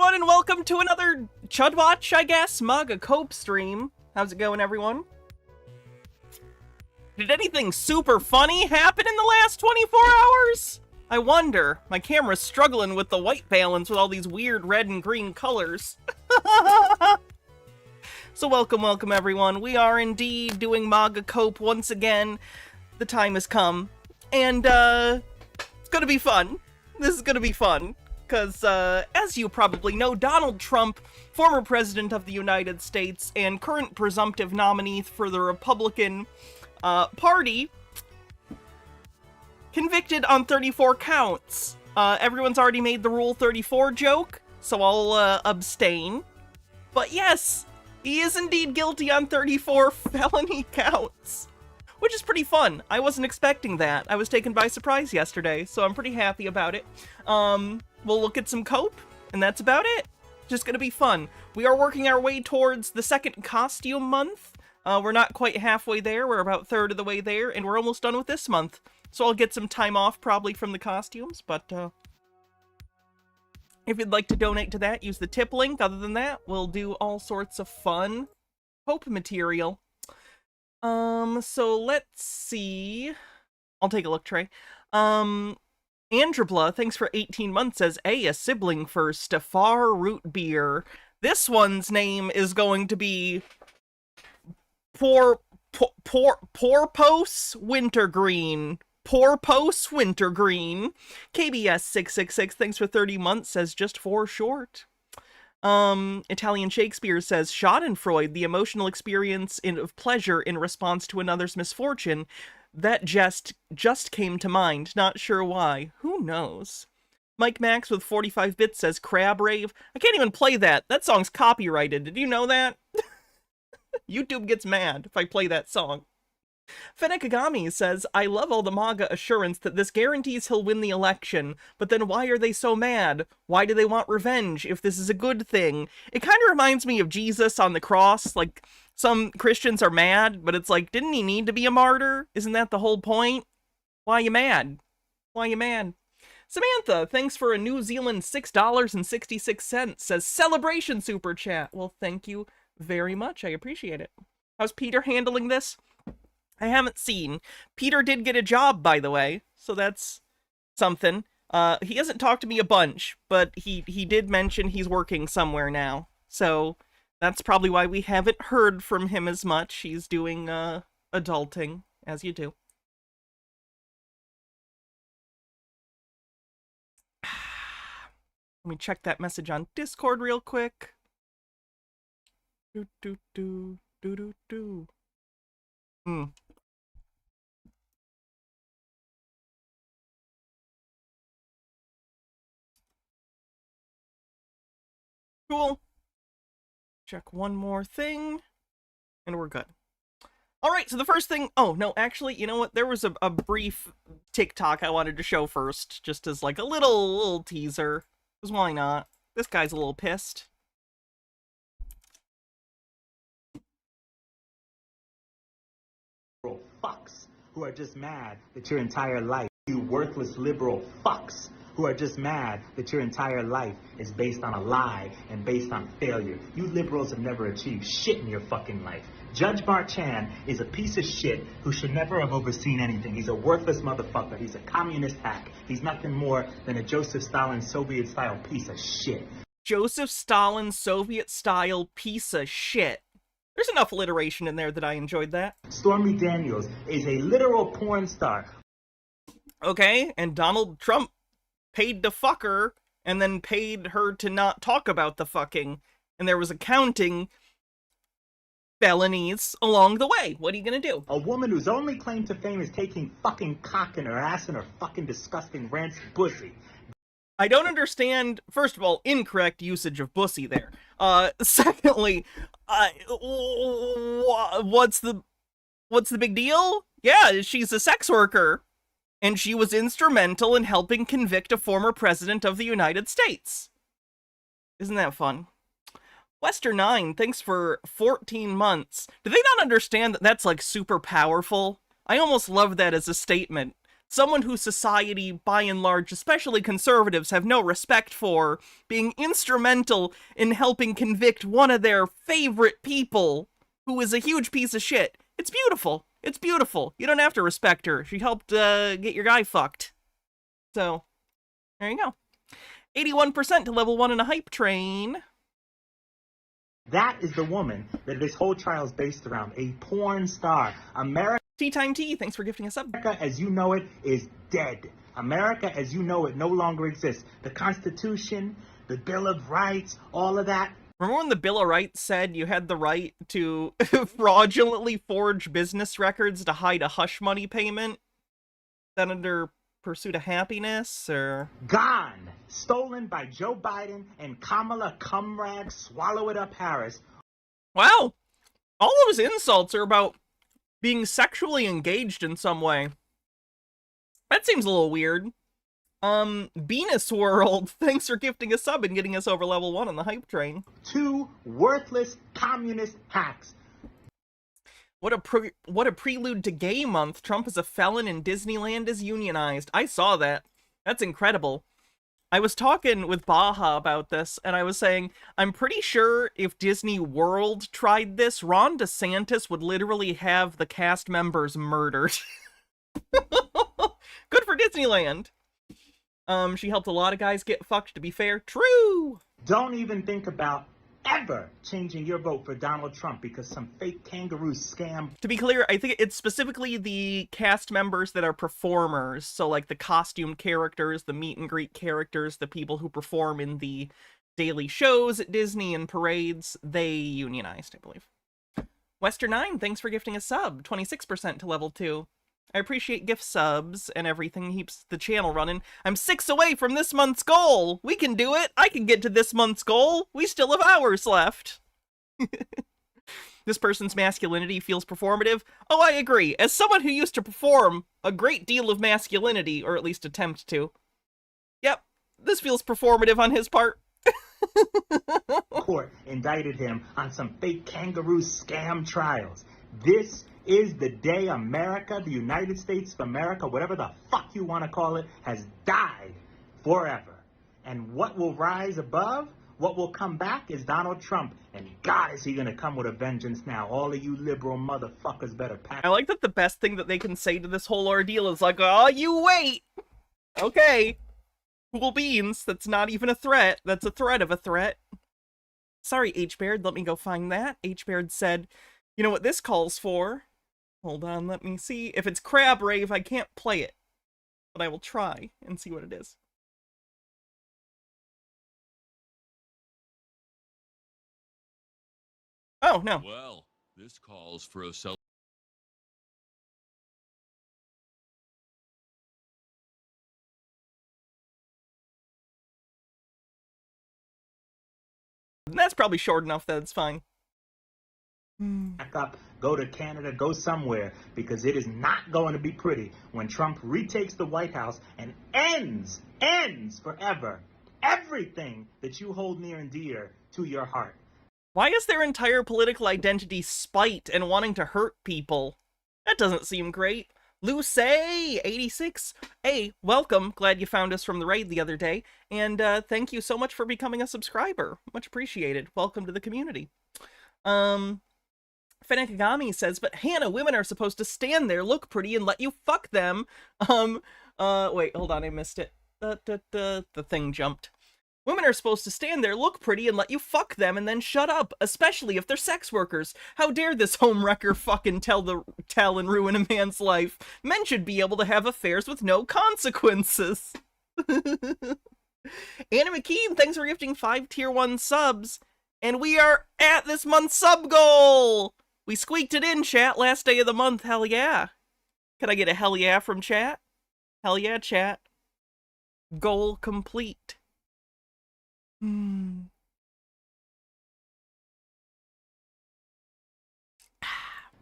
everyone, and welcome to another Chud Watch, I guess, MAGA cope stream. How's it going, everyone? Did anything super funny happen in the last 24 hours? I wonder. My camera's struggling with the white balance with all these weird red and green colors. So welcome, everyone. We are indeed doing MAGA cope once again. The time has come. And, it's gonna be fun. This is gonna be fun. Because, as you probably know, Donald Trump, former president of the United States and current presumptive nominee for the Republican Party, convicted on 34 counts. Everyone's already made the Rule 34 joke, so I'll abstain. But yes, he is indeed guilty on 34 felony counts, which is pretty fun. I wasn't expecting that. I was taken by surprise yesterday, so I'm pretty happy about it. We'll look at some cope, and that's about it. Just gonna be fun. We are working our way towards the second costume month. We're not quite halfway there. We're about a third of the way there, and we're almost done with this month. So I'll get some time off probably from the costumes, but if you'd like to donate to that, use the tip link. Other than that, we'll do all sorts of fun cope material. So let's see. I'll take a look, Trey. Androbla, thanks for 18 months, says, a sibling for Stafar Root Beer. This one's name is going to be Porpos Wintergreen. Porpos Wintergreen. KBS 666, thanks for 30 months, says, just 4 short. Italian Shakespeare says, Schadenfreude, the emotional experience of pleasure in response to another's misfortune. That just came to mind. Not sure why. Who knows? Mike Max with 45 bits says, Crab Rave. I can't even play that. That song's copyrighted. Did you know that? YouTube gets mad if I play that song. Fenekagami says, I love all the MAGA assurance that this guarantees he'll win the election, but then why are they so mad? Why do they want revenge if this is a good thing? It kind of reminds me of Jesus on the cross. Like, some Christians are mad, but it's like, didn't he need to be a martyr? Isn't that the whole point? Why you mad? Why you mad? Samantha, thanks for a New Zealand $6.66, says, Celebration Super Chat. Well, thank you very much. I appreciate it. How's Peter handling this? I haven't seen. Peter did get a job, by the way, so that's something. He hasn't talked to me a bunch, but he did mention he's working somewhere now. So that's probably why we haven't heard from him as much. He's doing adulting, as you do. Let me check that message on Discord real quick. Cool. Check one more thing, and we're good. Alright, so the first thing... Oh, no, actually, you know what? There was a brief TikTok I wanted to show first, just as, like, a little teaser. Because why not? This guy's a little pissed. Fucks who are just mad that your entire life, you worthless liberal fucks who are just mad that your entire life is based on a lie and based on failure. You liberals have never achieved shit in your fucking life. Judge Barchan is a piece of shit who should never have overseen anything. He's a worthless motherfucker. He's a communist hack. He's nothing more than a Joseph Stalin Soviet-style piece of shit. Joseph Stalin Soviet-style piece of shit. There's enough alliteration in there that I enjoyed that. Stormy Daniels is a literal porn star. Okay, and Donald Trump paid to fuck her, and then paid her to not talk about the fucking, and there was accounting felonies along the way. What are you gonna do? A woman whose only claim to fame is taking fucking cock in her ass and her fucking disgusting rancid pussy. I don't understand, first of all, incorrect usage of bussy there. Secondly, what's the big deal? Yeah, she's a sex worker. And she was instrumental in helping convict a former president of the United States. Isn't that fun? Wester9, thanks for 14 months. Do they not understand that that's, like, super powerful? I almost love that as a statement. someone who society, by and large, especially conservatives, have no respect for, being instrumental in helping convict one of their favorite people, who is a huge piece of shit. It's beautiful. It's beautiful. You don't have to respect her. She helped get your guy fucked. So, there you go. 81% to level 1 in a hype train. That is the woman that this whole trial is based around, a porn star. America, Tea Time Tea, thanks for gifting us up. as you know it, is dead. America, as you know it, no longer exists. The Constitution, the Bill of Rights, all of that. Remember when the Bill of Rights said you had the right to fraudulently forge business records to hide a hush money payment? That under Pursuit of Happiness, or... Gone. Stolen by Joe Biden and Kamala Cumrag Swallow It Up Harris. Wow! All those insults are about being sexually engaged in some way. That seems a little weird. Venus World, thanks for gifting a sub and getting us over level 1 on the hype train. 2 worthless communist hacks. What a prelude to gay month. Trump is a felon and Disneyland is unionized. I saw that. That's incredible. I was talking with Baja about this, and I was saying, I'm pretty sure if Disney World tried this, Ron DeSantis would literally have the cast members murdered. Good for Disneyland. She helped a lot of guys get fucked, to be fair. True! Don't even think about ever changing your vote for Donald Trump because some fake kangaroo scam. To be clear, I think it's specifically the cast members that are performers. So, like, the costume characters, the meet and greet characters, the people who perform in the daily shows at Disney and parades, they unionized, I believe. Western 9, thanks for gifting a sub. 26% to level 2. I appreciate gift subs and everything keeps the channel running. I'm 6 away from this month's goal. We can do it. I can get to this month's goal. We still have hours left. This person's masculinity feels performative. Oh, I agree. As someone who used to perform a great deal of masculinity, or at least attempt to. Yep, this feels performative on his part. Court indicted him on some fake kangaroo scam trials. This is the day America, the United States of America, whatever the fuck you want to call it, has died forever. And what will rise above, what will come back is Donald Trump. And God, is he going to come with a vengeance now. All of you liberal motherfuckers better pack. I like that the best thing that they can say to this whole ordeal is like, oh, you wait. Okay. Cool beans. That's not even a threat. That's a threat of a threat. Sorry, H-Baird. Let me go find that. H-Baird said, you know what this calls for? Hold on, let me see. If it's Crab Rave, I can't play it. But I will try and see what it is. Oh, no. Well, this calls for a That's probably short enough that it's fine. Back up, go to Canada, go somewhere, because it is not going to be pretty when Trump retakes the White House and ends forever everything that you hold near and dear to your heart. Why is their entire political identity spite and wanting to hurt people? That doesn't seem great. Luce 86. Hey, welcome. Glad you found us from the raid the other day. And thank you so much for becoming a subscriber. Much appreciated. Welcome to the community. Fenekagami says, but Hannah, women are supposed to stand there, look pretty, and let you fuck them. Wait, hold on, I missed it. The thing jumped. Women are supposed to stand there, look pretty, and let you fuck them, and then shut up, especially if they're sex workers. How dare this homewrecker fucking tell and ruin a man's life? Men should be able to have affairs with no consequences. Anna McKean, thanks for gifting 5 tier 1 subs. And we are at this month's sub goal! We squeaked it in, chat. Last day of the month. Hell yeah. Can I get a hell yeah from chat? Hell yeah, chat. Goal complete. The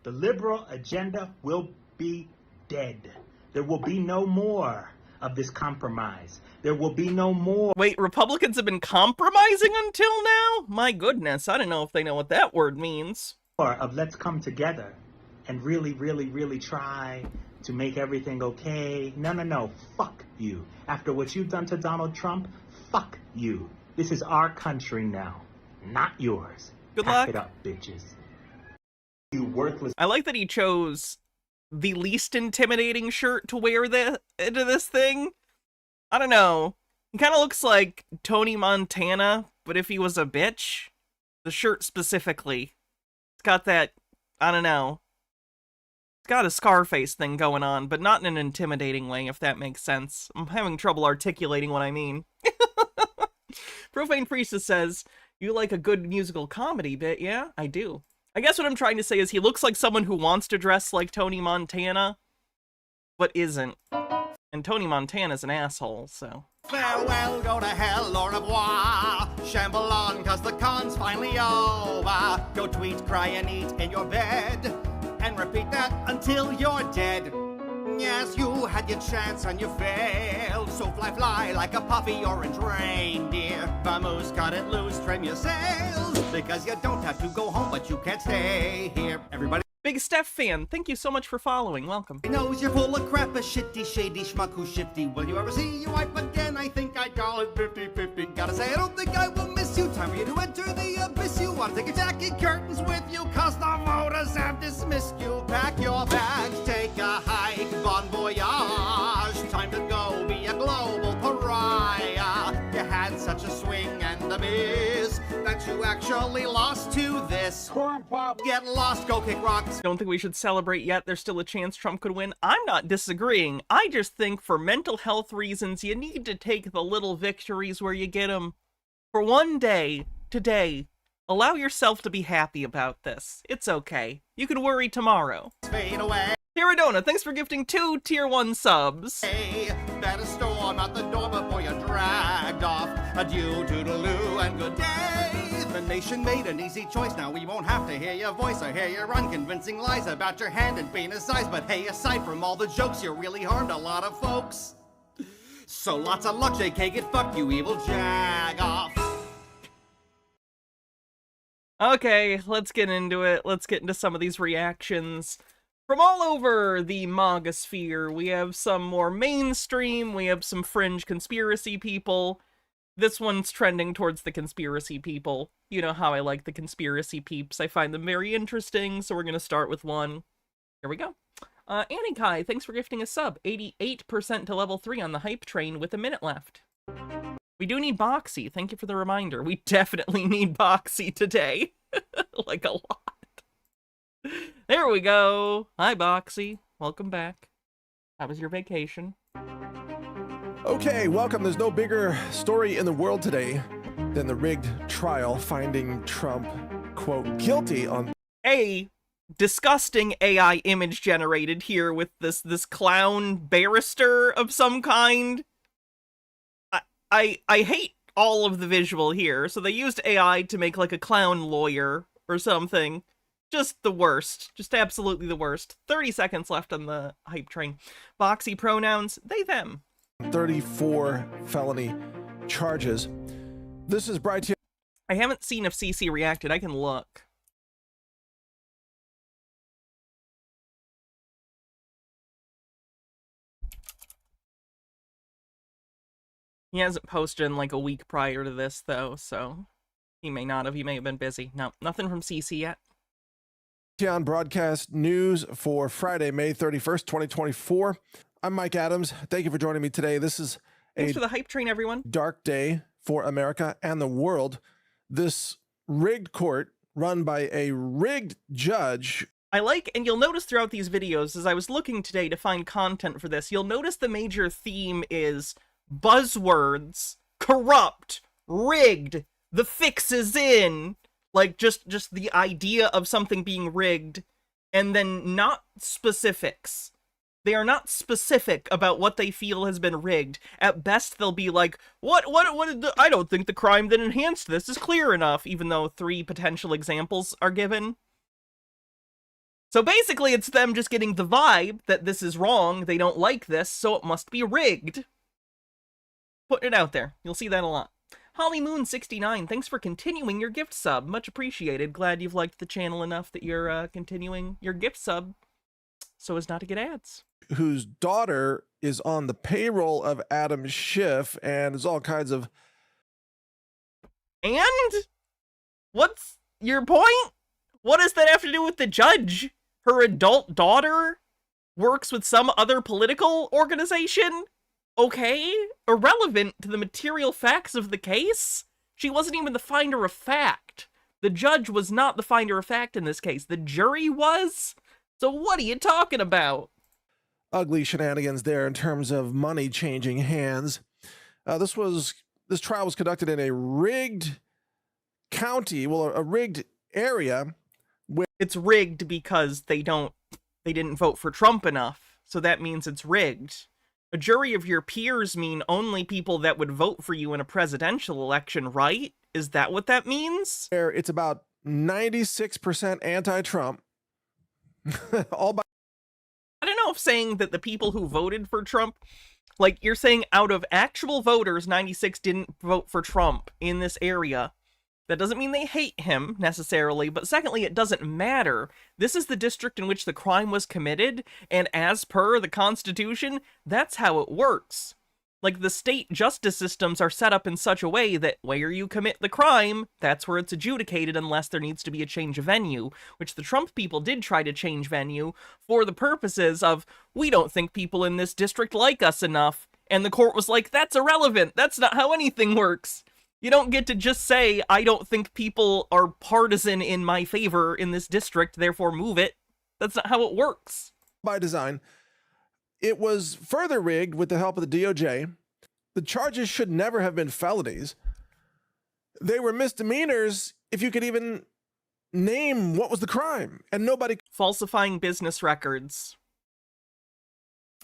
liberal agenda will be dead. There will be no more of this compromise. There will be no more. Wait, Republicans have been compromising until now? My goodness, I don't know if they know what that word means. Of let's come together and really, really, really try to make everything okay. No, no, no. Fuck you. After what you've done to Donald Trump, fuck you. This is our country now, not yours. Good Pack luck. it up, bitches. You worthless. I like that he chose the least intimidating shirt to wear into this thing. I don't know. He kind of looks like Tony Montana, but if he was a bitch. The shirt specifically. It's got that, I don't know. It's got a Scarface thing going on, but not in an intimidating way, if that makes sense. I'm having trouble articulating what I mean. Profane Priestess says, you like a good musical comedy bit, yeah? I do. I guess what I'm trying to say is he looks like someone who wants to dress like Tony Montana, but isn't. And Tony Montana's an asshole, so... Farewell, go to hell, au revoir. Shamble on, cause the con's finally over. Go tweet, cry, and eat in your bed. And repeat that until you're dead. Yes, you had your chance and you failed. So fly like a puffy orange reindeer. Vamoose, cut it loose, trim your sails. Because you don't have to go home, but you can't stay here. Everybody Big Steph fan, thank you so much for following. Welcome. knows you're full of crap, a shitty, shady schmuck who's shifty. Will you ever see your wife again? I think I'd call it 50-50. Gotta say, I don't think I will miss you. Time for you to enter the abyss. You wanna take your jacket curtains with you, cause the voters have dismissed you. Pack your bags, take a hike, bon voyage. Time to go be a global pariah. You had such a swing and a miss that you actually lost to this. Get lost, go kick rocks. Don't think we should celebrate yet. There's still a chance Trump could win. I'm not disagreeing. I just think for mental health reasons, you need to take the little victories where you get them. For one day, today, allow yourself to be happy about this. It's okay. You can worry tomorrow. Fade away. Tiradona, thanks for gifting 2 tier 1 subs. Hey, better storm out the door before you're dragged off. Adieu, toodaloo, and good day. The nation made an easy choice. Now we won't have to hear your voice or hear your unconvincing lies about your hand and penis size. But hey, aside from all the jokes, you really harmed a lot of folks. So lots of luck, JK, get fucked, you evil jag off. Okay, let's get into it. Let's get into some of these reactions. From all over the MAGA sphere, we have some more mainstream, we have some fringe conspiracy people. This one's trending towards the conspiracy people. You know how I like the conspiracy peeps. I find them very interesting, so we're going to start with one. Here we go. Annie Kai, thanks for gifting a sub. 88% to level 3 on the hype train with a minute left. We do need Boxy. Thank you for the reminder. We definitely need Boxy today. Like a lot. There we go. Hi, Boxy. Welcome back. How was your vacation? Okay, welcome. There's no bigger story in the world today than the rigged trial finding Trump, quote, guilty on... A disgusting AI image generated here with this clown barrister of some kind. I hate all of the visual here. So they used AI to make like a clown lawyer or something. Just the worst. Just absolutely the worst. 30 seconds left on the hype train. Boxy pronouns, they, them. 34 felony charges. This is brought to you... I haven't seen if CC reacted. I can look. He hasn't posted in like a week prior to this, though, so he may not have. He may have been busy. No, nothing from CC yet. On broadcast news for Friday, May 31st, 2024. I'm Mike Adams. Thank you for joining me today. This is Thanks for the hype train, everyone. Dark day for America and the world. This rigged court run by a rigged judge. I like, and you'll notice throughout these videos, as I was looking today to find content for this, you'll notice the major theme is buzzwords, corrupt, rigged, the fix is in. Like, just the idea of something being rigged, and then not specifics. They are not specific about what they feel has been rigged. At best, they'll be like, I don't think the crime that enhanced this is clear enough, even though 3 potential examples are given. So basically, it's them just getting the vibe that this is wrong, they don't like this, so it must be rigged. Putting it out there. You'll see that a lot. Holly Moon 69, thanks for continuing your gift sub. Much appreciated. Glad you've liked the channel enough that you're continuing your gift sub so as not to get ads. whose daughter is on the payroll of Adam Schiff, and there's all kinds of... And? What's your point? What does that have to do with the judge? Her adult daughter works with some other political organization? Okay, irrelevant to the material facts of the case? She wasn't even the finder of fact. The judge was not the finder of fact in this case. The jury was? So what are you talking about? Ugly shenanigans there in terms of money changing hands. This trial was conducted in a rigged county, well, a rigged area. It's rigged because they didn't vote for Trump enough, so that means it's rigged. A jury of your peers mean only people that would vote for you in a presidential election, right? Is that what that means? It's about 96% anti-Trump. All by... I don't know if saying that the people who voted for Trump, like you're saying out of actual voters, 96 didn't vote for Trump in this area. That doesn't mean they hate him, necessarily, but secondly, it doesn't matter. This is the district in which the crime was committed, and as per the Constitution, that's how it works. Like, the state justice systems are set up in such a way that where you commit the crime, that's where it's adjudicated unless there needs to be a change of venue, which the Trump people did try to change venue for the purposes of, we don't think people in this district like us enough, and the court was like, that's irrelevant, that's not how anything works. You don't get to just say, I don't think people are partisan in my favor in this district, therefore move it. That's not how it works. By design. It was further rigged with the help of the DOJ. The charges should never have been felonies. They were misdemeanors if you could even name what was the crime, and nobody... Falsifying business records.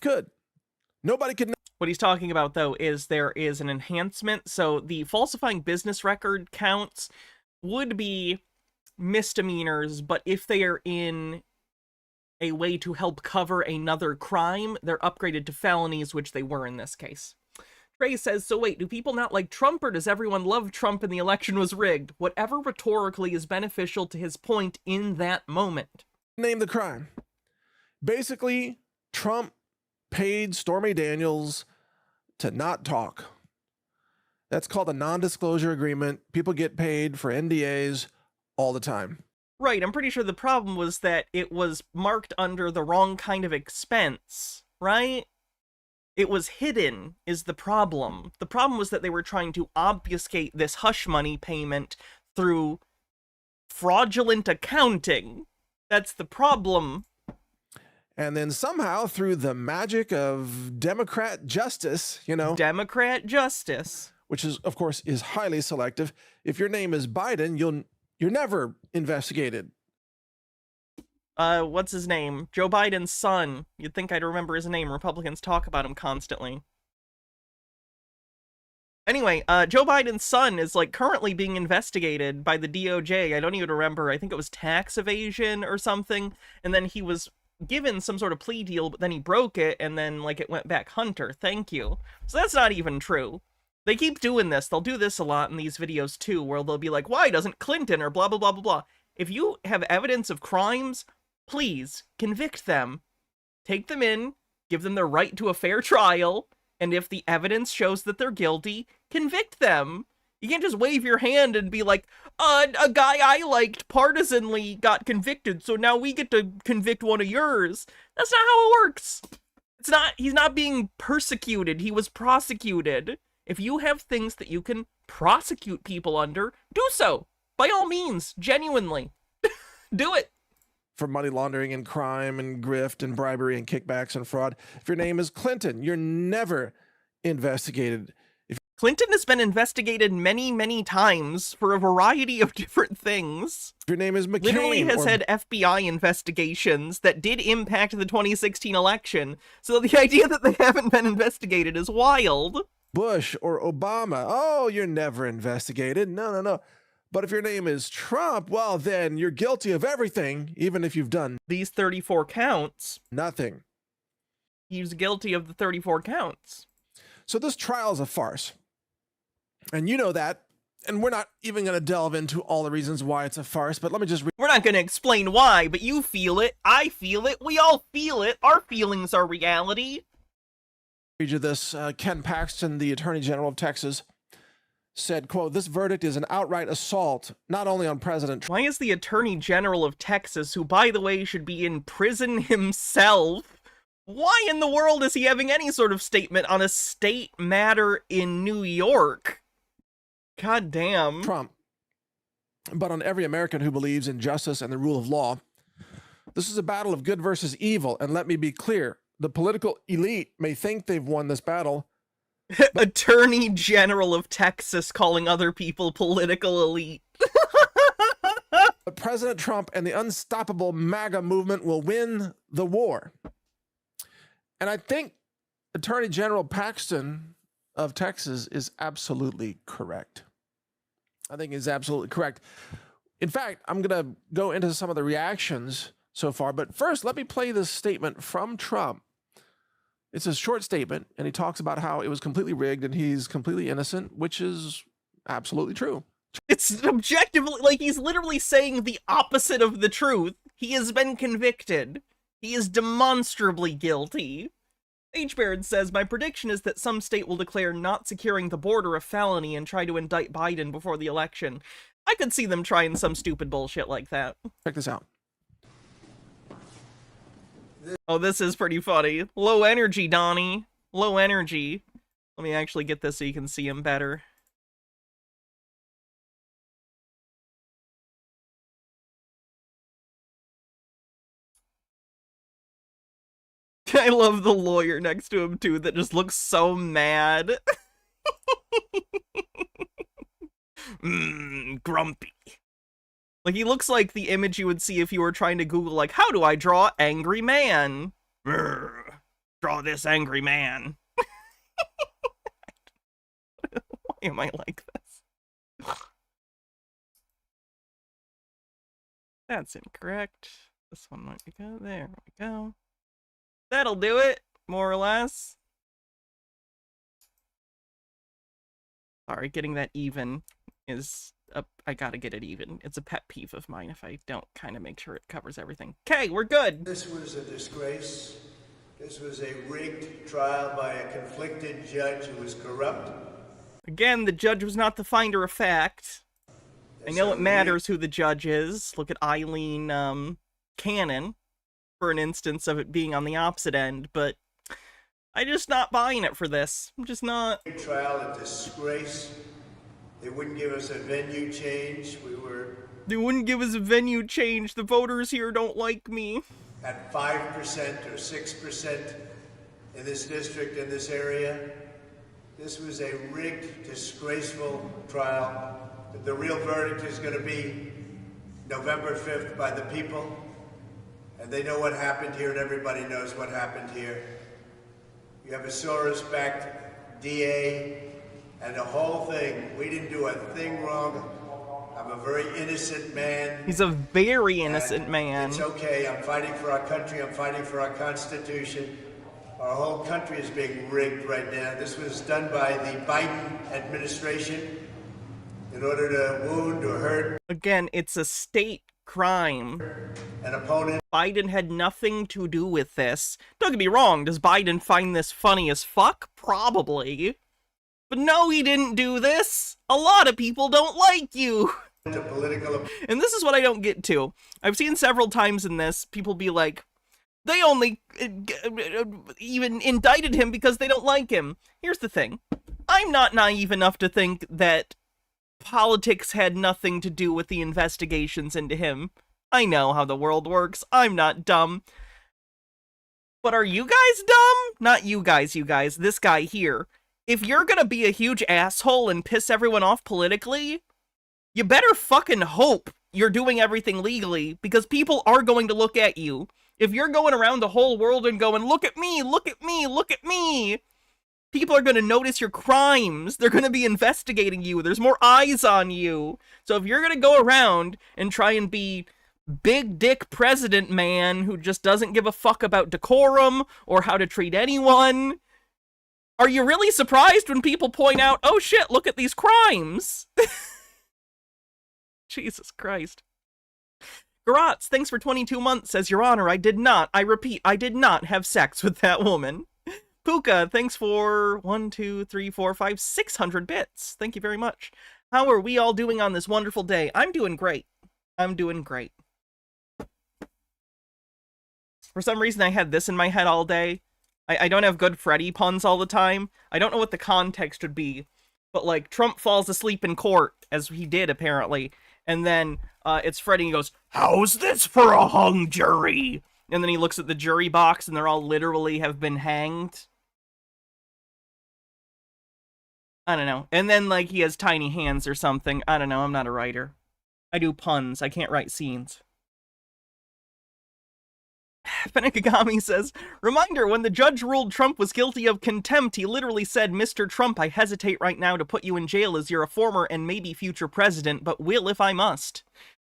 Could. Nobody could... What he's talking about, though, is there is an enhancement. So the falsifying business record counts would be misdemeanors, but if they are in a way to help cover another crime, they're upgraded to felonies, which they were in this case. Trey says, so wait, do people not like Trump, or does everyone love Trump and the election was rigged? Whatever rhetorically is beneficial to his point in that moment. Name the crime. Basically, Trump paid Stormy Daniels to not talk. That's called a non-disclosure agreement. People get paid for NDAs all the time. Right, I'm pretty sure the problem was that it was marked under the wrong kind of expense, right? It was hidden, is the problem. The problem was that they were trying to obfuscate this hush money payment through fraudulent accounting. That's the problem. And then somehow, through the magic of Democrat justice, Democrat justice. Which is, of course, is highly selective. If your name is Biden, you're never investigated. What's his name? Joe Biden's son. You'd think I'd remember his name. Republicans talk about him constantly. Anyway, Joe Biden's son is, currently being investigated by the DOJ. I don't even remember. I think it was tax evasion or something. And then he was given some sort of plea deal, but then he broke it, and then, it went back Hunter. Thank you. So that's not even true. They keep doing this. They'll do this a lot in these videos, too, where they'll be like, why doesn't Clinton or blah, blah, blah, blah, blah. If you have evidence of crimes, please convict them. Take them in, give them their right to a fair trial, and if the evidence shows that they're guilty, convict them. You can't just wave your hand and be like, a guy I liked partisanly got convicted, so now we get to convict one of yours. That's not how it works. He's not being persecuted, he was prosecuted. If you have things that you can prosecute people under, do so. By all means, genuinely. Do it. For money laundering and crime and grift and bribery and kickbacks and fraud. If your name is Clinton, you're never investigated. Clinton has been investigated many, many times for a variety of different things. If your name is McCain, literally has had FBI investigations that did impact the 2016 election. So the idea that they haven't been investigated is wild. Bush or Obama, oh, you're never investigated. No. But if your name is Trump, well, then you're guilty of everything, even if you've done these 34 counts. Nothing. He's guilty of the 34 counts. So this trial is a farce. And you know that. And we're not even going to delve into all the reasons why it's a farce, but let me just We're not going to explain why, but you feel it, I feel it, we all feel it, our feelings are reality. read you this. Ken Paxton, the Attorney General of Texas, said, quote, "This verdict is an outright assault, not only on President Trump." Why is the Attorney General of Texas, who by the way should be in prison himself, why in the world is he having any sort of statement on a state matter in New York? God damn. Trump, but on every American who believes in justice and the rule of law. This is a battle of good versus evil, and let me be clear. The political elite may think they've won this battle. Attorney General of Texas calling other people political elite. But President Trump and the unstoppable MAGA movement will win the war. And I think Attorney General Paxton of Texas is absolutely correct. I think he's absolutely correct. In fact, I'm going to go into some of the reactions so far, but first, let me play this statement from Trump. It's a short statement, and he talks about how it was completely rigged and he's completely innocent, which is absolutely true. It's objectively, like, he's literally saying the opposite of the truth. He has been convicted. He is demonstrably guilty. H. Baird says, "My prediction is that some state will declare not securing the border a felony and try to indict Biden before the election." I could see them trying some stupid bullshit like that. Check this out. Oh, this is pretty funny. Low energy, Donnie. Low energy. Let me actually get this so you can see him better. I love the lawyer next to him, too, that just looks so mad. Grumpy. Like, he looks like the image you would see if you were trying to Google, like, how do I draw angry man? Draw this angry man. Why am I like this? That's incorrect. This one might be good. There we go. That'll do it, more or less. Sorry, getting that even is... I gotta get it even. It's a pet peeve of mine if I don't kind of make sure it covers everything. Okay, we're good. This was a disgrace. This was a rigged trial by a conflicted judge who was corrupt. Again, the judge was not the finder of fact. I know it matters who the judge is. Look at Eileen Cannon for an instance of it being on the opposite end, but I'm just not buying it for this. I'm just not. Trial, a disgrace. They wouldn't give us a venue change. They wouldn't give us a venue change. The voters here don't like me. At 5% or 6% in this district, in this area. This was a rigged, disgraceful trial. But the real verdict is going to be November 5th by the people. And they know what happened here, and everybody knows what happened here. You have a Soros-backed DA. And the whole thing, we didn't do a thing wrong. I'm a very innocent man. He's a very innocent man. It's okay, I'm fighting for our country, I'm fighting for our Constitution. Our whole country is being rigged right now. This was done by the Biden administration in order to wound or hurt. Again, it's a state crime. An opponent. Biden had nothing to do with this. Don't get me wrong, does Biden find this funny as fuck? Probably. But no, he didn't do this. A lot of people don't like you. And this is what I don't get to. I've seen several times in this, people be like, they only even indicted him because they don't like him. Here's the thing. I'm not naive enough to think that politics had nothing to do with the investigations into him. I know how the world works. I'm not dumb. But are you guys dumb? Not you guys, this guy here. If you're gonna be a huge asshole and piss everyone off politically, you better fucking hope you're doing everything legally, because people are going to look at you. If you're going around the whole world and going, look at me, look at me, look at me, people are gonna notice your crimes. They're gonna be investigating you. There's more eyes on you. So if you're gonna go around and try and be big dick president man who just doesn't give a fuck about decorum or how to treat anyone, Are you really surprised when people point out, oh shit, look at these crimes? Jesus Christ. Garotz, thanks for 22 months, says, Your Honor, I repeat, I did not have sex with that woman. Puka, thanks for 600 bits. Thank you very much. How are we all doing on this wonderful day? I'm doing great. I'm doing great. For some reason, I had this in my head all day. I don't have good Freddy puns all the time. I don't know what the context would be. But, like, Trump falls asleep in court, as he did, apparently. And then it's Freddy and he goes, how's this for a hung jury? And then he looks at the jury box and they're all literally have been hanged. I don't know. And then, like, he has tiny hands or something. I don't know. I'm not a writer. I do puns. I can't write scenes. Fenekagami says, reminder, when the judge ruled Trump was guilty of contempt, he literally said, Mr. Trump, I hesitate right now to put you in jail as you're a former and maybe future president, but will if I must.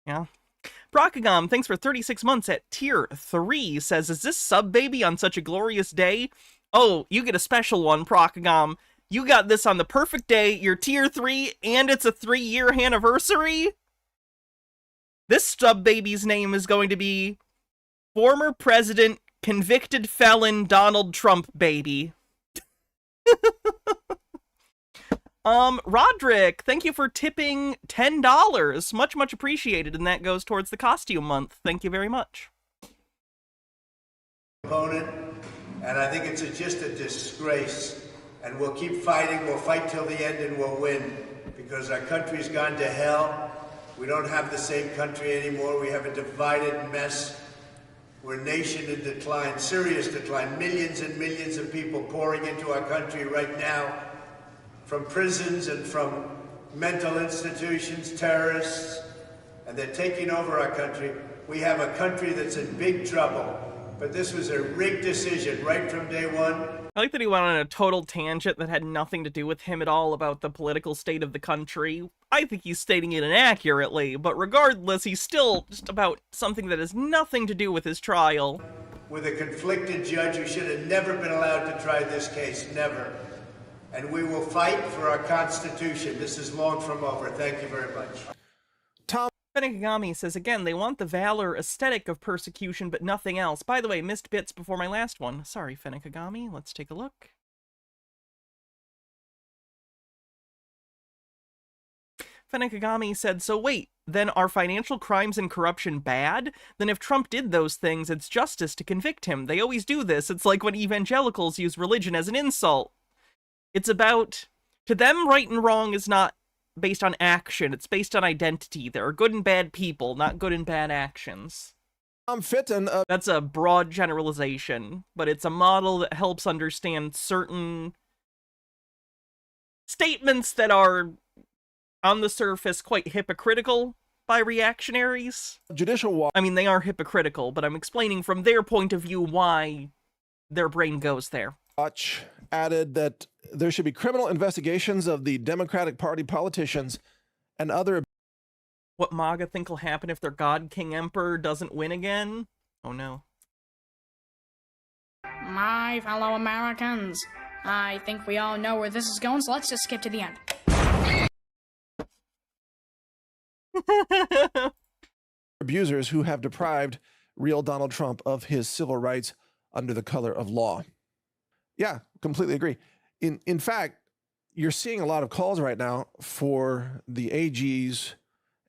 Yeah. Prokagam, thanks for 36 months at tier 3, says, is this sub baby on such a glorious day? Oh, you get a special one, Prokagam. You got this on the perfect day, you're tier 3, and it's a 3-year anniversary? This sub baby's name is going to be former president, convicted felon, Donald Trump baby. Roderick, thank you for tipping $10. Much, much appreciated, and that goes towards the costume month. Thank you very much. Opponent, and I think it's just a disgrace. And we'll keep fighting. We'll fight till the end, and we'll win, because our country's gone to hell. We don't have the same country anymore. We have a divided mess. We're a nation in decline, serious decline. Millions and millions of people pouring into our country right now, from prisons and from mental institutions, terrorists, and they're taking over our country. We have a country that's in big trouble, but this was a rigged decision right from day one. I like that he went on a total tangent that had nothing to do with him at all about the political state of the country. I think he's stating it inaccurately, but regardless, he's still just about something that has nothing to do with his trial. With a conflicted judge who should have never been allowed to try this case, never. And we will fight for our Constitution. This is long from over. Thank you very much. Tom Fenekagami says, again, they want the valor aesthetic of persecution, but nothing else. By the way, missed bits before my last one. Sorry, Fenekagami. Let's take a look. Fenekagami said, so wait, then are financial crimes and corruption bad? Then if Trump did those things, it's justice to convict him. They always do this. It's like when evangelicals use religion as an insult. It's about, to them, right and wrong is not based on action. It's based on identity. There are good and bad people, not good and bad actions. Fitton, That's a broad generalization, but it's a model that helps understand certain statements that are, on the surface, quite hypocritical by reactionaries. Judicial I mean, they are hypocritical, but I'm explaining from their point of view why their brain goes there. Watch added that there should be criminal investigations of the Democratic Party politicians and other. What MAGA think will happen if their God King Emperor doesn't win again? Oh no. My fellow Americans, I think we all know where this is going, so let's just skip to the end. Abusers who have deprived real Donald Trump of his civil rights under the color of law. Yeah, completely agree. In fact, you're seeing a lot of calls right now for the AGs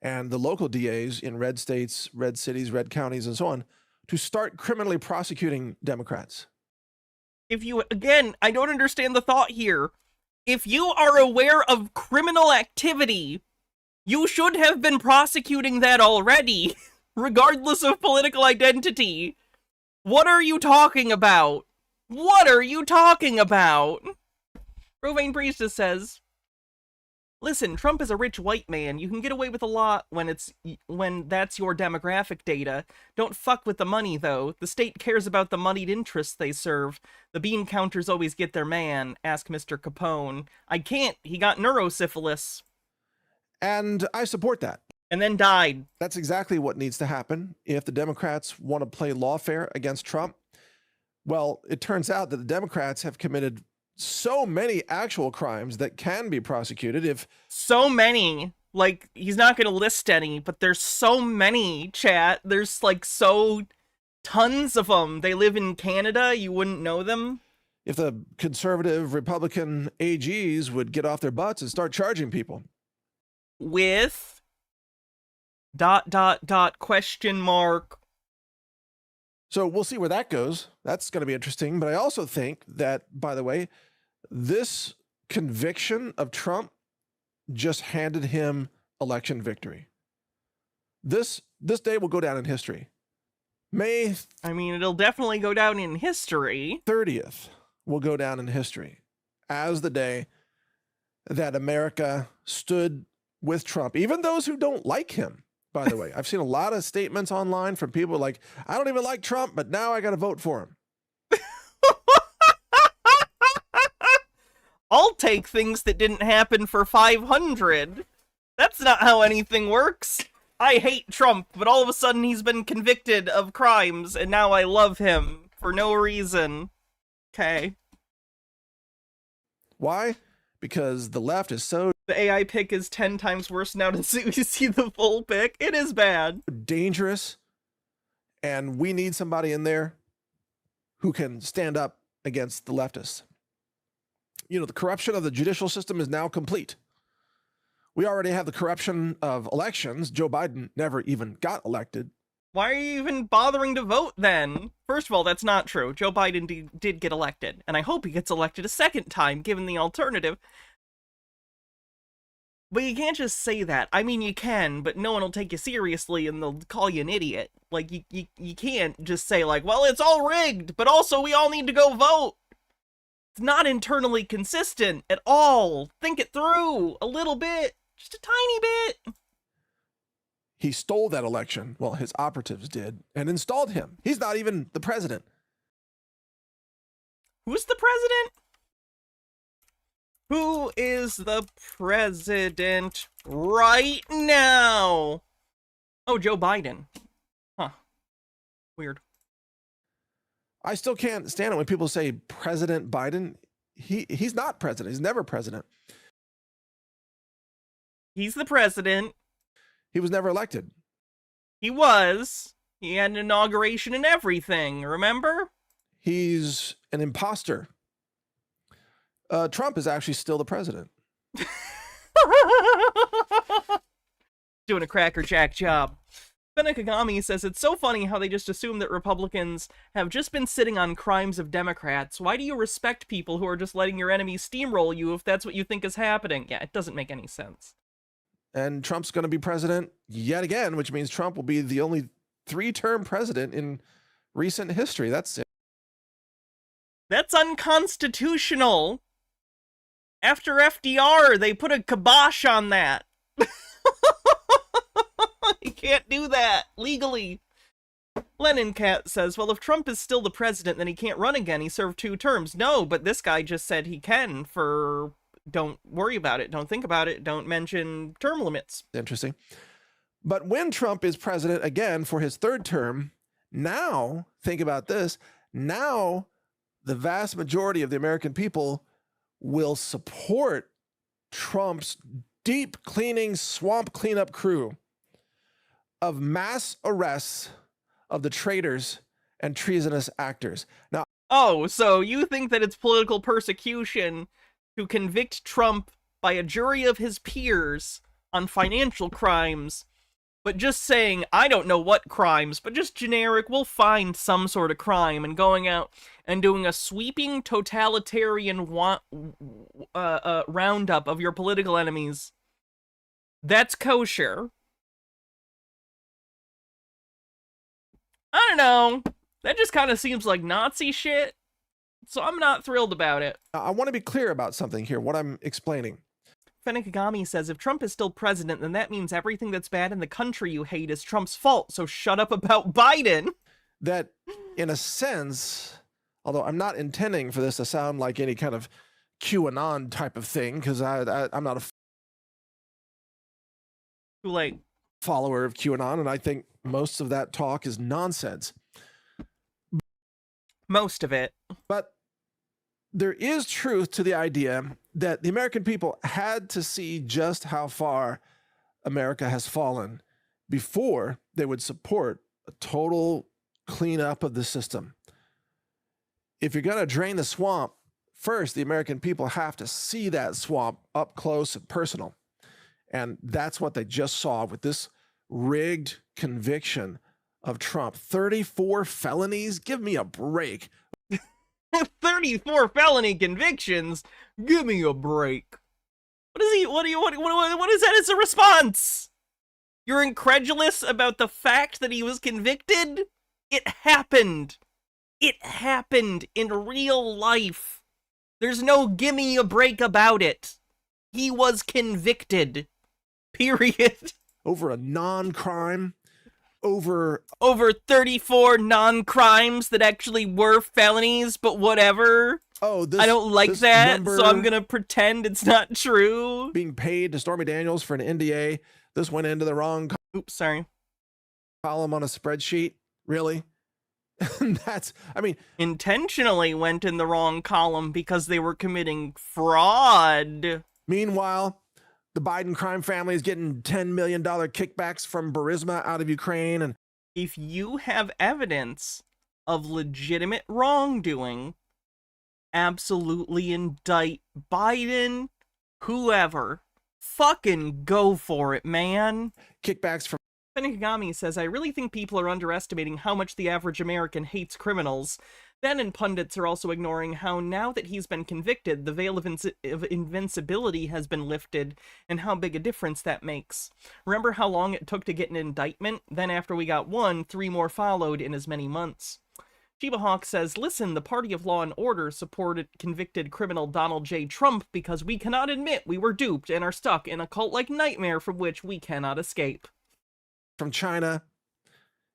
and the local DAs in red states, red cities, red counties, and so on, to start criminally prosecuting Democrats. If you, again, I don't understand the thought here. If you are aware of criminal activity, you should have been prosecuting that already, regardless of political identity. What are you talking about? What are you talking about? Rovain Priestess says, listen, Trump is a rich white man. You can get away with a lot when that's your demographic data. Don't fuck with the money, though. The state cares about the moneyed interests they serve. The bean counters always get their man. Ask Mr. Capone. I can't. He got neurosyphilis. And I support that. And then died. That's exactly what needs to happen if the Democrats want to play lawfare against Trump. Well, it turns out that the Democrats have committed so many actual crimes that can be prosecuted if So many. Like, he's not going to list any, but there's so many, chat. There's, like, tons of them. They live in Canada. You wouldn't know them. if the conservative Republican AGs would get off their butts and start charging people. With ... question mark. So we'll see where that goes. That's going to be interesting. But I also think that, by the way, this conviction of Trump just handed him election victory. This day will go down in history. May I mean, it'll definitely go down in history. 30th will go down in history as the day that America stood with Trump. Even those who don't like him, by the way. I've seen a lot of statements online from people like, I don't even like Trump, but now I got to vote for him. I'll take things that didn't happen for 500. That's not how anything works. I hate Trump, but all of a sudden he's been convicted of crimes, and now I love him for no reason. Okay. Why? Because the left is so The AI pick is 10 times worse now to see the full pick. It is bad. dangerous, and we need somebody in there who can stand up against the leftists. You know, the corruption of the judicial system is now complete. We already have the corruption of elections. Joe Biden never even got elected. Why are you even bothering to vote then? First of all, that's not true. Joe Biden did get elected, and I hope he gets elected a second time, given the alternative. But you can't just say that. I mean, you can, but no one will take you seriously and they'll call you an idiot. Like, you can't just say, like, well, it's all rigged, but also we all need to go vote. It's not internally consistent at all. Think it through a little bit. Just a tiny bit. He stole that election. Well, his operatives did, and installed him. He's not even the president. Who's the president? Who is the president right now? Oh, Joe Biden. Huh. Weird. I still can't stand it when people say President Biden. He's not president. He's never president. He's the president. He was never elected. He was. He had an inauguration and everything, remember? He's an imposter. Trump is actually still the president. Doing a Cracker Jack job. Benekagami says, it's so funny how they just assume that Republicans have just been sitting on crimes of Democrats. Why do you respect people who are just letting your enemies steamroll you if that's what you think is happening? Yeah, it doesn't make any sense. And Trump's going to be president yet again, which means Trump will be the only 3-term president in recent history. That's it. That's unconstitutional. After FDR, they put a kibosh on that. You can't do that legally. Lennon Cat says, well, if Trump is still the president, then he can't run again. He served 2 terms. No, but this guy just said he can for... Don't worry about it. Don't think about it. Don't mention term limits. Interesting. But when Trump is president again for his 3rd term, now, think about this, now the vast majority of the American people will support Trump's deep cleaning, swamp cleanup crew of mass arrests of the traitors and treasonous actors. Now, oh, so you think that it's political persecution to convict Trump by a jury of his peers on financial crimes, but just saying, I don't know what crimes, but just generic, we'll find some sort of crime, and going out and doing a sweeping totalitarian roundup of your political enemies, that's kosher. I don't know. That just kind of seems like Nazi shit. So I'm not thrilled about it. I want to be clear about something here, what I'm explaining. Fenekagami says, if Trump is still president, then that means everything that's bad in the country you hate is Trump's fault, so shut up about Biden. That, in a sense, although I'm not intending for this to sound like any kind of QAnon type of thing, because I'm not a Too late. follower of QAnon, and I think most of that talk is nonsense. Most of it. But there is truth to the idea that the American people had to see just how far America has fallen before they would support a total cleanup of the system. If you're going to drain the swamp, first, the American people have to see that swamp up close and personal. And that's what they just saw with this rigged conviction of Trump. 34 felonies? Give me a break. 34 felony convictions? Give me a break. What is that as a response? You're incredulous about the fact that he was convicted? It happened. It happened in real life. There's no gimme a break about it. He was convicted. Period. Over a non-crime, over 34 non-crimes that actually were felonies, but whatever. I don't like that, so I'm gonna pretend it's not true. Being paid to Stormy Daniels for an NDA. This went into the wrong Oops, sorry. column on a spreadsheet. Really? Intentionally went in the wrong column because they were committing fraud. Meanwhile, the Biden crime family is getting $10 million kickbacks from Burisma out of Ukraine. And if you have evidence of legitimate wrongdoing, absolutely indict Biden, whoever. Fucking go for it, man. Kickbacks from Benigami says, I really think people are underestimating how much the average American hates criminals. Then and pundits are also ignoring how now that he's been convicted, the veil of invincibility has been lifted, and how big a difference that makes. Remember how long it took to get an indictment? Then after we got one, 3 more followed in as many months. Shiba Hawk says, listen, the party of law and order supported convicted criminal Donald J. Trump because we cannot admit we were duped and are stuck in a cult-like nightmare from which we cannot escape. From China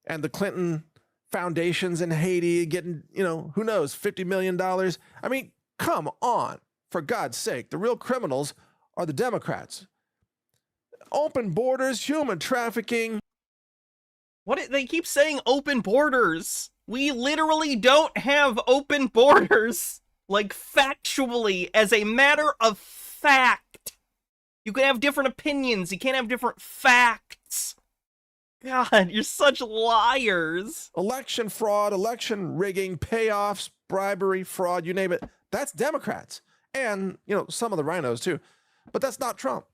and the Clinton foundations in Haiti getting, who knows, $50 million. I mean, come on, for God's sake. The real criminals are the Democrats. Open borders, human trafficking. They keep saying open borders. We literally don't have open borders. Like, factually, as a matter of fact. You can have different opinions. You can't have different facts. God, you're such liars. Election fraud, election rigging, payoffs, bribery, fraud, you name it. That's Democrats. And, some of the rhinos too. But that's not Trump.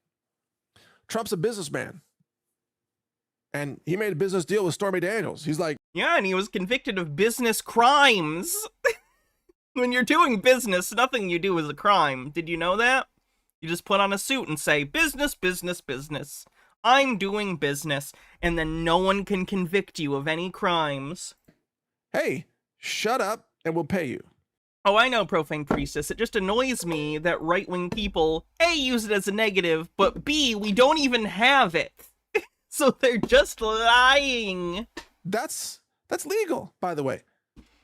Trump's a businessman. And he made a business deal with Stormy Daniels. He's like, yeah, and he was convicted of business crimes. When you're doing business, nothing you do is a crime. Did you know that? You just put on a suit and say, business, business, business. I'm doing business, and then no one can convict you of any crimes. Hey, shut up and we'll pay you. Oh, I know, Profane Priestess. It just annoys me that right-wing people, A, use it as a negative, but B, we don't even have it. So they're just lying. That's legal, by the way.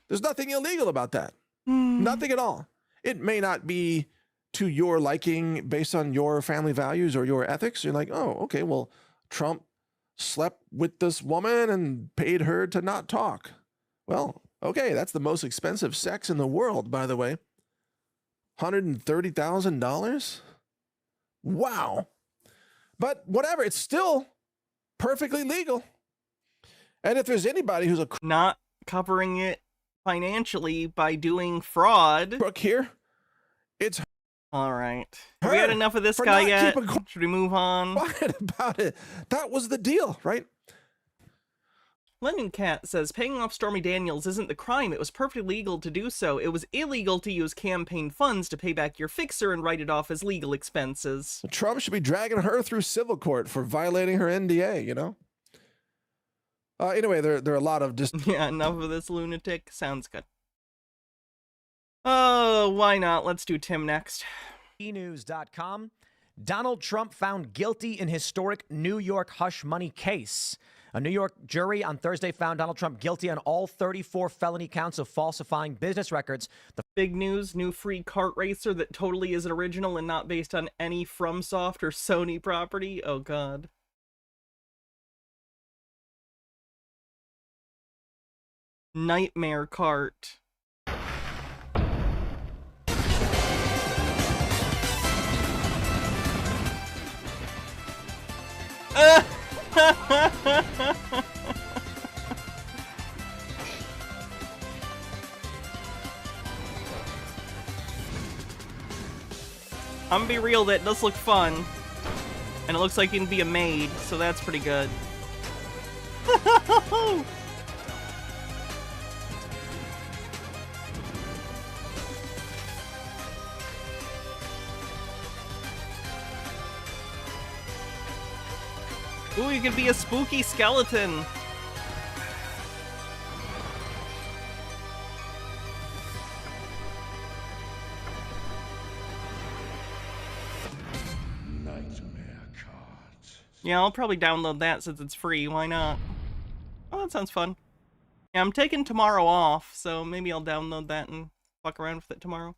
There's nothing illegal about that. Nothing at all. It may not be to your liking based on your family values or your ethics. You're like, oh, okay, well, Trump slept with this woman and paid her to not talk. Well, okay, that's the most expensive sex in the world, by the way. $130,000? Wow. But whatever, it's still perfectly legal. And if there's anybody who's not covering it financially by doing fraud. Crook here, it's all right. Have we had enough of this guy yet? Should we move on? Quiet about it. That was the deal, right? Lennon Cat says, paying off Stormy Daniels isn't the crime. It was perfectly legal to do so. It was illegal to use campaign funds to pay back your fixer and write it off as legal expenses. Trump should be dragging her through civil court for violating her NDA, Anyway, there are a lot of yeah, enough of this lunatic. Sounds good. Oh, why not? Let's do Tim next. eNews.com. Donald Trump found guilty in historic New York hush money case. A New York jury on Thursday found Donald Trump guilty on all 34 felony counts of falsifying business records. The big news, new free kart racer that totally is an original and not based on any FromSoft or Sony property. Oh, God. Nightmare Cart. I'm gonna be real, that does look fun. And it looks like you can be a maid, so that's pretty good. Ooh, you can be a spooky skeleton. Yeah, I'll probably download that since it's free. Why not? Oh, that sounds fun. Yeah, I'm taking tomorrow off, so maybe I'll download that and fuck around with it tomorrow.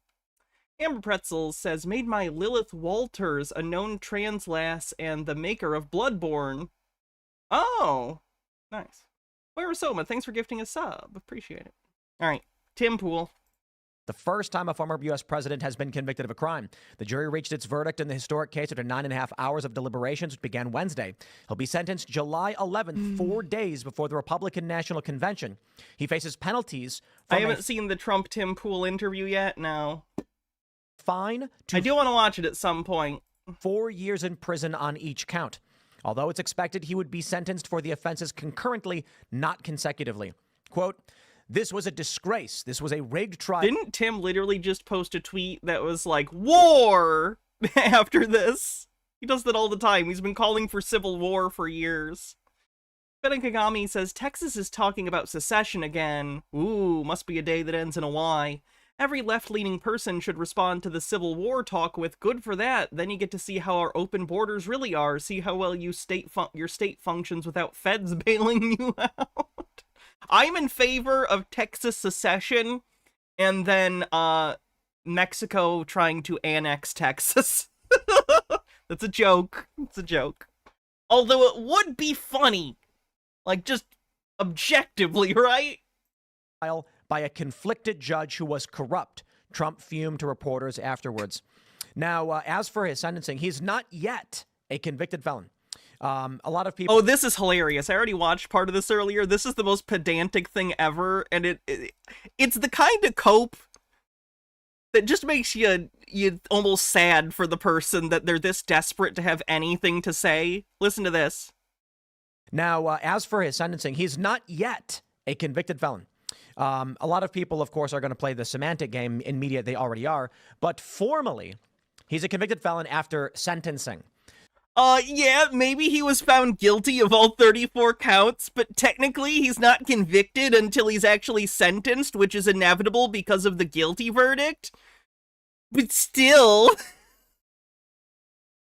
Amber Pretzels says, made my Lilith Walters a known trans lass and the maker of Bloodborne. Oh, nice. Moira Soma, thanks for gifting a sub. Appreciate it. All right, Tim Pool. The first time a former U.S. president has been convicted of a crime. The jury reached its verdict in the historic case after 9.5 hours of deliberations, which began Wednesday. He'll be sentenced July 11th, 4 days before the Republican National Convention. He faces penalties. I haven't seen the Trump Tim Pool interview yet. No. Fine. I do want to watch it at some point. 4 years in prison on each count. Although it's expected he would be sentenced for the offenses concurrently, not consecutively. Quote, this was a disgrace. This was a rigged trial. Didn't Tim literally just post a tweet that was like, war after this? He does that all the time. He's been calling for civil war for years. Ben Kagami says, Texas is talking about secession again. Ooh, must be a day that ends in a Y. Every left-leaning person should respond to the Civil War talk with, good for that. Then you get to see how our open borders really are. See how well your state functions without feds bailing you out. I'm in favor of Texas secession and then Mexico trying to annex Texas. That's a joke. It's a joke. Although it would be funny. Like, just objectively, right? By a conflicted judge who was corrupt. Trump fumed to reporters afterwards. Now, as for his sentencing, he's not yet a convicted felon. A lot of people... Oh, this is hilarious. I already watched part of this earlier. This is the most pedantic thing ever, and it's the kind of cope that just makes you almost sad for the person that they're this desperate to have anything to say. Listen to this. Now, as for his sentencing, he's not yet a convicted felon. A lot of people, of course, are going to play the semantic game in media. They already are. But formally, he's a convicted felon after sentencing. Yeah, maybe he was found guilty of all 34 counts, but technically he's not convicted until he's actually sentenced, which is inevitable because of the guilty verdict. But still...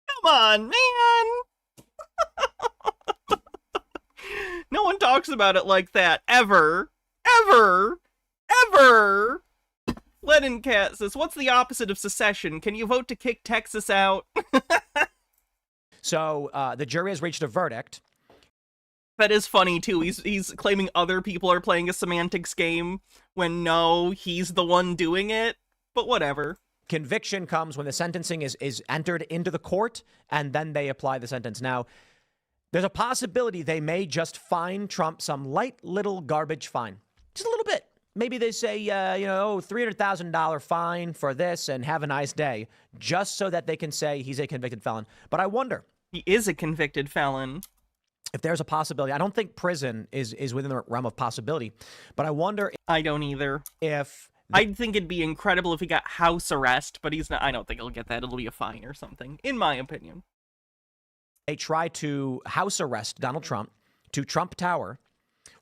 Come on, man! No one talks about it like that, ever. Ever! Ever! Lennon Cat says, what's the opposite of secession? Can you vote to kick Texas out? So the jury has reached a verdict. That is funny, too. He's claiming other people are playing a semantics game when no, he's the one doing it. But whatever. Conviction comes when the sentencing is entered into the court, and then they apply the sentence. Now, there's a possibility they may just fine Trump some light little garbage fine. Just a little bit. Maybe they say, $300,000 fine for this and have a nice day, just so that they can say he's a convicted felon. But I wonder. He is a convicted felon. If there's a possibility. I don't think prison is within the realm of possibility, but I wonder. I don't either. If I think it'd be incredible if he got house arrest, but he's not. I don't think he'll get that. It'll be a fine or something, in my opinion. They try to house arrest Donald Trump to Trump Tower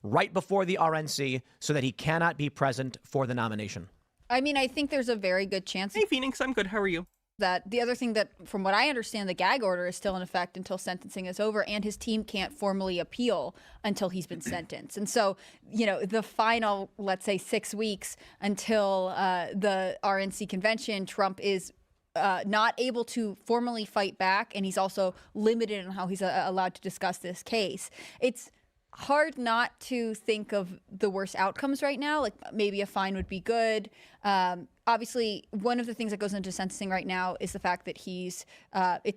right before the RNC so that he cannot be present for the nomination. I mean, I think there's a very good chance. Hey, Phoenix, I'm good. How are you? That the other thing that, from what I understand, the gag order is still in effect until sentencing is over, and his team can't formally appeal until he's been sentenced. And so, the final, let's say, 6 weeks until the RNC convention, Trump is not able to formally fight back, and he's also limited on how he's allowed to discuss this case. It's hard not to think of the worst outcomes right now. Like maybe a fine would be good. Obviously, one of the things that goes into sentencing right now is the fact that it's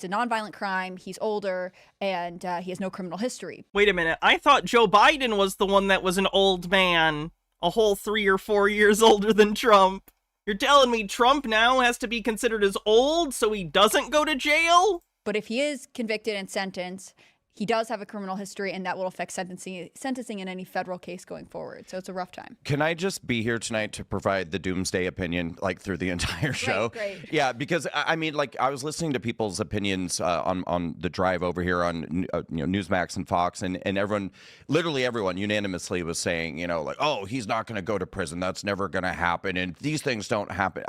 a nonviolent crime. He's older and he has no criminal history. Wait a minute. I thought Joe Biden was the one that was an old man, a whole 3 or 4 years older than Trump. You're telling me Trump now has to be considered as old so he doesn't go to jail? But if he is convicted and sentenced, he does have a criminal history, and that will affect sentencing in any federal case going forward. So it's a rough time. Can I just be here tonight to provide the doomsday opinion, like through the entire show? Great. Yeah, because I mean, like I was listening to people's opinions on the drive over here on Newsmax and Fox, and everyone, literally everyone, unanimously was saying, like, oh, he's not going to go to prison. That's never going to happen, and these things don't happen.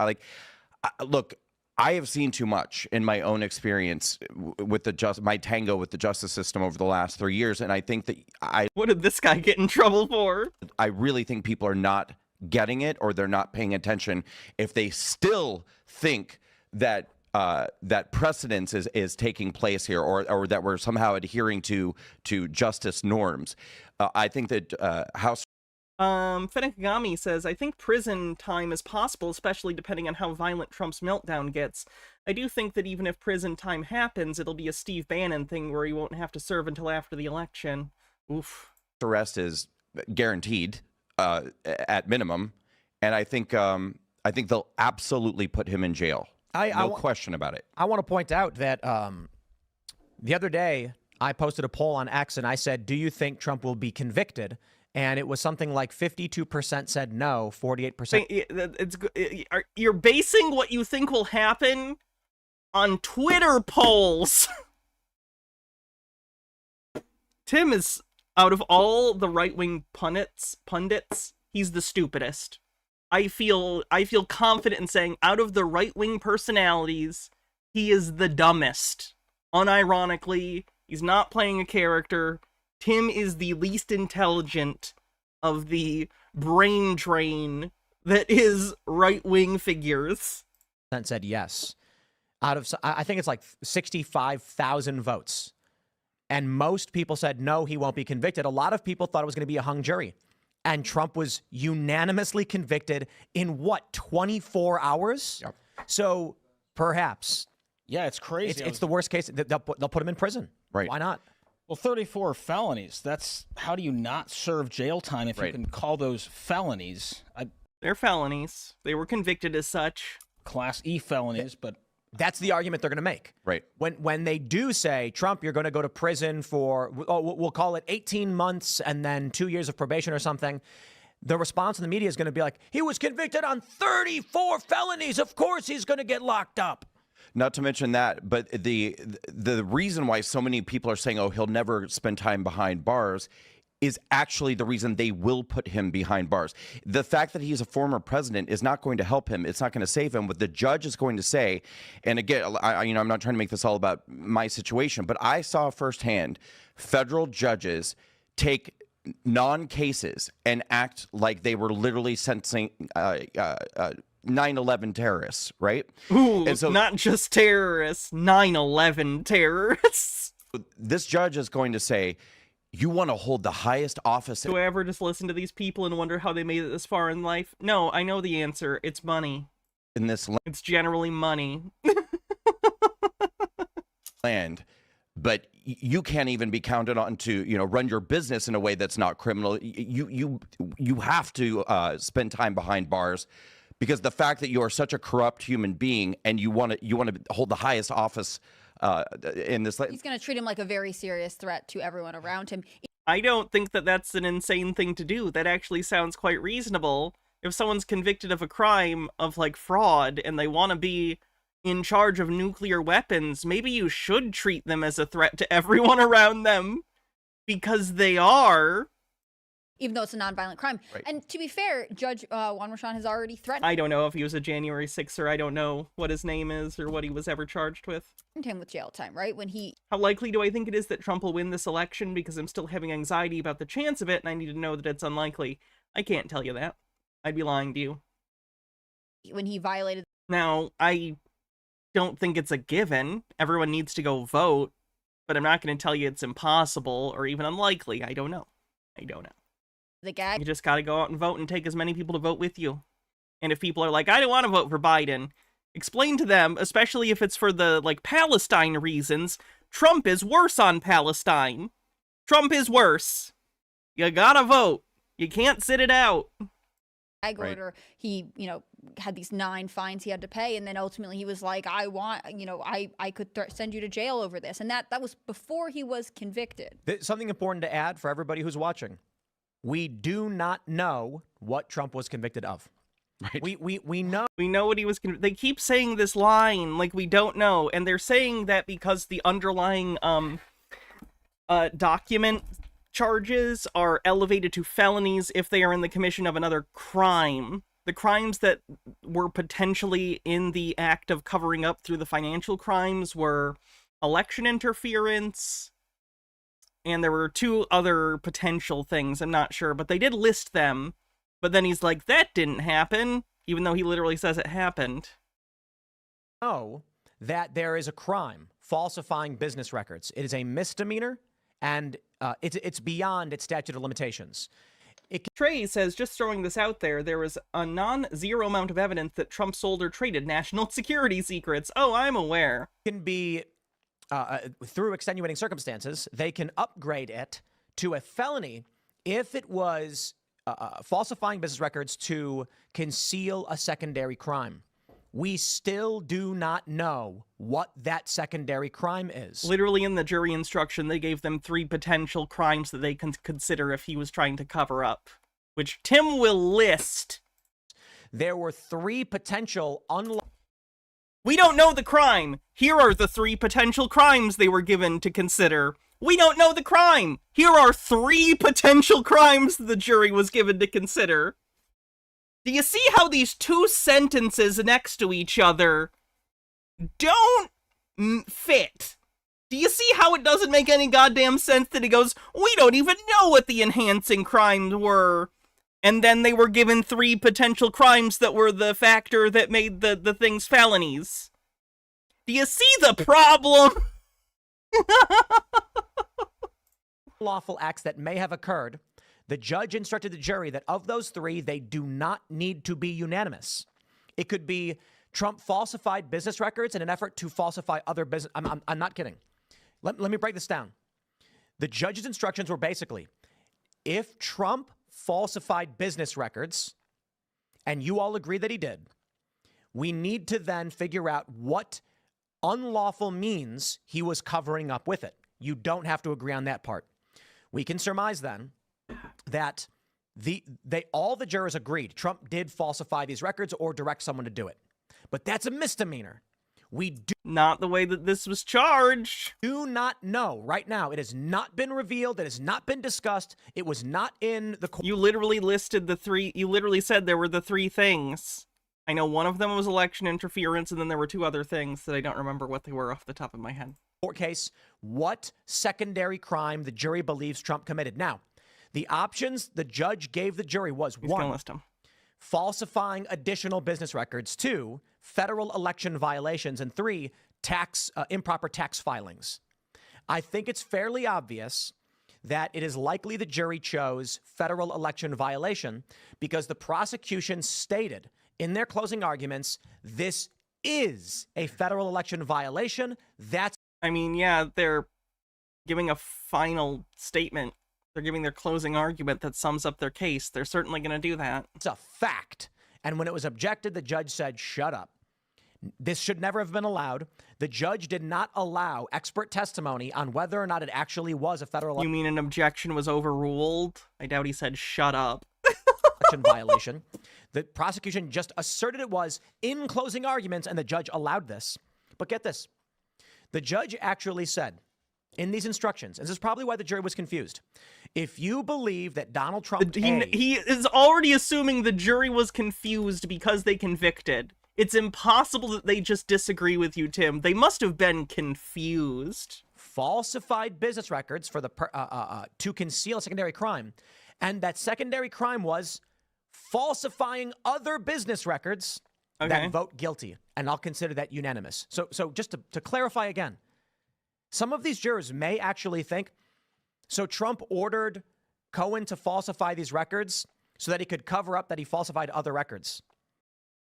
Look. I have seen too much in my own experience with my tango with the justice system over the last 3 years, and I think that What did this guy get in trouble for? I really think people are not getting it, or they're not paying attention if they still think that that precedence is taking place here, or that we're somehow adhering to justice norms. I think that House. Fenekagami says, I think prison time is possible, especially depending on how violent Trump's meltdown gets. I do think that even if prison time happens, it'll be a Steve Bannon thing where he won't have to serve until after the election. Oof. Arrest is guaranteed at minimum, and I think they'll absolutely put him in jail. No question about it. I want to point out that the other day I posted a poll on X and I said, do you think Trump will be convicted? And it was something like 52% said no, 48%. You're basing what you think will happen on Twitter polls. Tim is, out of all the right-wing pundits, he's the stupidest. I feel confident in saying, out of the right-wing personalities, he is the dumbest. Unironically, he's not playing a character. Tim is the least intelligent of the brain drain that is right-wing figures. Said yes. Out of, I think it's like 65,000 votes. And most people said, no, he won't be convicted. A lot of people thought it was going to be a hung jury. And Trump was unanimously convicted in, 24 hours? Yep. So, perhaps. Yeah, it's crazy. It's the worst case. They'll put him in prison. Right. Why not? Well, 34 felonies. How do you not serve jail time if you can call those felonies? They're felonies. They were convicted as such. Class E felonies, but... That's the argument they're going to make. Right. When they do say, Trump, you're going to go to prison for, we'll call it 18 months and then 2 years of probation or something, the response in the media is going to be like, he was convicted on 34 felonies. Of course he's going to get locked up. Not to mention that, but the reason why so many people are saying, oh, he'll never spend time behind bars is actually the reason they will put him behind bars. The fact that he's a former president is not going to help him. It's not going to save him. What the judge is going to say, and again, I'm not trying to make this all about my situation, but I saw firsthand federal judges take non-cases and act like they were literally sentencing 9/11 terrorists, right? Ooh, and so, not just terrorists, 9/11 terrorists. This judge is going to say, you want to hold the highest office. Do I ever just listen to these people and wonder how they made it this far in life? No, I know the answer. It's money. In this It's generally money. land, but you can't even be counted on to, run your business in a way that's not criminal. You have to spend time behind bars, because the fact that you are such a corrupt human being and you want to hold the highest office in this. He's going to treat him like a very serious threat to everyone around him. I don't think that that's an insane thing to do. That actually sounds quite reasonable. If someone's convicted of a crime of like fraud and they want to be in charge of nuclear weapons, maybe you should treat them as a threat to everyone around them, because they are. Even though it's a nonviolent crime. Right. And to be fair, Judge Juan Merchan has already threatened I don't know if he was a January 6er. I don't know what his name is or what he was ever charged with. him with jail time, right? How likely do I think it is that Trump will win this election? Because I'm still having anxiety about the chance of it, and I need to know that it's unlikely. I can't tell you that. I'd be lying to you. When he violated... Now, I don't think it's a given. Everyone needs to go vote, but I'm not going to tell you it's impossible or even unlikely. I don't know. I don't know. The gag. You just got to go out and vote and take as many people to vote with you. And if people are like, I don't want to vote for Biden, explain to them, especially if it's for the, like, Palestine reasons, Trump is worse on Palestine. Trump is worse. You gotta vote. You can't sit it out. Gag order, he, had these 9 fines he had to pay, and then ultimately he was like, I want, I could send you to jail over this. And that was before he was convicted. Something important to add for everybody who's watching. We do not know what Trump was convicted of. Right. We know. We know what he was. They keep saying this line like we don't know, and they're saying that because the underlying document charges are elevated to felonies if they are in the commission of another crime. The crimes that were potentially in the act of covering up through the financial crimes were election interference, and there were 2 other potential things. I'm not sure, but they did list them. But then he's like, that didn't happen, even though he literally says it happened. Know that there is a crime, falsifying business records. It is a misdemeanor, and it's beyond its statute of limitations. Trey says, just throwing this out there, there was a non-zero amount of evidence that Trump sold or traded national security secrets. Oh, I'm aware. It can be, through extenuating circumstances, they can upgrade it to a felony if it was falsifying business records to conceal a secondary crime. We still do not know what that secondary crime is. Literally in the jury instruction, they gave them 3 potential crimes that they can consider if he was trying to cover up, which Tim will list. There were 3 potential We don't know the crime. Here are the 3 potential crimes they were given to consider. We don't know the crime. Here are 3 potential crimes the jury was given to consider. Do you see how these 2 sentences next to each other don't fit? Do you see how it doesn't make any goddamn sense that he goes, we don't even know what the enhancing crimes were, and then they were given 3 potential crimes that were the factor that made the things felonies? Do you see the problem? Lawful acts that may have occurred. The judge instructed the jury that of those 3, they do not need to be unanimous. It could be Trump falsified business records in an effort to falsify other business. I'm not kidding. Let me break this down. The judge's instructions were basically, if Trump falsified business records, and you all agree that he did, we need to then figure out what unlawful means he was covering up with it. You don't have to agree on that part. We can surmise then that all the jurors agreed Trump did falsify these records or direct someone to do it. But that's a misdemeanor. We do not the way that this was charged. Do not know right now. It has not been revealed. It has not been discussed. It was not in the court. You literally listed the 3. You literally said there were the 3 things. I know one of them was election interference, and then there were 2 other things that I don't remember what they were off the top of my head. Court case, what secondary crime the jury believes Trump committed. Now, the options the judge gave the jury was He's 1, gonna list them. Falsifying additional business records, 2, federal election violations, and 3, improper tax filings. I think it's fairly obvious that it is likely the jury chose federal election violation because the prosecution stated in their closing arguments, this is a federal election violation. I mean, yeah, they're giving a final statement. They're giving their closing argument that sums up their case. They're certainly going to do that. It's a fact. And when it was objected, the judge said, shut up. This should never have been allowed. The judge did not allow expert testimony on whether or not it actually was a federal You mean an objection was overruled? I doubt he said, shut up. election violation. The prosecution just asserted it was in closing arguments, and the judge allowed this. But get this. The judge actually said in these instructions, and this is probably why the jury was confused, if you believe that Donald Trump... He is already assuming the jury was confused because they convicted. It's impossible that they just disagree with you, Tim. They must have been confused. Falsified business records for the to conceal a secondary crime, and that secondary crime was falsifying other business records, that vote guilty, and I'll consider that unanimous. So just to clarify again, some of these jurors may actually think, so Trump ordered Cohen to falsify these records so that he could cover up that he falsified other records.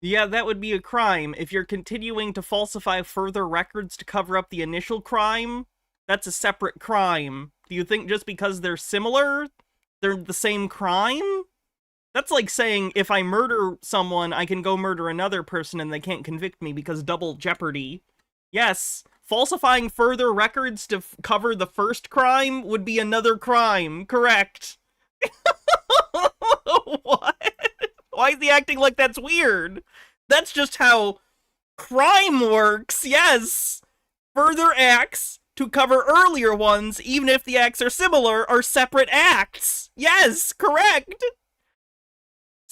Yeah, that would be a crime. If you're continuing to falsify further records to cover up the initial crime, that's a separate crime. Do you think just because they're similar, they're the same crime? That's like saying if I murder someone, I can go murder another person and they can't convict me because double jeopardy. Yes, falsifying further records to cover the first crime would be another crime. Correct. What? Why is he acting like that's weird? That's just how crime works. Yes. Further acts to cover earlier ones, even if the acts are similar, are separate acts. Yes, correct.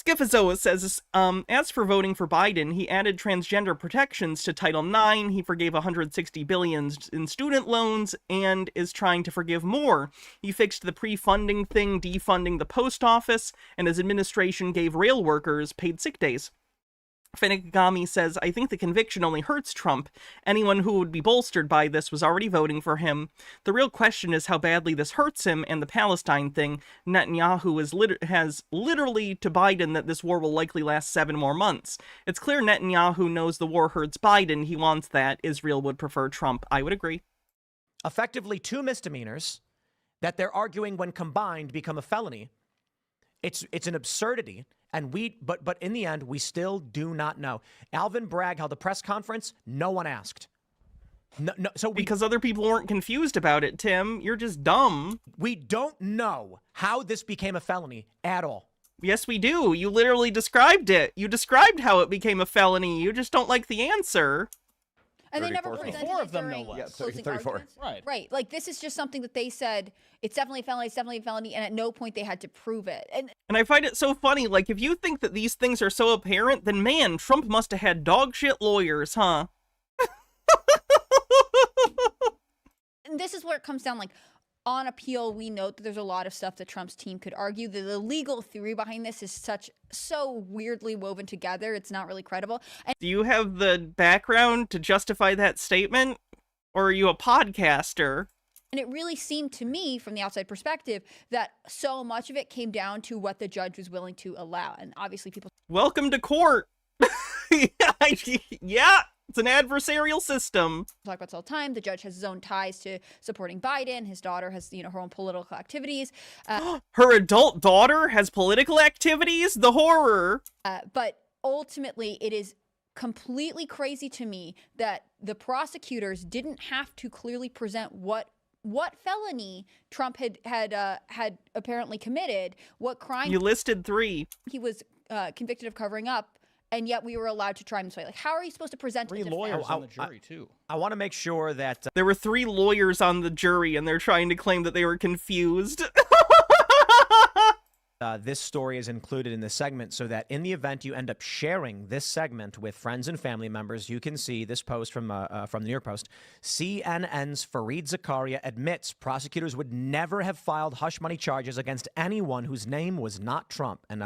Schifazoa says, as for voting for Biden, he added transgender protections to Title IX, he forgave $160 billion in student loans, and is trying to forgive more. He fixed the pre-funding thing, defunding the post office, and his administration gave rail workers paid sick days. Finigami says, I think the conviction only hurts Trump. Anyone who would be bolstered by this was already voting for him. The real question is how badly this hurts him, and the Palestine thing. Netanyahu has literally to Biden that this war will likely last 7 more months. It's clear Netanyahu knows the war hurts Biden. He wants that. Israel would prefer Trump. I would agree. Effectively 2 misdemeanors that they're arguing when combined become a felony. It's an absurdity. And but in the end, we still do not know. Alvin Bragg held a press conference. No one asked. Because other people weren't confused about it, Tim. You're just dumb. We don't know how this became a felony at all. Yes, we do. You literally described it. You described how it became a felony. You just don't like the answer. And they never presented it during closing arguments. Right. Like, this is just something that they said, it's definitely a felony, it's definitely a felony, and at no point they had to prove it. And I find it so funny, like, if you think that these things are so apparent, then man, Trump must have had dog shit lawyers, huh? And this is where it comes down, like, on appeal, we note that there's a lot of stuff that Trump's team could argue. The legal theory behind this is so weirdly woven together, it's not really credible. And do you have the background to justify that statement? Or are you a podcaster? And it really seemed to me, from the outside perspective, that so much of it came down to what the judge was willing to allow. And obviously people... Welcome to court! Yeah! It's an adversarial system. Talk about this all the time. The judge has his own ties to supporting Biden. His daughter has, her own political activities. Her adult daughter has political activities? The horror. But ultimately, it is completely crazy to me that the prosecutors didn't have to clearly present what felony Trump had apparently committed, what crime. You listed 3. He was convicted of covering up. And yet we were allowed to try him this way. Like, how are you supposed to present 3 lawyers on the jury, too. I want to make sure that... there were 3 lawyers on the jury, and they're trying to claim that they were confused. This story is included in this segment so that in the event you end up sharing this segment with friends and family members, you can see this post from the New York Post. CNN's Fareed Zakaria admits prosecutors would never have filed hush money charges against anyone whose name was not Trump. And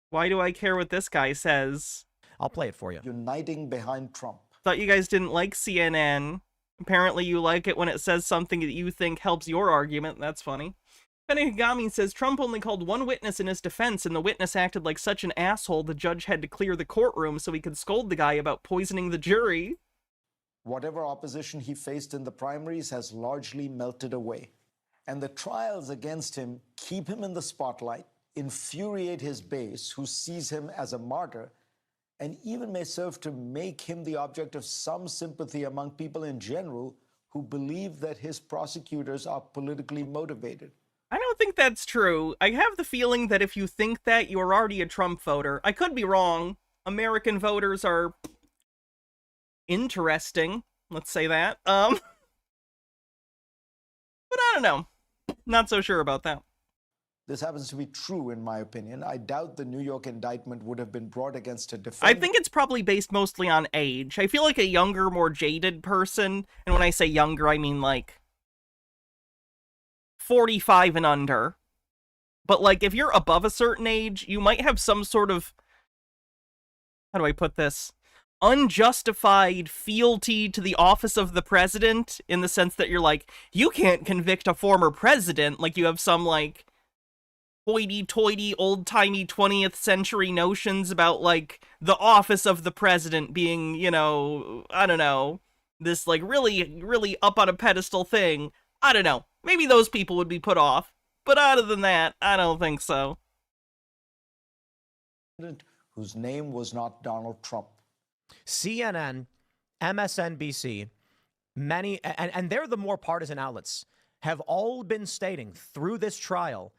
why do I care what this guy says? I'll play it for you. Uniting behind Trump. Thought you guys didn't like CNN. Apparently you like it when it says something that you think helps your argument. That's funny. Penigami says Trump only called 1 witness in his defense, and the witness acted like such an asshole the judge had to clear the courtroom so he could scold the guy about poisoning the jury. Whatever opposition he faced in the primaries has largely melted away. And the trials against him keep him in the spotlight, infuriate his base, who sees him as a martyr, and even may serve to make him the object of some sympathy among people in general who believe that his prosecutors are politically motivated. I don't think that's true. I have the feeling that if you think that, you're already a Trump voter. I could be wrong. American voters are interesting. Let's say that. But I don't know. Not so sure about that. This happens to be true, in my opinion. I doubt the New York indictment would have been brought against a defendant. I think it's probably based mostly on age. I feel like a younger, more jaded person, and when I say younger, I mean like 45 and under. But like, if you're above a certain age, you might have some sort of, how do I put this? Unjustified fealty to the office of the president, in the sense that you're like, you can't convict a former president. Like, you have some like hoity-toity, old-timey 20th century notions about, like, the office of the president being, you know, I don't know, this, like, really, really up on a pedestal thing. I don't know. Maybe those people would be put off. But other than that, I don't think so. Whose name was not Donald Trump. CNN, MSNBC, many, and they're the more partisan outlets, have all been stating through this trial,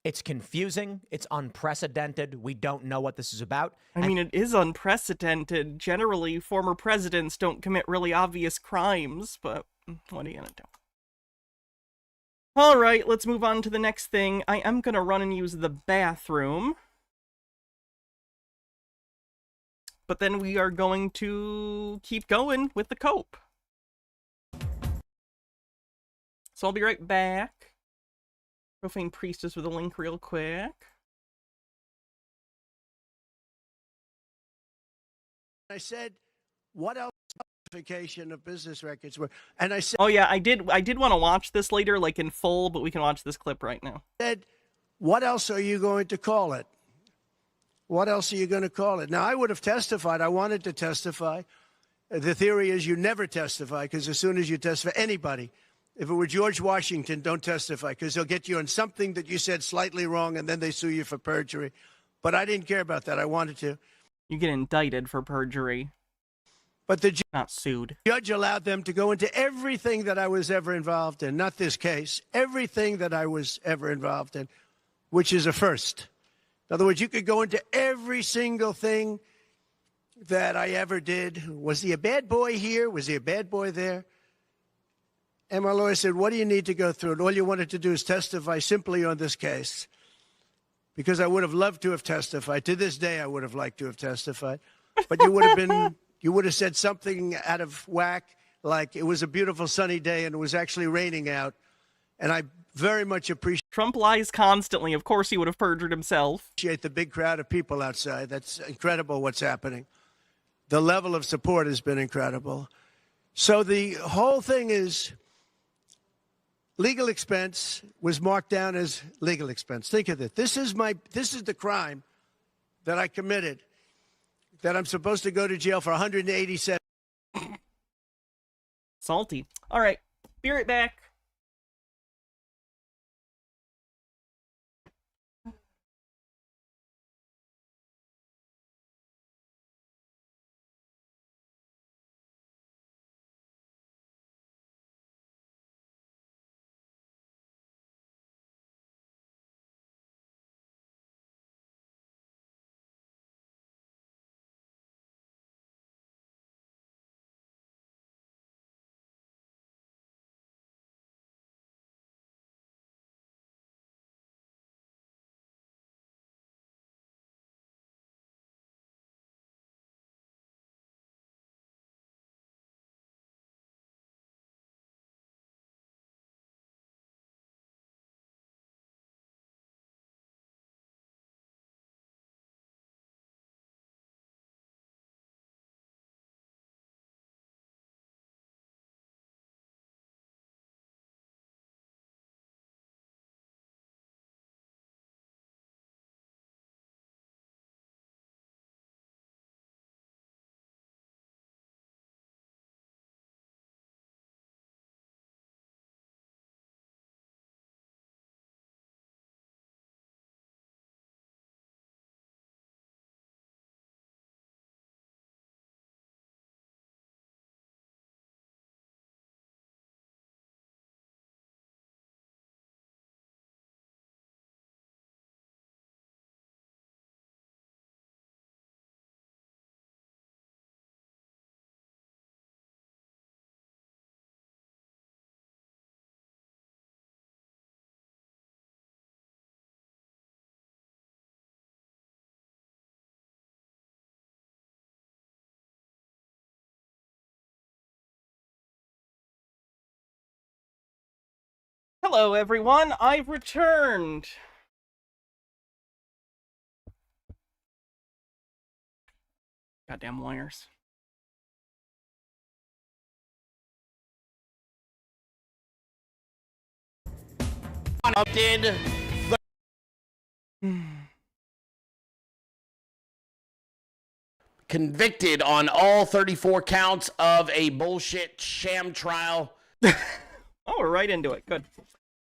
it's confusing, it's unprecedented, we don't know what this is about. I mean, it is unprecedented. Generally, former presidents don't commit really obvious crimes, but what are you gonna do? All right, let's move on to the next thing. I am gonna run and use the bathroom. But then we are going to keep going with the cope. So I'll be right back. Profane Priestess with a link real quick. I said, what else classification of business records were? And I said, oh yeah, I did want to watch this later, like in full, but we can watch this clip right now. Said, what else are you going to call it? What else are you going to call it? Now, I would have testified. I wanted to testify. The theory is you never testify, because as soon as you testify, anybody, if it were George Washington, don't testify, because they'll get you on something that you said slightly wrong, and then they sue you for perjury. But I didn't care about that. I wanted to. You get indicted for perjury. But the not sued. Judge allowed them to go into everything that I was ever involved in, not this case, everything that I was ever involved in, which is a first. In other words, you could go into every single thing that I ever did. Was he a bad boy here? Was he a bad boy there? And my lawyer said, what do you need to go through? And all you wanted to do is testify simply on this case. Because I would have loved to have testified. To this day, I would have liked to have testified. But you would have said something out of whack, like it was a beautiful sunny day and it was actually raining out. And I very much appreciate... Trump lies constantly. Of course he would have perjured himself. The big crowd of people outside. That's incredible what's happening. The level of support has been incredible. So the whole thing is legal expense was marked down as legal expense. Think of it. This is the crime that I committed, that I'm supposed to go to jail for 187. Salty. All right. Be right back. Hello, everyone. I've returned. Goddamn wires. Did Convicted on all 34 counts of a bullshit sham trial. Oh, we're right into it. Good.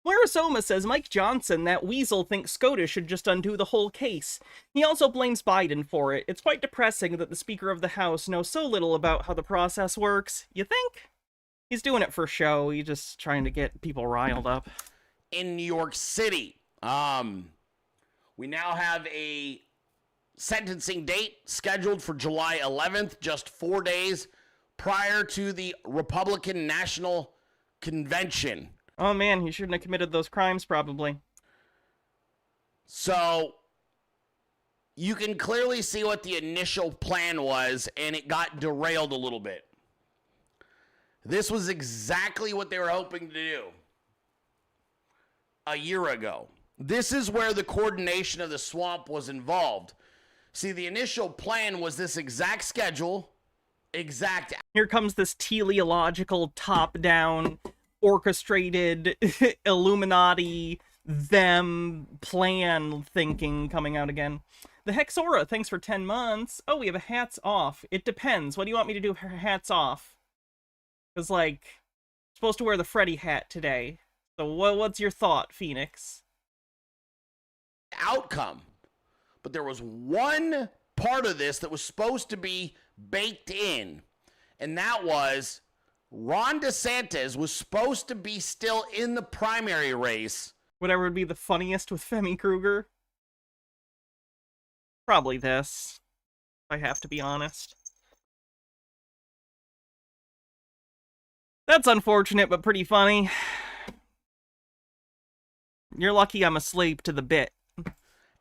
Moira Soma says Mike Johnson, that weasel, thinks SCOTUS should just undo the whole case. He also blames Biden for it. It's quite depressing that the Speaker of the House knows so little about how the process works. You think? He's doing it for show. He's just trying to get people riled up. In New York City, we now have a sentencing date scheduled for July 11th, just 4 days prior to the Republican National Convention. Oh man, he shouldn't have committed those crimes, probably. So you can clearly see what the initial plan was, and it got derailed a little bit. This was exactly what they were hoping to do a year ago. This is where the coordination of the swamp was involved. See, the initial plan was this exact schedule, exact... Here comes this teleological, top-down, orchestrated, Illuminati, them, plan thinking coming out again. The Hexora, thanks for 10 months. Oh, we have a hats off. It depends. What do you want me to do for hats off? Because, like, I'm supposed to wear the Freddy hat today. So what's your thought, Phoenix? Outcome. But there was one part of this that was supposed to be baked in, and that was Ron DeSantis was supposed to be still in the primary race. Whatever would be the funniest with Femi Kruger? Probably this, if I have to be honest. That's unfortunate, but pretty funny. You're lucky I'm asleep to the bit.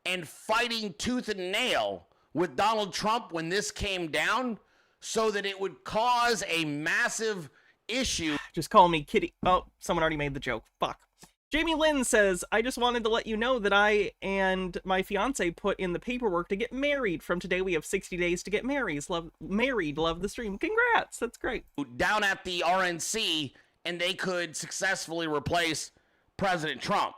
And fighting tooth and nail with Donald Trump when this came down so that it would cause a massive issue. Just call me Kitty. Oh, someone already made the joke. Fuck. Jamie Lynn says, I just wanted to let you know that I and my fiance put in the paperwork to get married. From today, we have 60 days to get married. Love the stream. Congrats. That's great. Down at the RNC, and they could successfully replace President Trump.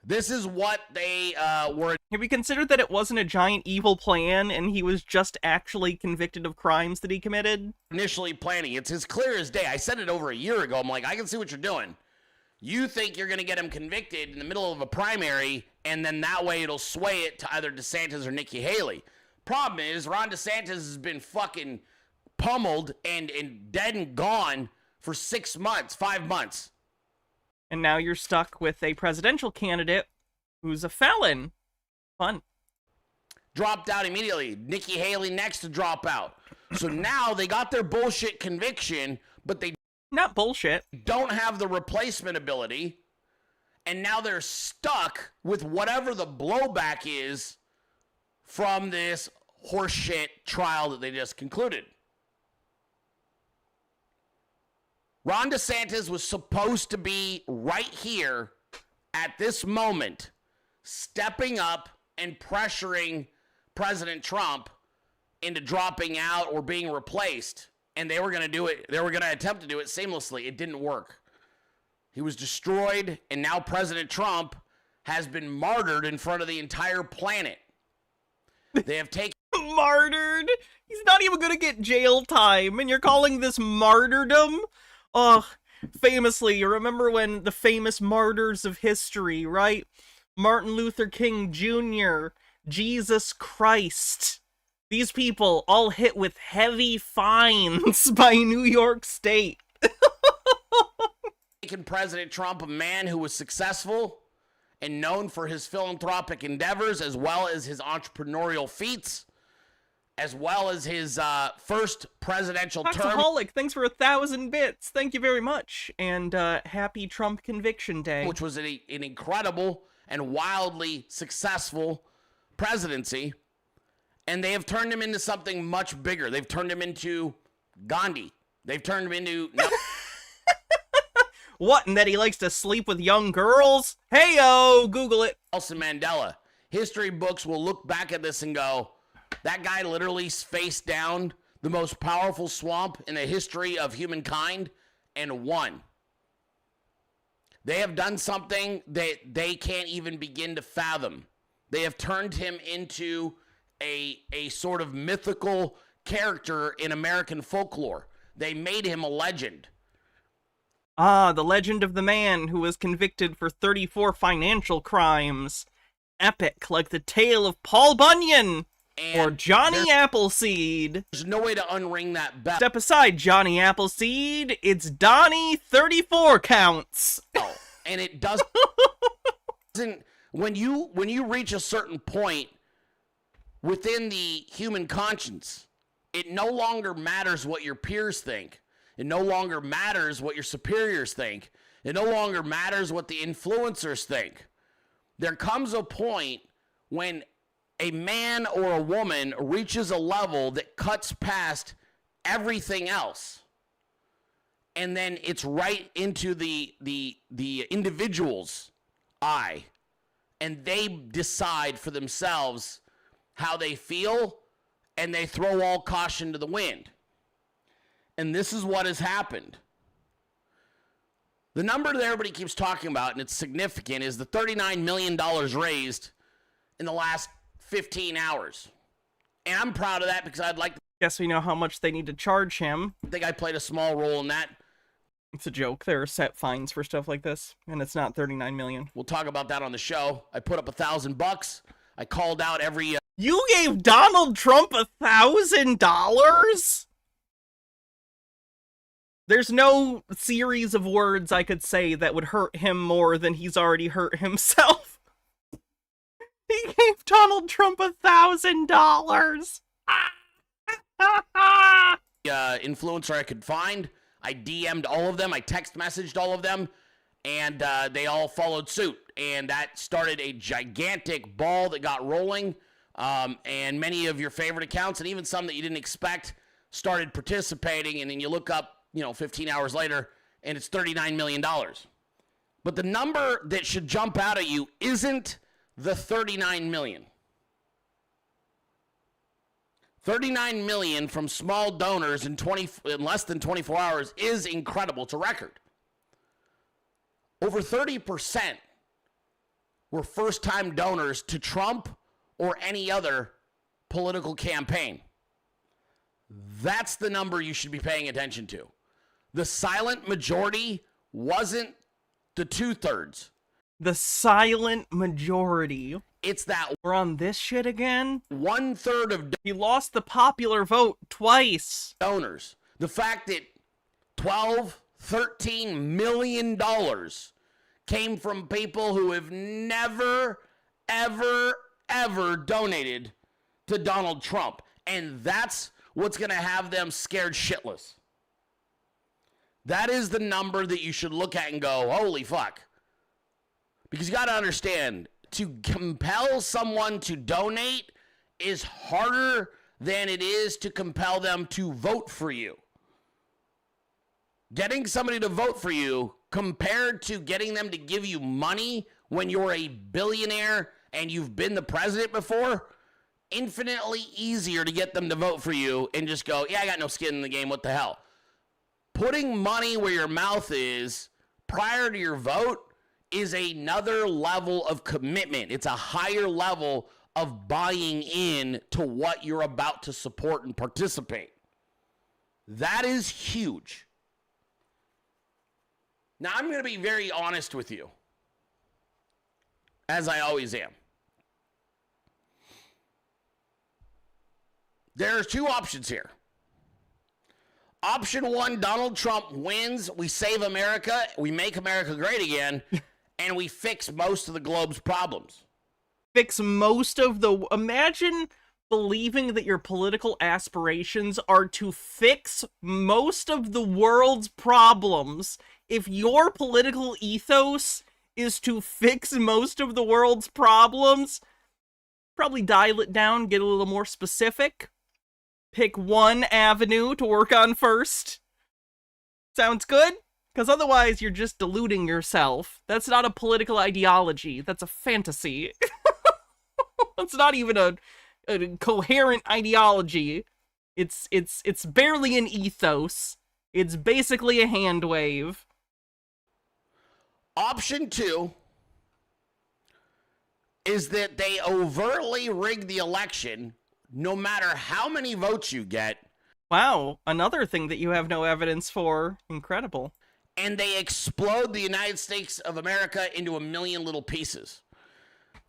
This is what they were... Have you considered that it wasn't a giant evil plan and he was just actually convicted of crimes that he committed? Initially planning. It's as clear as day. I said it over a year ago. I'm like, I can see what you're doing. You think you're going to get him convicted in the middle of a primary, and then that way it'll sway it to either DeSantis or Nikki Haley. Problem is, Ron DeSantis has been fucking pummeled and dead and gone for 6 months, 5 months. And now you're stuck with a presidential candidate who's a felon. Fun. Dropped out immediately. Nikki Haley next to drop out. So now they got their bullshit conviction, but they not bullshit. Don't have the replacement ability. And now they're stuck with whatever the blowback is from this horseshit trial that they just concluded. Ron DeSantis was supposed to be right here at this moment, stepping up and pressuring President Trump into dropping out or being replaced. And they were going to do it. They were going to attempt to do it seamlessly. It didn't work. He was destroyed, and now President Trump has been martyred in front of the entire planet. They have taken... Martyred? He's not even going to get jail time, and you're calling this martyrdom? Ugh. Famously, you remember when the famous martyrs of history, right? Martin Luther King Jr., Jesus Christ. These people all hit with heavy fines by New York State. Making President Trump a man who was successful and known for his philanthropic endeavors, as well as his entrepreneurial feats, as well as his first presidential term. Toxaholic, thanks for 1,000 bits. Thank you very much. And happy Trump Conviction Day. Which was an incredible and wildly successful presidency. And they have turned him into something much bigger. They've turned him into Gandhi. They've turned him into... What, and that he likes to sleep with young girls? Hey-o, Google it. Nelson Mandela. History books will look back at this and go, that guy literally faced down the most powerful swamp in the history of humankind and won. They have done something that they can't even begin to fathom. They have turned him into a sort of mythical character in American folklore. They made him a legend. Ah, the legend of the man who was convicted for 34 financial crimes. Epic, like the tale of Paul Bunyan or Johnny Appleseed. There's no way to unring that bell. Step aside, Johnny Appleseed. It's Donnie 34 counts. And it doesn't. When you reach a certain point within the human conscience, it no longer matters what your peers think. It no longer matters what your superiors think. It no longer matters what the influencers think. There comes a point when a man or a woman reaches a level that cuts past everything else. And then it's right into the individual's eye. And they decide for themselves how they feel, and they throw all caution to the wind. And this is what has happened. The number that everybody keeps talking about, and it's significant, is the $39 million raised in the last 15 hours. And I'm proud of that because I'd like to... Guess we know how much they need to charge him. I think I played a small role in that. It's a joke. There are set fines for stuff like this, and it's not 39 million. We'll talk about that on the show. I put up $1,000. I called out every... You gave Donald Trump $1,000? There's no series of words I could say that would hurt him more than he's already hurt himself. He gave Donald Trump $1,000. Influencer I could find. I DM'd all of them. I text messaged all of them. And they all followed suit. And that started a gigantic ball that got rolling. And many of your favorite accounts, and even some that you didn't expect, started participating. And then you look up, 15 hours later, and it's $39 million. But the number that should jump out at you isn't the $39 million. $39 million from small donors in less than 24 hours is incredible. It's a record. Over 30% were first-time donors to Trump or any other political campaign. That's the number you should be paying attention to. The silent majority wasn't the 2/3. The silent majority. It's that we're on this shit again. 1/3 of he lost the popular vote twice. Donors. The fact that $13 million came from people who have never, ever, ever donated to Donald Trump, and that's what's going to have them scared shitless. That is the number that you should look at and go, holy fuck. Because you got to understand, to compel someone to donate is harder than it is to compel them to vote for you. Getting somebody to vote for you compared to getting them to give you money when you're a billionaire and you've been the president before, infinitely easier to get them to vote for you and just go, yeah, I got no skin in the game, what the hell. Putting money where your mouth is prior to your vote is another level of commitment. It's a higher level of buying in to what you're about to support and participate. That is huge. Now, I'm going to be very honest with you, as I always am. There's two options here. Option one, Donald Trump wins, we save America, we make America great again, and we fix most of the globe's problems. Fix most of the... Imagine believing that your political aspirations are to fix most of the world's problems. If your political ethos is to fix most of the world's problems, probably dial it down, get a little more specific. Pick one avenue to work on first. Sounds good? Because otherwise you're just deluding yourself. That's not a political ideology. That's a fantasy. It's not even a coherent ideology. It's barely an ethos. It's basically a hand wave. Option 2 is that they overtly rig the election no matter how many votes you get. Wow, another thing that you have no evidence for. Incredible. And they explode the United States of America into a million little pieces.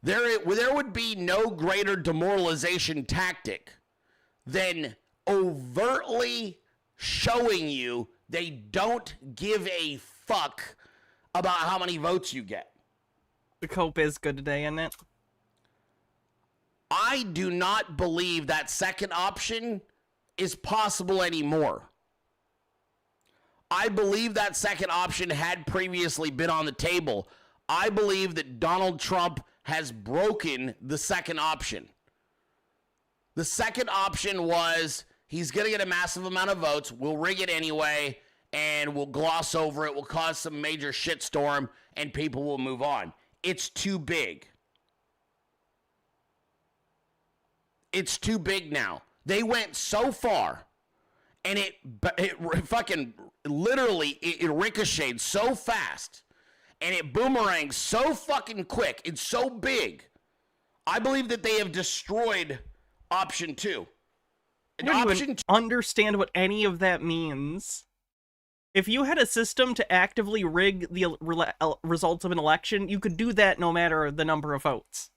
There would be no greater demoralization tactic than overtly showing you they don't give a fuck about how many votes you get. The cope is good today, isn't it? I do not believe that second option is possible anymore. I believe that second option had previously been on the table. I believe that Donald Trump has broken the second option. The second option was he's going to get a massive amount of votes. We'll rig it anyway, and we'll gloss over it. We'll cause some major shitstorm, and people will move on. It's too big. It's too big now. They went so far, and it fucking literally, it ricocheted so fast, and it boomeranged so fucking quick. It's so big. I believe that they have destroyed option 2. I don't even understand what any of that means. If you had a system to actively rig the results of an election, you could do that no matter the number of votes.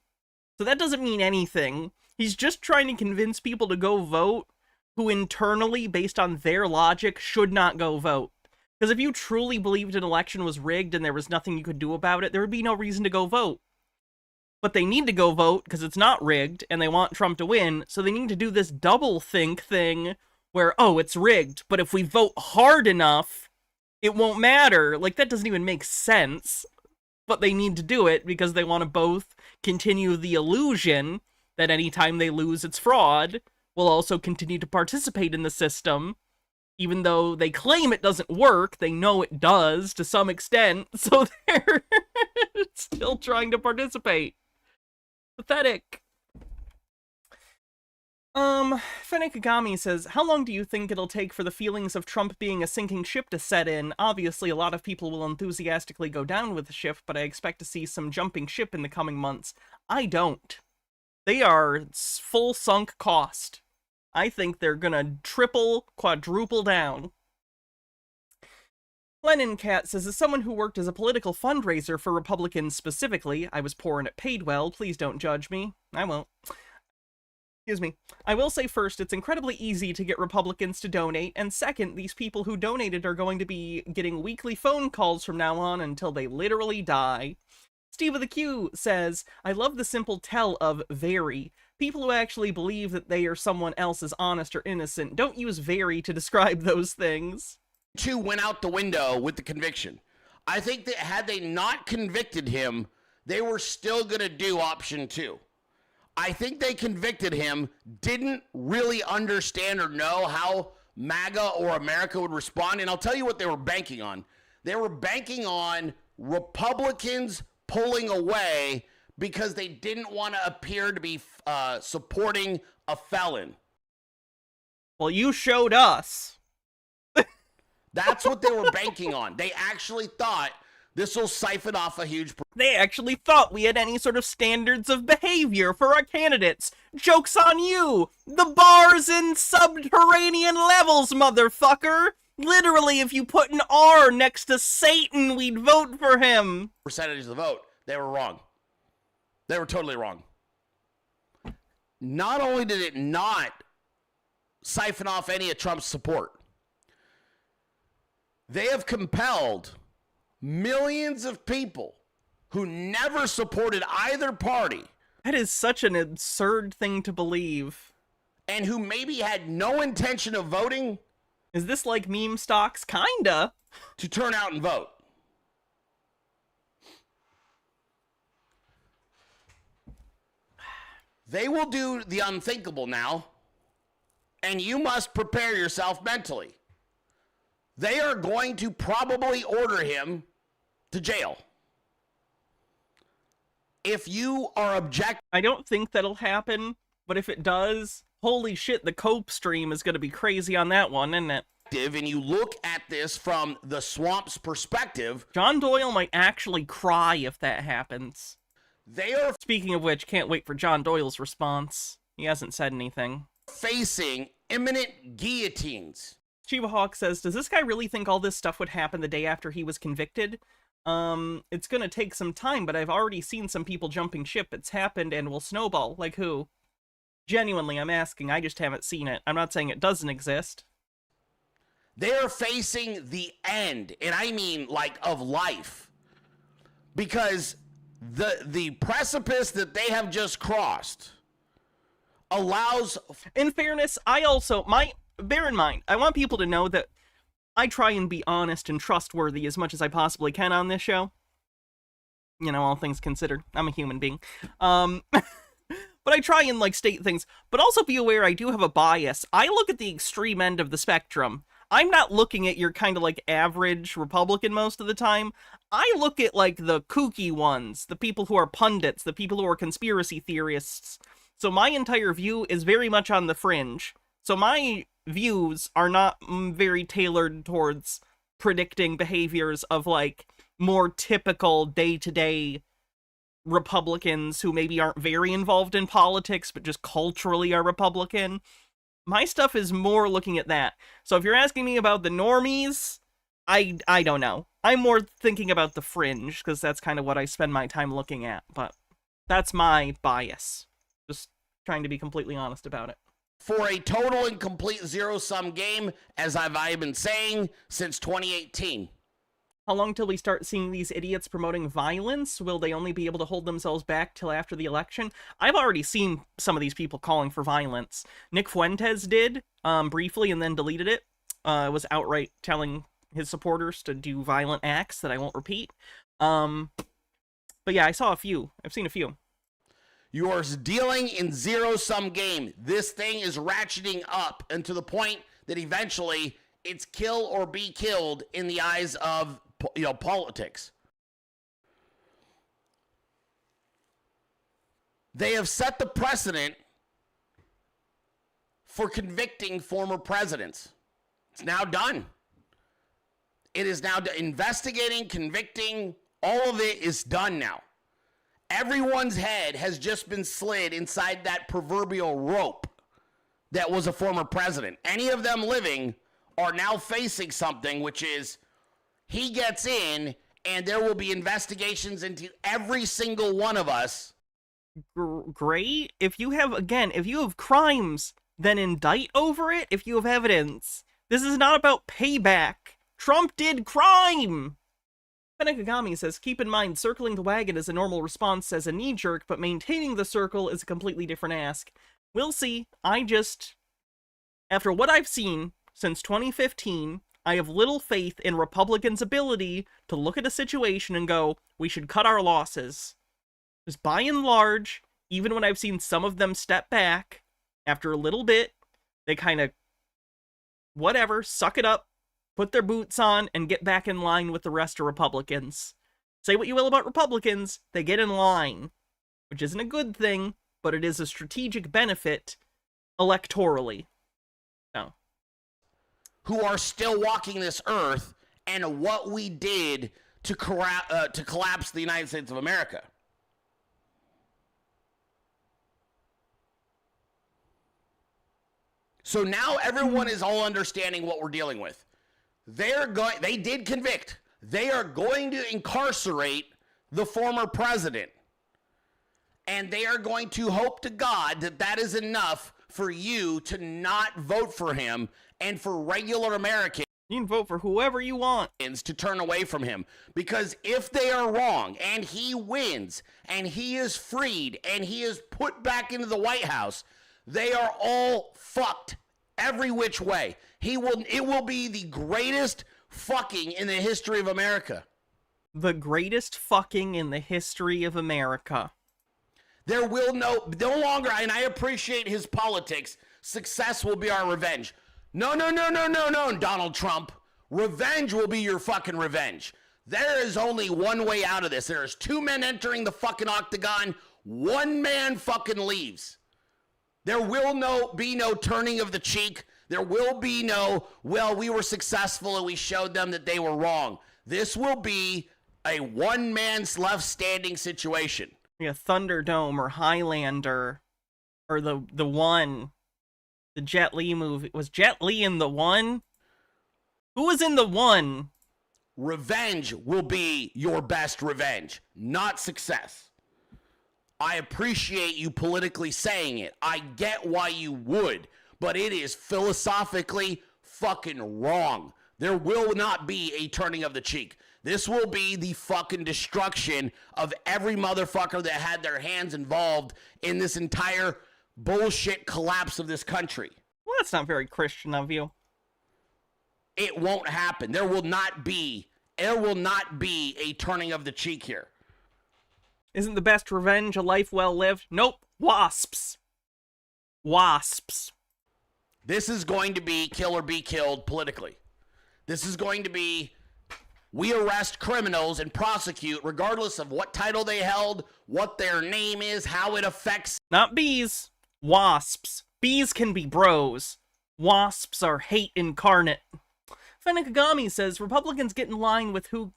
So that doesn't mean anything. He's just trying to convince people to go vote who internally, based on their logic, should not go vote. Because if you truly believed an election was rigged and there was nothing you could do about it, there would be no reason to go vote. But they need to go vote because it's not rigged and they want Trump to win, so they need to do this double think thing where, oh, it's rigged, but if we vote hard enough, it won't matter. Like, that doesn't even make sense. But they need to do it because they want to both continue the illusion that anytime they lose, it's fraud, will also continue to participate in the system. Even though they claim it doesn't work, they know it does to some extent, so they're still trying to participate. Pathetic. Fenekagami says, how long do you think it'll take for the feelings of Trump being a sinking ship to set in? Obviously, a lot of people will enthusiastically go down with the ship, but I expect to see some jumping ship in the coming months. I don't. They are full sunk cost. I think they're gonna triple, quadruple down. Lennon Cat says, as someone who worked as a political fundraiser for Republicans specifically, I was poor and it paid well, please don't judge me. I won't. Excuse me. I will say first, it's incredibly easy to get Republicans to donate, and second, these people who donated are going to be getting weekly phone calls from now on until they literally die. Steve of the Q says, I love the simple tell of very. People who actually believe that they or someone else is honest or innocent don't use very to describe those things. 2 went out the window with the conviction. I think that had they not convicted him, they were still going to do option 2. I think they convicted him, didn't really understand or know how MAGA or America would respond, and I'll tell you what they were banking on. They were banking on Republicans pulling away because they didn't want to appear to be supporting a felon. Well, you showed us. That's what they were banking on. They actually thought this will siphon off a huge... They actually thought we had any sort of standards of behavior for our candidates. Joke's on you! The bar's in subterranean levels, motherfucker! Literally, if you put an R next to Satan, we'd vote for him. Percentage of the vote. They were wrong. They were totally wrong. Not only did it not siphon off any of Trump's support, they have compelled millions of people who never supported either party. That is such an absurd thing to believe. And who maybe had no intention of voting. Is this like meme stocks? Kinda. To turn out and vote. They will do the unthinkable now, and you must prepare yourself mentally. They are going to probably order him to jail. If you are I don't think that'll happen, but if it does, holy shit, the cope stream is going to be crazy on that one, isn't it? perspective and you look at this from the swamp's perspective, John Doyle might actually cry if that happens. They are... Speaking of which, can't wait for John Doyle's response. He hasn't said anything. Facing imminent guillotines. Chiba Hawk says, does this guy really think all this stuff would happen the day after he was convicted? It's gonna take some time, but I've already seen some people jumping ship. It's happened and will snowball. Like who? Genuinely, I'm asking. I just haven't seen it. I'm not saying it doesn't exist. They are facing the end, and I mean, like, of life. Because the precipice that they have just crossed allows... In fairness, bear in mind, I want people to know that I try and be honest and trustworthy as much as I possibly can on this show. You know, all things considered. I'm a human being. But I try and, like, state things. But also be aware I do have a bias. I look at the extreme end of the spectrum. I'm not looking at your kind of, like, average Republican most of the time. I look at, like, the kooky ones. The people who are pundits. The people who are conspiracy theorists. So my entire view is very much on the fringe. So my views are not very tailored towards predicting behaviors of, like, more typical day-to-day Republicans who maybe aren't very involved in politics, but just culturally are Republican. My stuff is more looking at that. So if you're asking me about the normies, I don't know. I'm more thinking about the fringe, because that's kind of what I spend my time looking at. But that's my bias. Just trying to be completely honest about it. For a total and complete zero-sum game, as I've been saying, since 2018. How long till we start seeing these idiots promoting violence? Will they only be able to hold themselves back till after the election? I've already seen some of these people calling for violence. Nick Fuentes did, briefly, and then deleted it. Was outright telling his supporters to do violent acts that I won't repeat. But yeah, I saw a few. I've seen a few. You are dealing in zero-sum game. This thing is ratcheting up, and to the point that eventually it's kill or be killed in the eyes of, politics. They have set the precedent for convicting former presidents. It's now done. It is now investigating, convicting, all of it is done now. Everyone's head has just been slid inside that proverbial rope that was a former president. Any of them living are now facing something, which is he gets in and there will be investigations into every single one of us. Great. If you have crimes, then indict over it if you have evidence. This is not about payback. Trump did crime! Penekagami says, keep in mind, circling the wagon is a normal response as a knee-jerk, but maintaining the circle is a completely different ask. We'll see. After what I've seen since 2015, I have little faith in Republicans' ability to look at a situation and go, we should cut our losses. Just by and large, even when I've seen some of them step back, after a little bit, they kind of, suck it up, put their boots on, and get back in line with the rest of Republicans. Say what you will about Republicans, they get in line. Which isn't a good thing, but it is a strategic benefit electorally. No. Who are still walking this earth, and what we did to collapse the United States of America. So now everyone is all understanding what we're dealing with. They did convict. They are going to incarcerate the former president. And they are going to hope to God that that is enough for you to not vote for him and for regular Americans. You can vote for whoever you want. To turn away from him. Because if they are wrong and he wins and he is freed and he is put back into the White House, they are all fucked every which way. It will be the greatest fucking in the history of America. The greatest fucking in the history of America. There will no longer, and I appreciate his politics, success will be our revenge. No, Donald Trump. Revenge will be your fucking revenge. There is only one way out of this. There's two men entering the fucking octagon. One man fucking leaves. There will be no turning of the cheek. There will be no, well, we were successful and we showed them that they were wrong. This will be a one man's left standing situation. Yeah, Thunderdome or Highlander or the One. The Jet Li movie. Was Jet Li in the One? Who was in the One? Revenge will be your best revenge, not success. I appreciate you politically saying it. I get why you would, but it is philosophically fucking wrong. There will not be a turning of the cheek. This will be the fucking destruction of every motherfucker that had their hands involved in this entire bullshit collapse of this country. Well, that's not very Christian of you. It won't happen. There will not be a turning of the cheek here. Isn't the best revenge a life well lived? Nope. Wasps. Wasps. This is going to be kill or be killed politically. This is going to be, we arrest criminals and prosecute regardless of what title they held, what their name is, how it affects. Not bees. Wasps. Bees can be bros. Wasps are hate incarnate. Fenakagami says Republicans get in line with who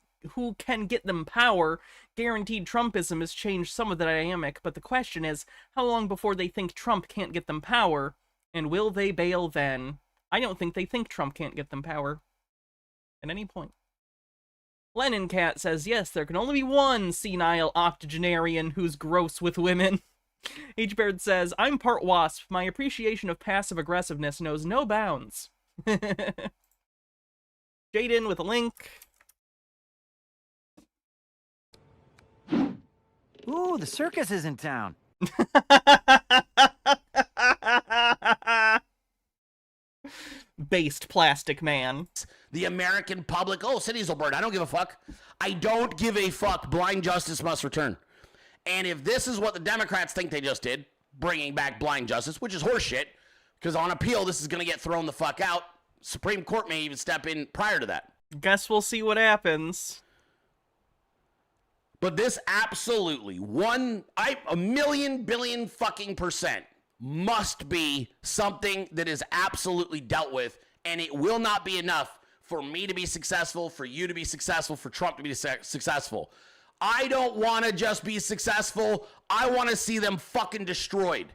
can get them power. Guaranteed Trumpism has changed some of the dynamic, but the question is, how long before they think Trump can't get them power? And will they bail then? I don't think they think Trump can't get them power. At any point. Lennon Cat says, yes, there can only be one senile octogenarian who's gross with women. H-Baird says, I'm part wasp. My appreciation of passive aggressiveness knows no bounds. Jaden with a link. Ooh, the circus is in town. Based plastic man. The American public, oh, cities will burn. I don't give a fuck. I don't give a fuck. Blind justice must return. And if this is what the Democrats think they just did, bringing back blind justice, which is horseshit, because on appeal, this is going to get thrown the fuck out. Supreme Court may even step in prior to that. Guess we'll see what happens. But this absolutely, a million billion fucking percent must be something that is absolutely dealt with, and it will not be enough for me to be successful, for you to be successful, for Trump to be successful. I don't want to just be successful. I want to see them fucking destroyed.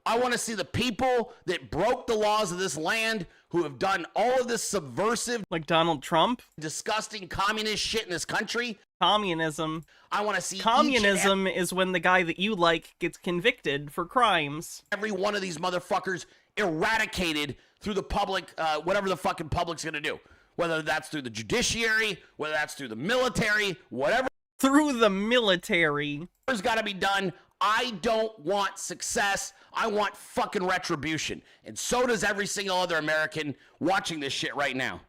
I want to see the people that broke the laws of this land, who have done all of this subversive, like Donald Trump, disgusting communist shit in this country. Communism. I want to see communism is when the guy that you like gets convicted for crimes. Every one of these motherfuckers eradicated through the public, whatever the fucking public's gonna do. Whether that's through the judiciary, whether that's through the military, whatever. Through the military. Whatever's gotta be done. I don't want success. I want fucking retribution. And so does every single other American watching this shit right now.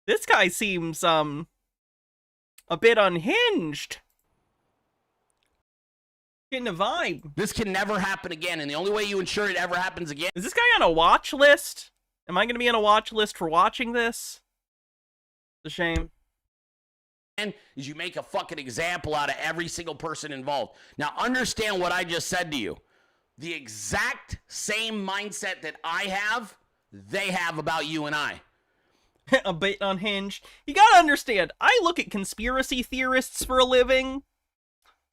This guy seems, a bit unhinged. Getting a vibe. This can never happen again, and the only way you ensure it ever happens again... Is this guy on a watch list? Am I going to be on a watch list for watching this? It's a shame. Is you make a fucking example out of every single person involved. Now, understand what I just said to you. The exact same mindset that I have, they have about you and I. A bit unhinged. You gotta understand, I look at conspiracy theorists for a living.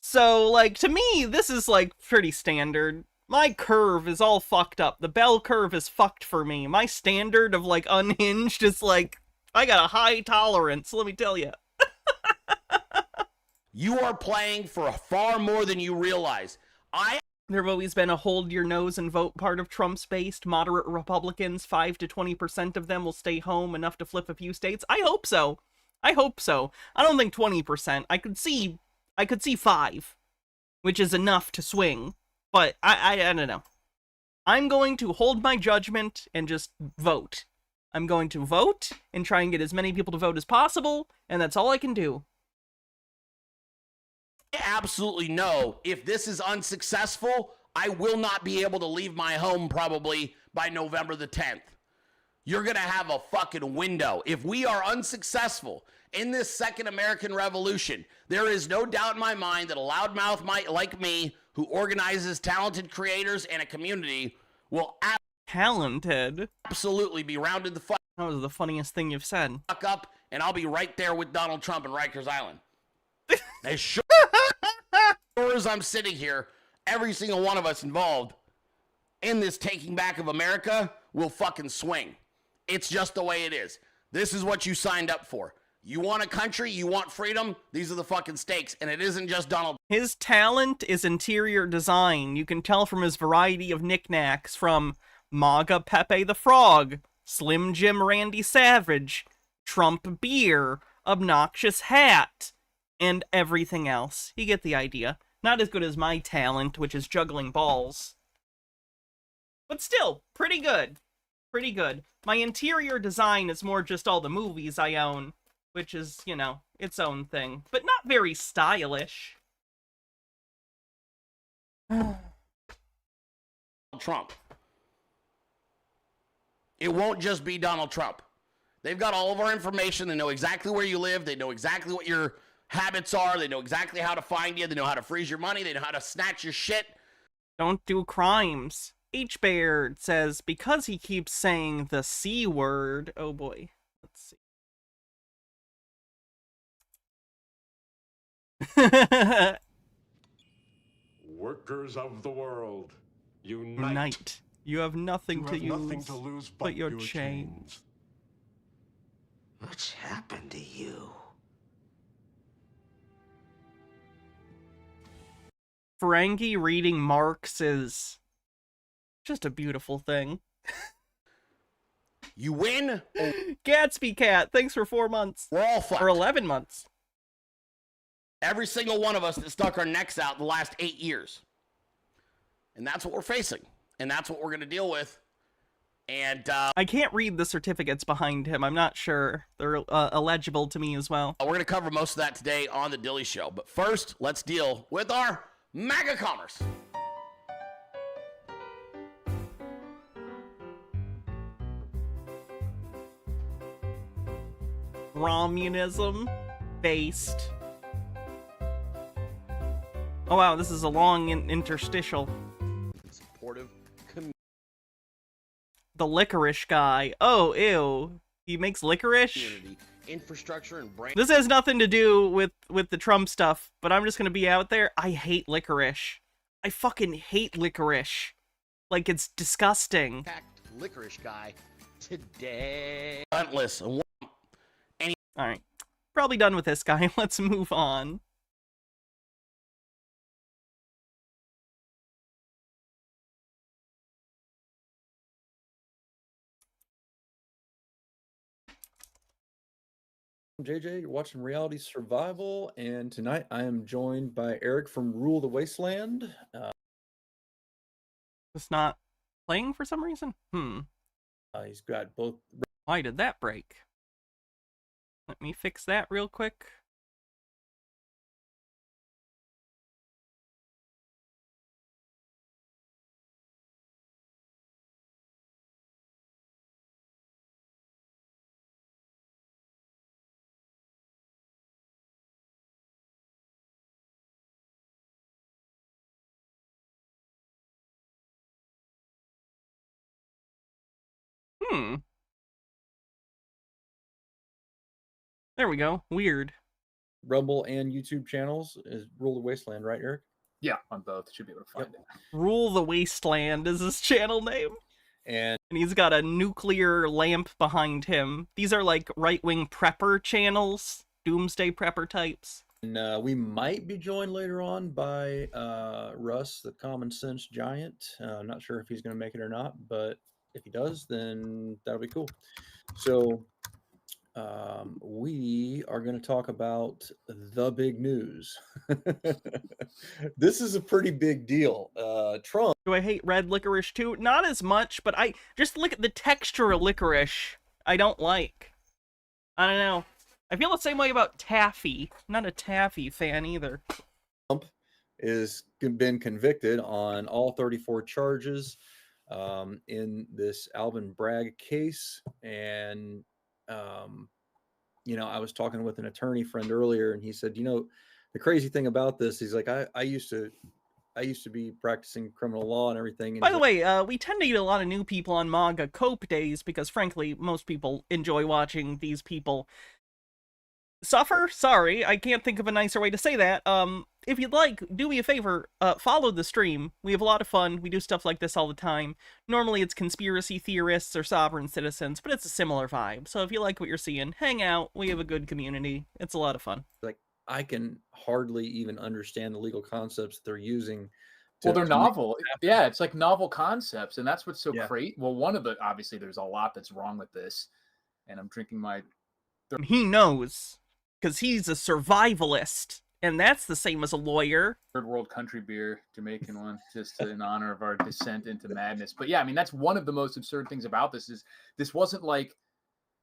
So, like, to me, this is, like, pretty standard. My curve is all fucked up. The bell curve is fucked for me. My standard of, like, unhinged is, like, I got a high tolerance, let me tell you. You are playing for far more than you realize. There have always been a hold your nose and vote part of Trump's base. Moderate Republicans, 5 to 20% of them will stay home enough to flip a few states. I hope so. I hope so. I don't think 20%. I could see 5, which is enough to swing. But I don't know. I'm going to hold my judgment and just vote. I'm going to vote and try and get as many people to vote as possible, and that's all I can do. I absolutely know if this is unsuccessful, I will not be able to leave my home probably by November the 10th. You're going to have a fucking window. If we are unsuccessful in this second American Revolution, there is no doubt in my mind that a loudmouth like me, who organizes talented creators and a community, will talented. Absolutely be rounded the fuck. That was the funniest thing you've said. Up, and I'll be right there with Donald Trump in Rikers Island. As sure as I'm sitting here, every single one of us involved in this taking back of America will fucking swing. It's just the way it is. This is what you signed up for. You want a country, you want freedom, these are the fucking stakes. And it isn't just Donald. His talent is interior design. You can tell from his variety of knickknacks, from MAGA Pepe the Frog, Slim Jim Randy Savage, Trump beer, obnoxious hat, and everything else. You get the idea. Not as good as my talent, which is juggling balls. But still, pretty good. Pretty good. My interior design is more just all the movies I own, which is, you know, its own thing. But not very stylish. Trump. It won't just be Donald Trump. They've got all of our information. They know exactly where you live. They know exactly what your habits are. They know exactly how to find you. They know how to freeze your money. They know how to snatch your shit. Don't do crimes. H-Baird says, because he keeps saying the C word. Oh boy. Let's see. Workers of the world, unite. Unite. You have nothing You to have use nothing to lose but your your chains. What's happened to you? Ferengi reading Marx is just a beautiful thing. You win. Gatsby Cat, thanks for 4 months. We're all fucked. Or 11 months. Every single one of us that stuck our necks out the last 8 years. And that's what we're facing. And that's what we're going to deal with. And I can't read the certificates behind him. I'm not sure. They're illegible to me as well. we're going to cover most of that today on The Dilly Show. But first, let's deal with our MAGA commerce. Romunism based. Oh wow, this is a long interstitial. Supportive. The licorice guy. Oh, ew. He makes licorice? Infrastructure and brand. This has nothing to do with the Trump stuff, but I'm just gonna be out there. I hate licorice. I fucking hate licorice. Like, it's disgusting. Licorice guy today. Relentless. Alright. Probably done with this guy. Let's move on. I'm JJ, you're watching Reality Survival, and tonight I am joined by Eric from Rule the Wasteland. It's not playing for some reason? He's got both. Why did that break? Let me fix that real quick. There we go. Weird. Rumble and YouTube channels is Rule the Wasteland, right, Eric? Yeah, on both. Should be able to find it. Rule the Wasteland is his channel name. And he's got a nuclear lamp behind him. These are like right-wing prepper channels. Doomsday prepper types. And we might be joined later on by Russ, the Common Sense Giant. I'm not sure if he's going to make it or not, but if he does, then that'll be cool. So we are going to talk about the big news. This is a pretty big deal. Trump. Do I hate red licorice too? Not as much, but I just look at the texture of licorice. I don't like. I don't know. I feel the same way about taffy. I'm not a taffy fan either. Trump has been convicted on all 34 charges in this Alvin Bragg case. And, you know, I was talking with an attorney friend earlier, and he said, you know, the crazy thing about this, he's like, I used to I used to be practicing criminal law and everything. And By the way, we tend to get a lot of new people on MAGA Cope days because, frankly, most people enjoy watching these people suffer. Sorry, I can't think of a nicer way to say that. If you'd like, do me a favor, follow the stream. We have a lot of fun. We do stuff like this all the time. Normally it's conspiracy theorists or sovereign citizens, but it's a similar vibe. So if you like what you're seeing, hang out. We have a good community. It's a lot of fun. like, I can hardly even understand the legal concepts they're using. Well, they're to make novel. it happen. Yeah, it's like novel concepts, and that's what's so Yeah. great. Well, one of the obviously there's a lot that's wrong with this, and I'm drinking my He knows, because he's a survivalist, and that's the same as a lawyer. third world country beer, Jamaican one, just in honor of our descent into madness. But yeah, I mean that's one of the most absurd things about this is this wasn't like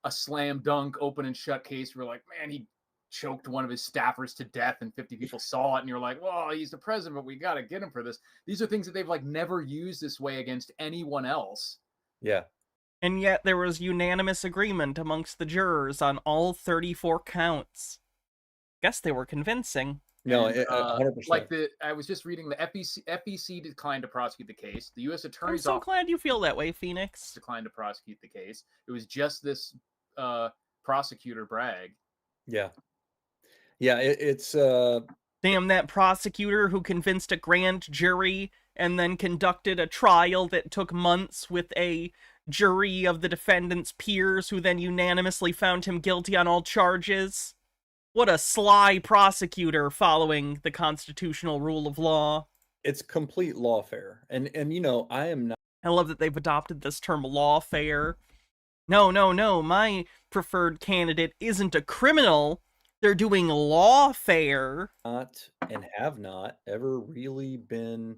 a slam dunk open and shut case where like, man, he choked one of his staffers to death and 50 people saw it and you're like, well, he's the president, but we got to get him for this. These are things that they've like never used this way against anyone else. Yeah. And yet there was unanimous agreement amongst the jurors on all 34 counts. Guess they were convincing. No, And, 100%. like I was just reading the FEC declined to prosecute the case. The U.S. I'm Attorney's so Office glad you feel that way, Phoenix. declined to prosecute the case. It was just this prosecutor Bragg. Yeah. Yeah, it's Damn that prosecutor who convinced a grand jury and then conducted a trial that took months with a jury of the defendant's peers who then unanimously found him guilty on all charges. What a sly prosecutor following the constitutional rule of law. it's complete lawfare. And you know, I am not I love that they've adopted this term lawfare. No, my preferred candidate isn't a criminal. They're doing lawfare. and have not ever really been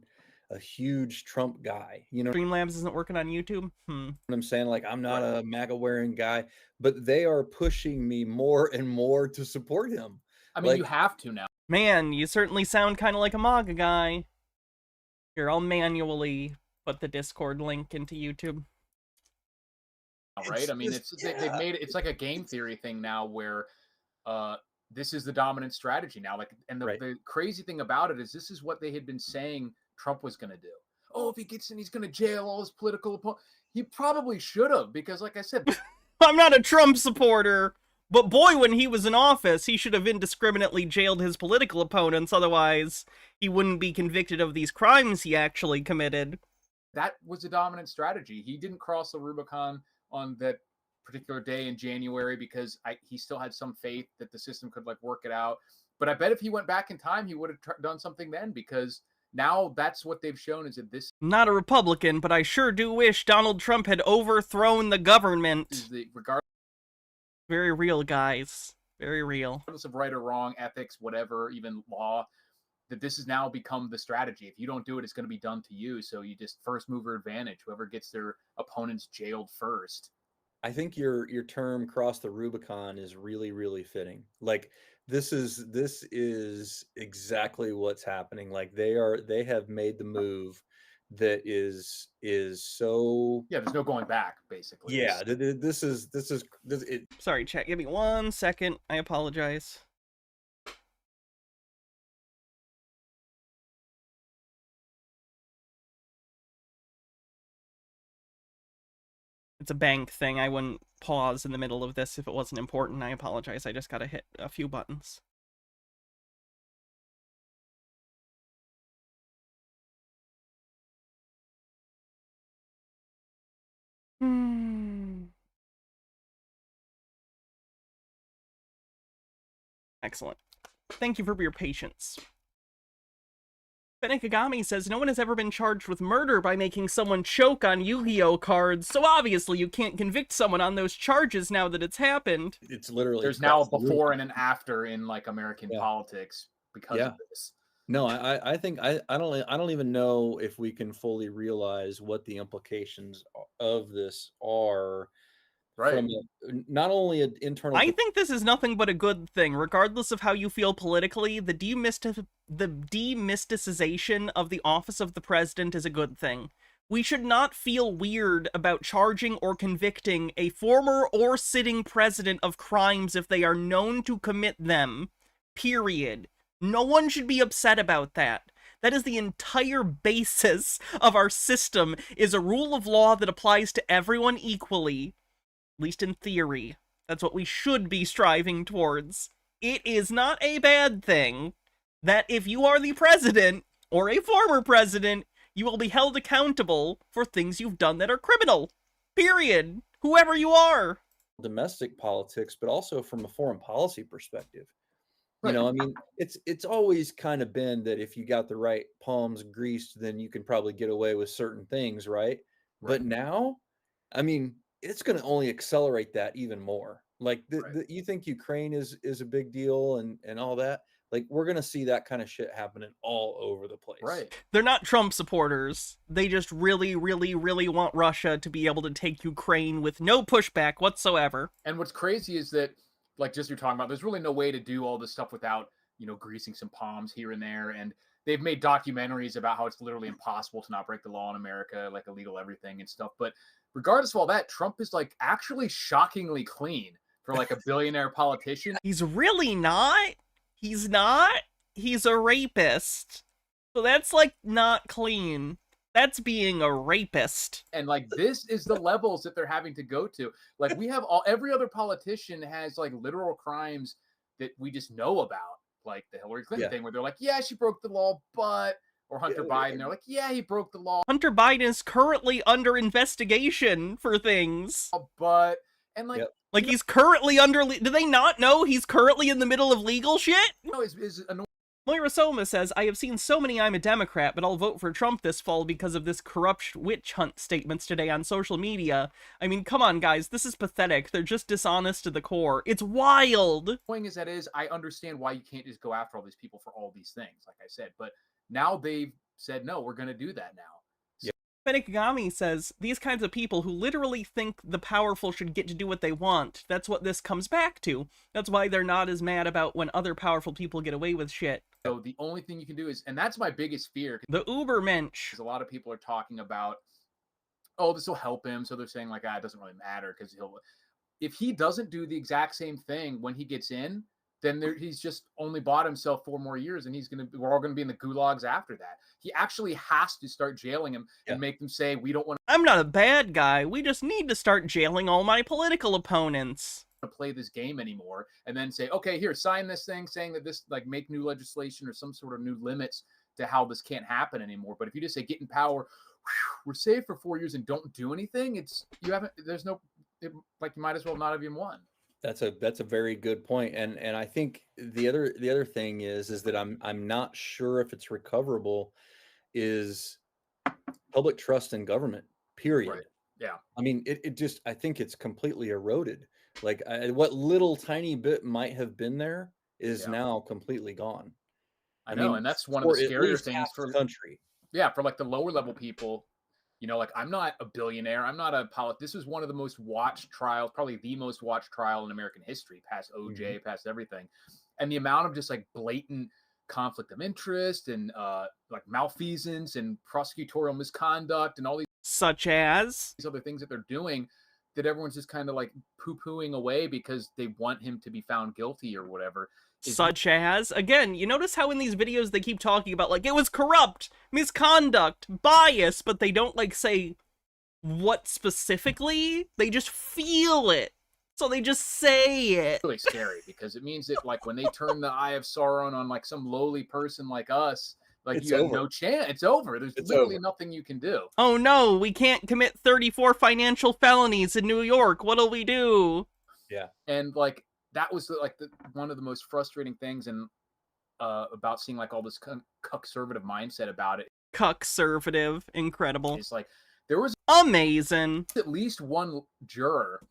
a huge Trump guy. You know what Streamlabs isn't working on YouTube? I'm saying? Like, I'm not a MAGA wearing guy, but they are pushing me more and more to support him. I mean, Like, you have to now. Man, you certainly sound kind of like a MAGA guy. Here, I'll manually put the Discord link into YouTube. Right? I mean, they've made it's like a game theory thing now where this is the dominant strategy now. Like, and the crazy thing about it is this is what they had been saying Trump was going to do. Oh, if he gets in, he's going to jail all his political opponents. He probably should have, because like I said, I'm not a Trump supporter, but boy, when he was in office, he should have indiscriminately jailed his political opponents. Otherwise, he wouldn't be convicted of these crimes he actually committed. that was the dominant strategy. He didn't cross the Rubicon on that particular day in January because he still had some faith that the system could like work it out. But I bet if he went back in time, he would have done something then, because now that's what they've shown is that this I'm not a Republican, but I sure do wish Donald Trump had overthrown the government. is the regardless Very real, guys. Very real. of right or wrong, ethics, whatever, even law, that this has now become the strategy. If you don't do it, it's going to be done to you. So you just first mover advantage, whoever gets their opponents jailed first. I think your term "cross the Rubicon" is really, really fitting. Like, this is exactly what's happening. Like, they have made the move that is so. Yeah, there's no going back, basically. Yeah, this is it. Sorry, chat. Give me 1 second. I apologize. It's a bank thing. I wouldn't pause in the middle of this if it wasn't important. I apologize. I just gotta hit a few buttons. Excellent. Thank you for your patience. Benekagami says, no one has ever been charged with murder by making someone choke on Yu-Gi-Oh cards, so obviously you can't convict someone on those charges now that it's happened. It's literally There's now a before and an after in like American politics because Yeah. of this. No, I think I don't even know if we can fully realize what the implications of this are. Right. From not only an internal. I think this is nothing but a good thing, regardless of how you feel politically. The demysticization of the office of the president is a good thing. We should not feel weird about charging or convicting a former or sitting president of crimes if they are known to commit them. Period. No one should be upset about that. That is the entire basis of our system, is a rule of law that applies to everyone equally, at least in theory. That's what we should be striving towards. It is not a bad thing that if you are the president, or a former president, you will be held accountable for things you've done that are criminal. Period. Whoever you are. Domestic politics, but also from a foreign policy perspective. You know, I mean, it's always kind of been that if you got the right palms greased, then you can probably get away with certain things, right? But now, I mean, it's going to only accelerate that even more. Like, you think Ukraine is a big deal and all that? Like, we're going to see that kind of shit happening all over the place. Right. They're not Trump supporters. They just really, really, really want Russia to be able to take Ukraine with no pushback whatsoever. And what's crazy is that, like just you're talking about, there's really no way to do all this stuff without, you know, greasing some palms here and there. And they've made documentaries about how it's literally impossible to not break the law in America, like illegal everything and stuff. But regardless of all that, Trump is like actually shockingly clean for like a billionaire politician. He's really not. He's not. He's a rapist. So that's like not clean. That's being a rapist. And like, this is the levels that they're having to go to. Like, we have every other politician has like literal crimes that we just know about, like the Hillary Clinton thing where they're like, yeah, she broke the law, but, or Hunter Biden, they're like, yeah, he broke the law. Hunter Biden is currently under investigation for things. But, and like, like he's currently under, do they not know he's currently in the middle of legal shit? No, is annoying. Moira Soma says, I have seen so many I'm a Democrat, but I'll vote for Trump this fall because of this corrupt witch hunt statements today on social media. I mean, come on, guys. This is pathetic. They're just dishonest to the core. It's wild. Point is, I understand why you can't just go after all these people for all these things, like I said. But now they've said, no, we're going to do that now. Benikagami says, these kinds of people who literally think the powerful should get to do what they want, that's what this comes back to. That's why they're not as mad about when other powerful people get away with shit. So the only thing you can do is, and that's my biggest fear. The Ubermensch. A lot of people are talking about, oh, this will help him. So they're saying like, it doesn't really matter because if he doesn't do the exact same thing when he gets in, then he's just only bought himself 4 more years, and we're all going to be in the gulags after that. He actually has to start jailing him and make them say, we don't want I'm not a bad guy. We just need to start jailing all my political opponents. To play this game anymore, and then say, okay, here, sign this thing saying that this, like, make new legislation or some sort of new limits to how this can't happen anymore. But if you just say get in power, we're safe for 4 years and don't do anything, like you might as well not have even won. That's a very good point, and I think the other thing is that I'm not sure if it's recoverable is public trust in government. Period. Right. Yeah. I mean, it just, I think it's completely eroded. Like what little tiny bit might have been there is now completely gone. I know, and that's one of the scarier things for the country. Yeah, for like the lower level people. You know, like, I'm not a billionaire. I'm not a this was one of the most watched trials, probably the most watched trial in American history, past OJ, past everything. And the amount of just like blatant conflict of interest and like malfeasance and prosecutorial misconduct and all these such as these other things that they're doing that everyone's just kind of like poo-pooing away because they want him to be found guilty or whatever. Such as, again, you notice how in these videos they keep talking about, like, it was corrupt, misconduct, bias, but they don't, like, say what specifically. They just feel it. So they just say it. It's really scary because it means that, like, when they turn the eye of Sauron on, like, some lowly person like us, like, you have no chance. It's over. There's literally nothing you can do. Oh, no, we can't commit 34 financial felonies in New York. What'll we do? Yeah. And, like, that was like one of the most frustrating things and about seeing like all this conservative mindset about it. Conservative, incredible. It's like there was amazing. At least one juror,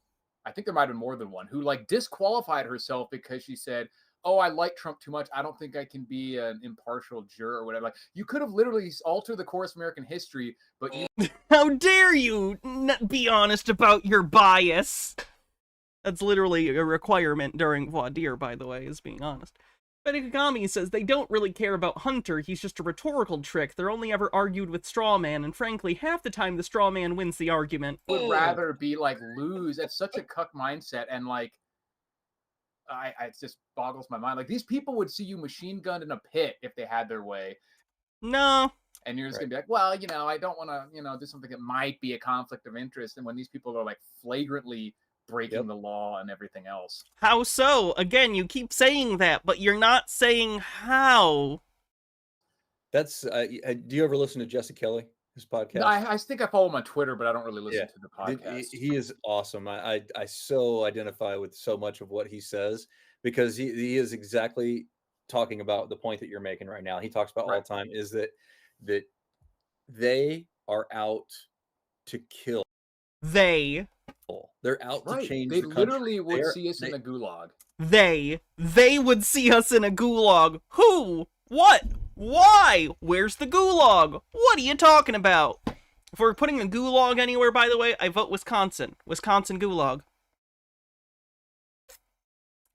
I think there might have been more than one, who like disqualified herself because she said, "Oh, I like Trump too much. I don't think I can be an impartial juror or whatever." Like, you could have literally altered the course of American history, but you how dare you be honest about your bias? That's literally a requirement during voir dire, by the way, is being honest. Benikagami says they don't really care about Hunter, he's just a rhetorical trick. They're only ever argued with straw man, and frankly, half the time the straw man wins the argument. Would rather be like lose. That's such a cuck mindset, and like, it just boggles my mind. Like, these people would see you machine gunned in a pit if they had their way. No. And you're just gonna be like, well, I don't want to, do something that might be a conflict of interest. And when these people are like flagrantly breaking the law and everything else. How so? Again, you keep saying that, but you're not saying how. That's. Do you ever listen to Jesse Kelly, his podcast? No, I think I follow him on Twitter, but I don't really listen to the podcast. He is awesome. I so identify with so much of what he says because he is exactly talking about the point that you're making right now. He talks about all the time is that they are out to kill. They're out to change They the country. literally would see us in a gulag. They would see us in a gulag. Who? What? Why? Where's the gulag? What are you talking about? If we're putting a gulag anywhere, by the way, I vote Wisconsin. Wisconsin gulag.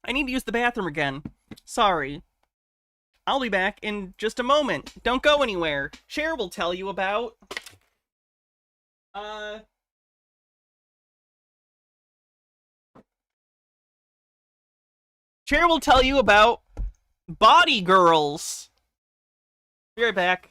I need to use the bathroom again. Sorry. I'll be back in just a moment. Don't go anywhere. Cher will tell you about... Cher will tell you about body girls. Be right back.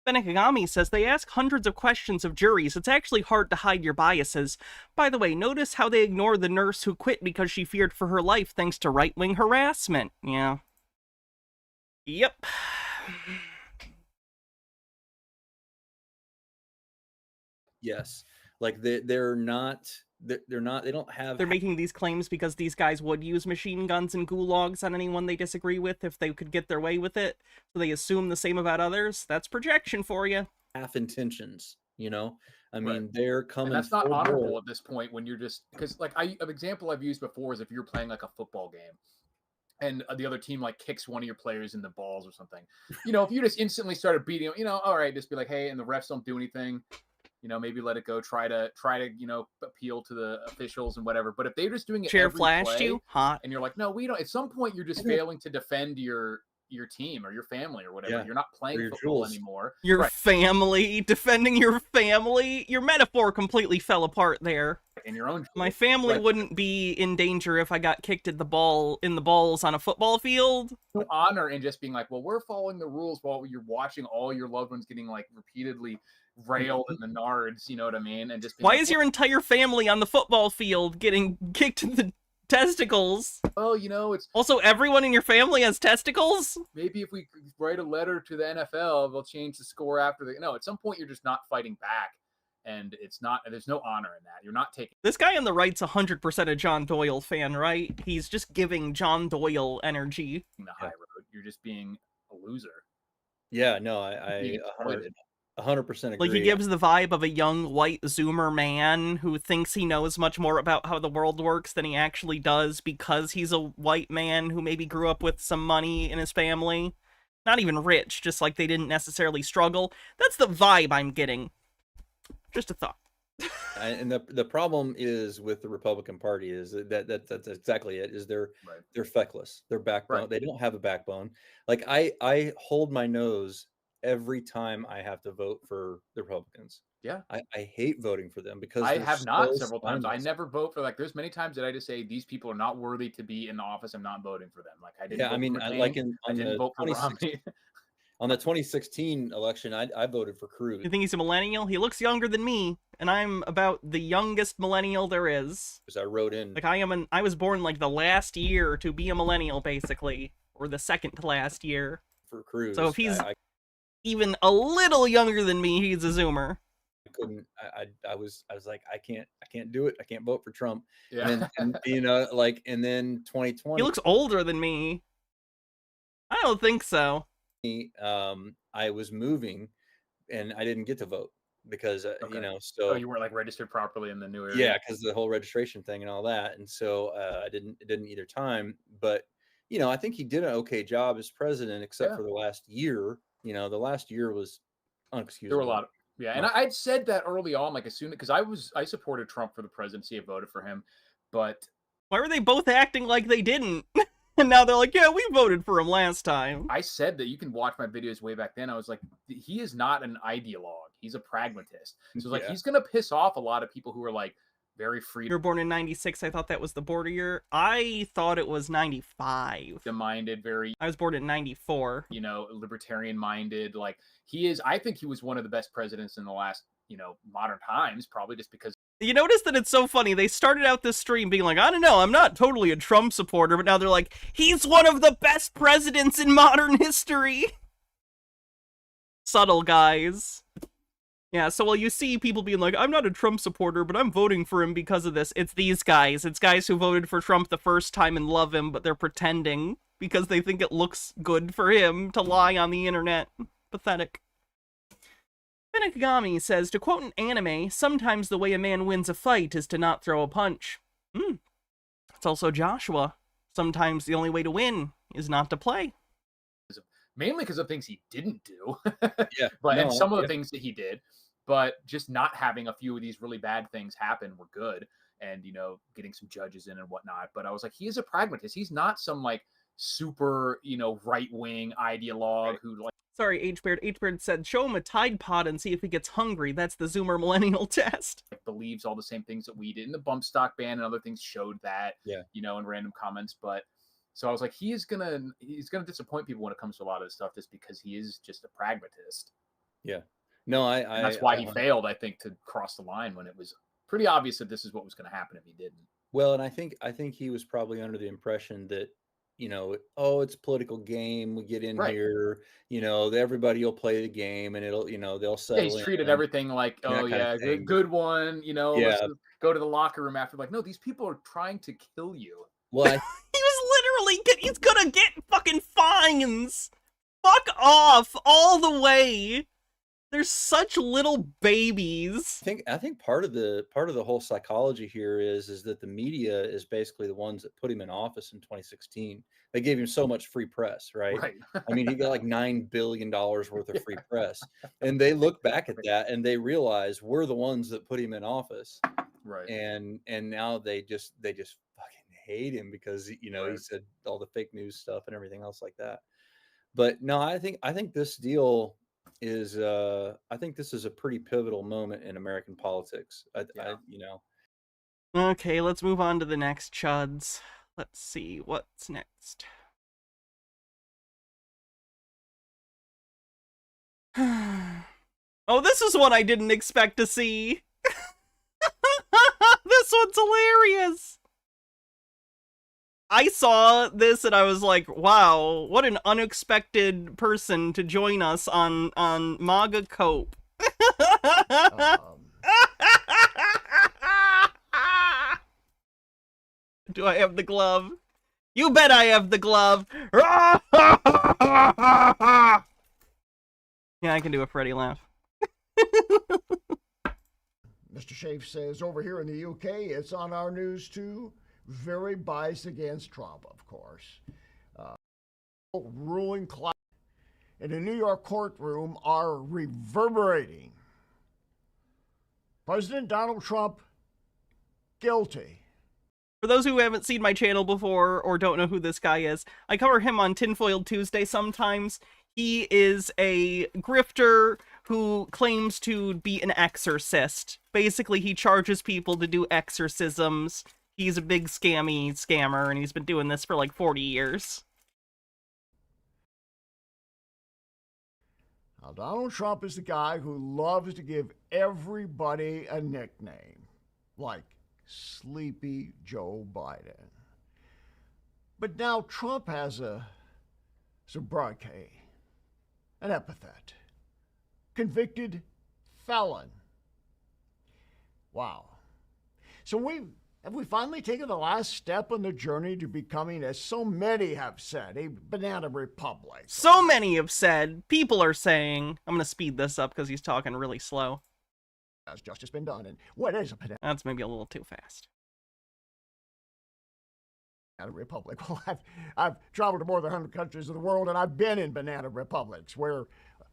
Benekagami says they ask hundreds of questions of juries. It's actually hard to hide your biases. By the way, notice how they ignore the nurse who quit because she feared for her life thanks to right-wing harassment. Yeah. Yep. Yes. Like they don't have... They're making these claims because these guys would use machine guns and gulags on anyone they disagree with if they could get their way with it. So they assume the same about others. That's projection for you. Half intentions, I mean, they're coming. And that's not full honorable bore. at this point when you're just because an example I've used before is if you're playing like a football game and the other team like kicks one of your players in the balls or something. If you just instantly started beating them, all right, just be like, hey, and the refs don't do anything. Maybe let it go. Try to appeal to the officials and whatever. But if they're just doing it, Chair every flashed play, you, hot, and you're like, no, we don't. At some point, you're just failing to defend your team or your family or whatever. Yeah. You're not playing Your football jewels. anymore. Your family, defending your family. Your metaphor completely fell apart there. In your own. My family wouldn't be in danger if I got kicked in the balls on a football field. No honor in just being like, well, we're following the rules while you're watching all your loved ones getting like repeatedly railed in the nards, you know what I mean? And just why is your entire family on the football field getting kicked in the testicles? Well, it's also everyone in your family has testicles. Maybe if we write a letter to the NFL, they'll change the score after at some point you're just not fighting back, and there's no honor in that. You're not taking. This guy on the right's 100% a John Doyle fan, right? He's just giving John Doyle energy. The high road. You're just being a loser. Yeah, no, I 100% agree. Like, he gives the vibe of a young white Zoomer man who thinks he knows much more about how the world works than he actually does because he's a white man who maybe grew up with some money in his family. Not even rich, just like they didn't necessarily struggle. That's the vibe I'm getting. Just a thought. And the problem is with the Republican Party is that's exactly it. Is they're feckless. They're backbone. Right. They don't have a backbone. Like I hold my nose every time I have to vote for the Republicans. Yeah. I hate voting for them because I they're have not so several times. I spineless. never vote for, like, there's many times that I just say these people are not worthy to be in the office. I'm not voting for them. Like, I didn't Yeah, vote I mean, for McCain. like I didn't vote for Romney. on the 2016 election, I voted for Cruz. You think he's a millennial? He looks younger than me, and I'm about the youngest millennial there is. Because I wrote in. Like, I was born like the last year to be a millennial, basically, or the second to last year. For Cruz. So if he's even a little younger than me, he's a Zoomer. I was like, I can't do it. I can't vote for Trump. Yeah. And you know, like, and then 2020. He looks older than me. I don't think so. I was moving, and I didn't get to vote because you know, so you weren't like registered properly in the new area. yeah, because the whole registration thing and all that, and so I didn't either time. But you know, I think he did an okay job as president, except for the last year. You know, the last year was unexcusable. There were a lot of and I'd said that early on, like as soon because I supported Trump for the presidency, I voted for him, but why were they both acting like they didn't? And now they're like, yeah, we voted for him last time. I said that. You can watch my videos way back then. I was like, he is not an ideologue. He's a pragmatist. So like, he's going to piss off a lot of people who are like very free. You were born in 96. I thought that was the border year. I thought it was 95. Minded, very. I was born in 94. You know, libertarian minded. Like he is. I think he was one of the best presidents in the last, you know, modern times, probably just because. You notice that it's so funny. They started out this stream being like, I don't know, I'm not totally a Trump supporter, but now they're like, he's one of the best presidents in modern history. Subtle, guys. Yeah, so while you see people being like, I'm not a Trump supporter, but I'm voting for him because of this, it's these guys. It's guys who voted for Trump the first time and love him, but they're pretending because they think it looks good for him to lie on the internet. Pathetic. Benekagami says, to quote an anime, sometimes the way a man wins a fight is to not throw a punch. It's also Joshua. Sometimes the only way to win is not to play. Mainly because of things he didn't do. Yeah. And some of the things that he did. But just not having a few of these really bad things happen were good. And, you know, getting some judges in and whatnot. But I was like, he is a pragmatist. He's not some, like, super, you know, right-wing ideologue who, like, sorry, H-Beard. H-Beard said, show him a Tide Pod and see if he gets hungry. That's the Zoomer millennial test. Believes all the same things that we did. And the bump stock ban and other things showed that, you know, in random comments. But so I was like, he's gonna disappoint people when it comes to a lot of this stuff just because he is just a pragmatist. Yeah. No, and that's why he failed, I think, to cross the line when it was pretty obvious that this is what was going to happen if he didn't. Well, and I think he was probably under the impression that, you know, oh, it's a political game. We get in here, you know, everybody will play the game and it'll, you know, they'll settle. Yeah, he's treated everything like, oh yeah, good one, you know, let's go to the locker room after. Like, no, these people are trying to kill you. Well, he was literally, he's gonna get fucking fines. Fuck off all the way. They're such little babies. I think part of the whole psychology here is that the media is basically the ones that put him in office in 2016. They gave him so much free press, right? I mean, he got like $9 billion worth of free press, and they look back at that and they realize we're the ones that put him in office, right? And now they just fucking hate him because, you know, he said all the fake news stuff and everything else like that. But no, I think this deal is I think this is a pretty pivotal moment in American politics. I you know. Okay, let's move on to the next chuds. Let's see what's next. Oh, this is one I didn't expect to see. This one's hilarious. I saw this and I was like, wow, what an unexpected person to join us on MAGA Cope. Do I have the glove? You bet I have the glove. Yeah, I can do a Freddy laugh. Mr. Schaaf says over here in the UK, it's on our news too. Very biased against Trump, of course. Ruling class in a New York courtroom are reverberating President Donald Trump, guilty. For those who haven't seen my channel before or don't know who this guy is, I cover him on Tinfoil Tuesday sometimes. He is a grifter who claims to be an exorcist. Basically, he charges people to do exorcisms. He's a big scammer, and he's been doing this for like 40 years. Now, Donald Trump is the guy who loves to give everybody a nickname, like Sleepy Joe Biden. But now Trump has a sobriquet, an epithet, convicted felon. Wow. So have we finally taken the last step on the journey to becoming, as so many have said, a banana republic? So many have said, people are saying, I'm going to speed this up because he's talking really slow. Has justice been done? And what is a banana? That's maybe a little too fast. Banana republic. Well, I've traveled to more than 100 countries of the world, and I've been in banana republics where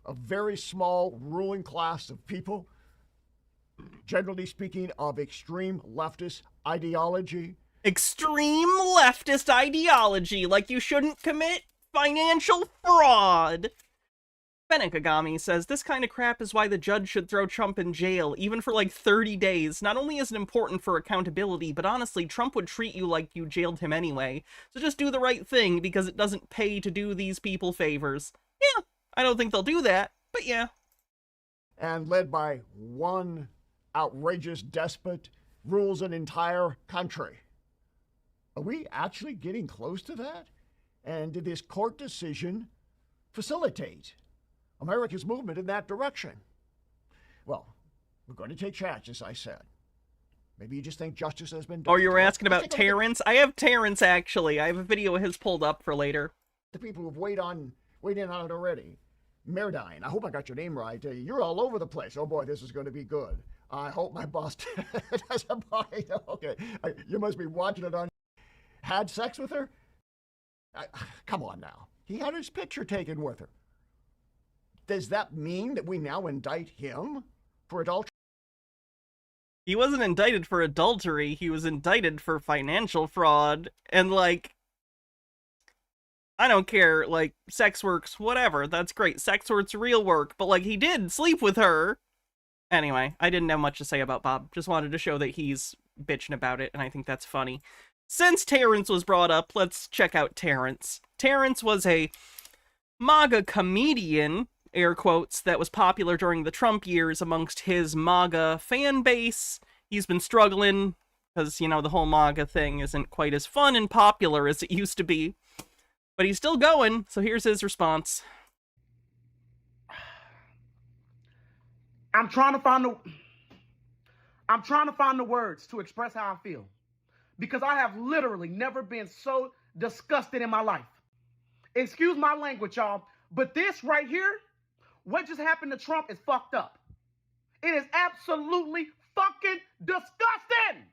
a very small ruling class of people, generally speaking, of extreme leftist ideology. Extreme leftist ideology, like you shouldn't commit financial fraud. Benekagami says, this kind of crap is why the judge should throw Trump in jail, even for like 30 days. Not only is it important for accountability, but honestly, Trump would treat you like you jailed him anyway. So just do the right thing, because it doesn't pay to do these people favors. Yeah, I don't think they'll do that, but yeah. And led by one outrageous despot, rules an entire country. Are we actually getting close to that? And did this court decision facilitate America's movement in that direction? Well, we're going to take chances, I said. Maybe you just think justice has been done. Oh, you were asking about Terrence? I have Terrence, actually. I have a video of his pulled up for later. The people who've weighed in on it already. Merdine, I hope I got your name right. You're all over the place. Oh boy, this is going to be good. I hope my boss doesn't bite. Okay, you must be watching it on. Had sex with her? Come on now. He had his picture taken with her. Does that mean that we now indict him for adultery? He wasn't indicted for adultery. He was indicted for financial fraud. And, like, I don't care, like, sex works, whatever. That's great. Sex work's real work. But, like, he did sleep with her. Anyway, I didn't have much to say about Bob. Just wanted to show that he's bitching about it, and I think that's funny. Since Terrence was brought up, let's check out Terrence. Terrence was a MAGA comedian, air quotes, that was popular during the Trump years amongst his MAGA fan base. He's been struggling because, you know, the whole MAGA thing isn't quite as fun and popular as it used to be. But he's still going, so here's his response. I'm trying to find the words to express how I feel, because I have literally never been so disgusted in my life. Excuse my language, y'all, but this right here, what just happened to Trump, is fucked up. It is absolutely fucking disgusting.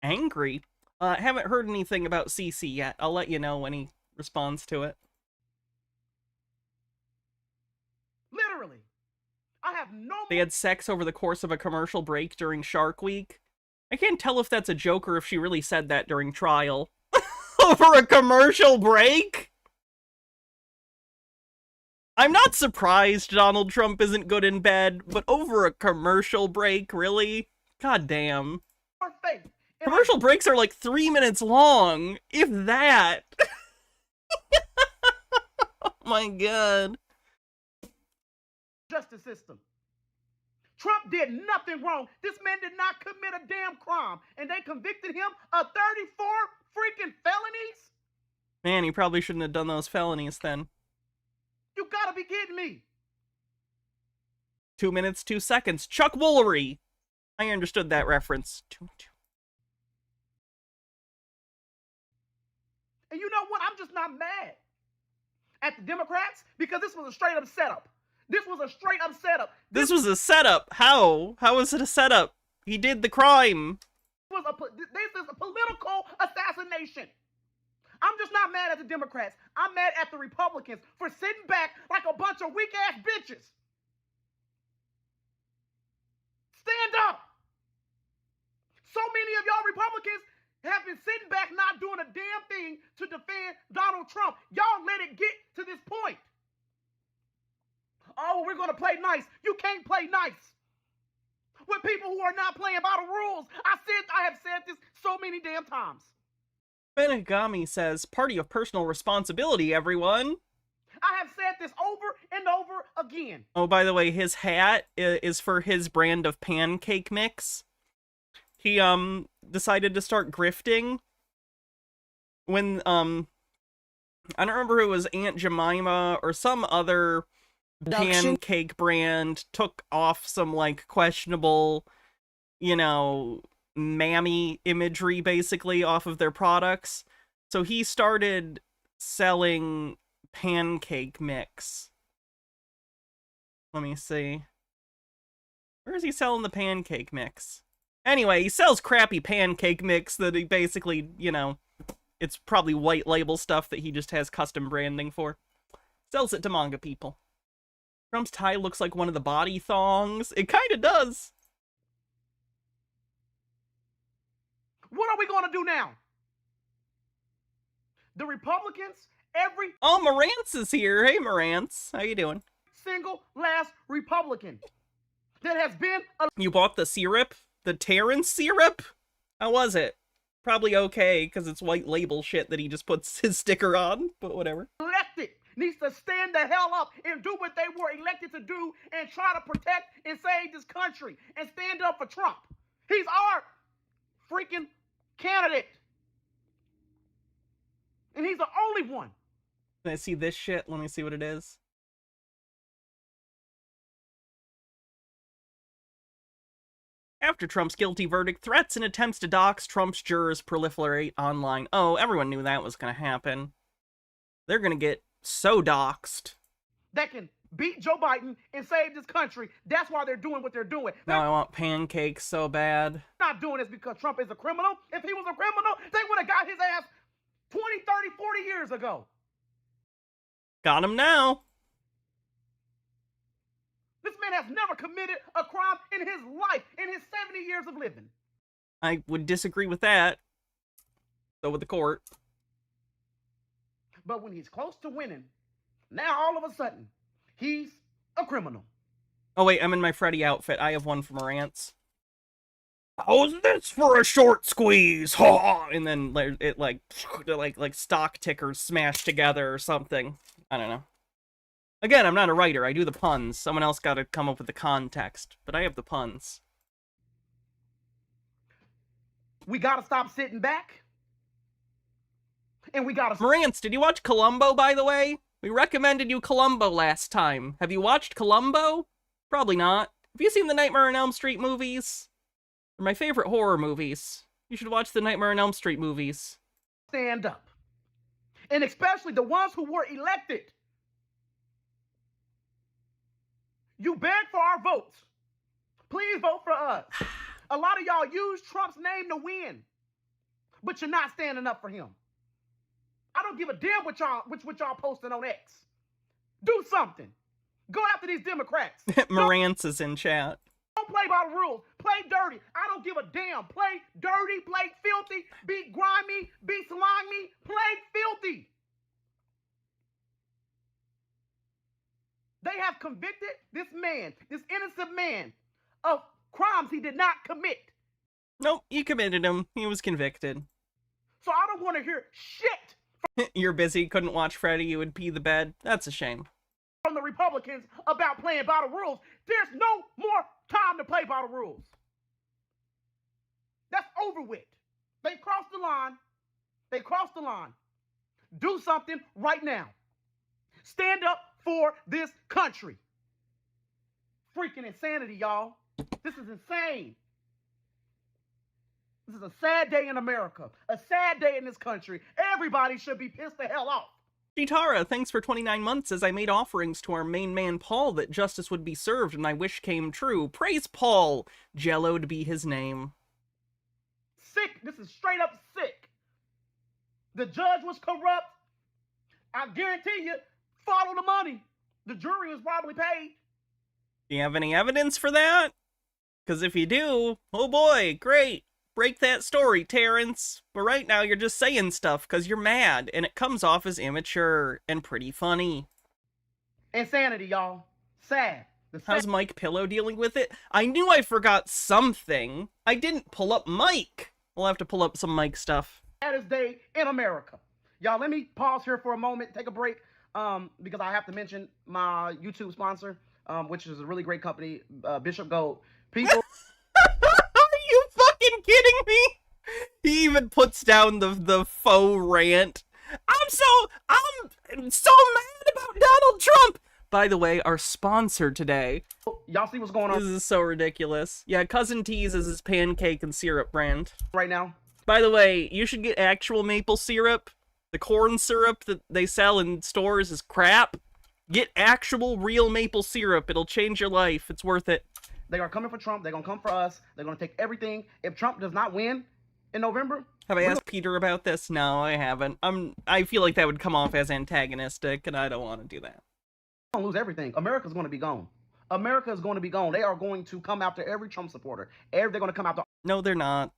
Angry? Haven't heard anything about CC yet. I'll let you know when he responds to it. Literally. I have no... They had sex over the course of a commercial break during Shark Week. I can't tell if that's a joke or if she really said that during trial. Over a commercial break? I'm not surprised Donald Trump isn't good in bed, but over a commercial break, really? God damn. Commercial breaks are like 3 minutes long, if that. Oh my god. Justice system. Trump did nothing wrong. This man did not commit a damn crime, and they convicted him of 34 freaking felonies? Man, he probably shouldn't have done those felonies then. You gotta be kidding me. 2 minutes, 2 seconds. Chuck Woolery. I understood that reference. And you know what? I'm just not mad at the Democrats, because this was a straight up setup. This was a straight up setup. This was a setup. How? How is it a setup? He did the crime. This is a political assassination. I'm just not mad at the Democrats. I'm mad at the Republicans for sitting back like a bunch of weak ass bitches. Stand been sitting back not doing a damn thing to defend Donald Trump. Y'all let it get to this point. Oh, we're going to play nice. You can't play nice with people who are not playing by the rules. I have said this so many damn times. Benagami says, party of personal responsibility, everyone. I have said this over and over again. Oh, by the way, his hat is for his brand of pancake mix. He, decided to start grifting when, I don't remember who it was, Aunt Jemima or some other pancake brand took off some, like, questionable, you know, mammy imagery, basically, off of their products. So he started selling pancake mix. Let me see. Where is he selling the pancake mix? Anyway, he sells crappy pancake mix that he basically, you know, it's probably white label stuff that he just has custom branding for. Sells it to manga people. Trump's tie looks like one of the body thongs. It kind of does. What are we going to do now? The Republicans, every... Oh, Marantz is here. Hey, Marantz. How you doing? Single last Republican that has been... You bought the syrup? The Terrence syrup? How was it? Probably okay, because it's white label shit that he just puts his sticker on, but whatever. Elected needs to stand the hell up and do what they were elected to do and try to protect and save this country and stand up for Trump. He's our freaking candidate. And he's the only one. Can I see this shit? Let me see what it is. After Trump's guilty verdict, threats and attempts to dox Trump's jurors proliferate online. Oh, everyone knew that was going to happen. They're going to get so doxed. That can beat Joe Biden and save this country. That's why they're doing what they're doing. Now I want pancakes so bad. Not doing this because Trump is a criminal. If he was a criminal, they would have got his ass 20, 30, 40 years ago. Got him now. This man has never committed a crime in his life, in his 70 years of living. I would disagree with that. So would the court. But when he's close to winning, now all of a sudden, he's a criminal. Oh wait, I'm in my Freddy outfit. I have one from Marantz. How's this for a short squeeze? Ha! And then it like stock tickers smashed together or something. I don't know. Again, I'm not a writer. I do the puns. Someone else got to come up with the context. But I have the puns. We got to stop sitting back. And we got to... Marantz, did you watch Columbo, by the way? We recommended you Columbo last time. Have you watched Columbo? Probably not. Have you seen the Nightmare on Elm Street movies? They're my favorite horror movies. You should watch the Nightmare on Elm Street movies. Stand up. And especially the ones who were elected. You beg for our votes. Please vote for us. A lot of y'all use Trump's name to win, but you're not standing up for him. I don't give a damn what y'all posting on X. Do something. Go after these Democrats. Marantz is in chat. Don't play by the rules. Play dirty. I don't give a damn. Play dirty, play filthy, be grimy, be slimy, play filthy. They have convicted this man, this innocent man, of crimes he did not commit. Nope, you committed them. He was convicted. So I don't want to hear shit. You're busy, couldn't watch Freddy, you would pee the bed. That's a shame. From the Republicans about playing by the rules. There's no more time to play by the rules. That's over with. They crossed the line. They crossed the line. Do something right now. Stand up for this country. Freaking insanity, y'all. This is insane. This is a sad day in America. A sad day in this country. Everybody should be pissed the hell off. Gitara, thanks for 29 months as I made offerings to our main man Paul that justice would be served and my wish came true. Praise Paul. Jello'd be his name. Sick. This is straight up sick. The judge was corrupt. I guarantee you, follow the money. The jury was probably paid. Do you have any evidence for that? Because if you do, oh boy, great. Break that story, Terrence. But right now you're just saying stuff because you're mad, and it comes off as immature and pretty funny. Insanity, y'all. Sad. How's Mike Pillow dealing with it? I knew I forgot something. I didn't pull up Mike. We'll have to pull up some Mike stuff. Saddest day in America. Y'all, let me pause here for a moment, take a break, because I have to mention my YouTube sponsor, which is a really great company, Bishop Gold. People... Are you fucking kidding me? He even puts down the faux rant. I'm so mad about Donald Trump. By the way, our sponsor today. Y'all see what's going on? This is so ridiculous. Yeah, Cousin T's is his pancake and syrup brand. Right now. By the way, you should get actual maple syrup. The corn syrup that they sell in stores is crap. Get actual real maple syrup. It'll change your life. It's worth it. They are coming for Trump. They're going to come for us. They're going to take everything. If Trump does not win in November... Have I asked Peter about this? No, I haven't. I feel like that would come off as antagonistic, and I don't want to do that. We're going to lose everything. America's going to be gone. America is going to be gone. They are going to come after every Trump supporter. They're going to come after... No, they're not.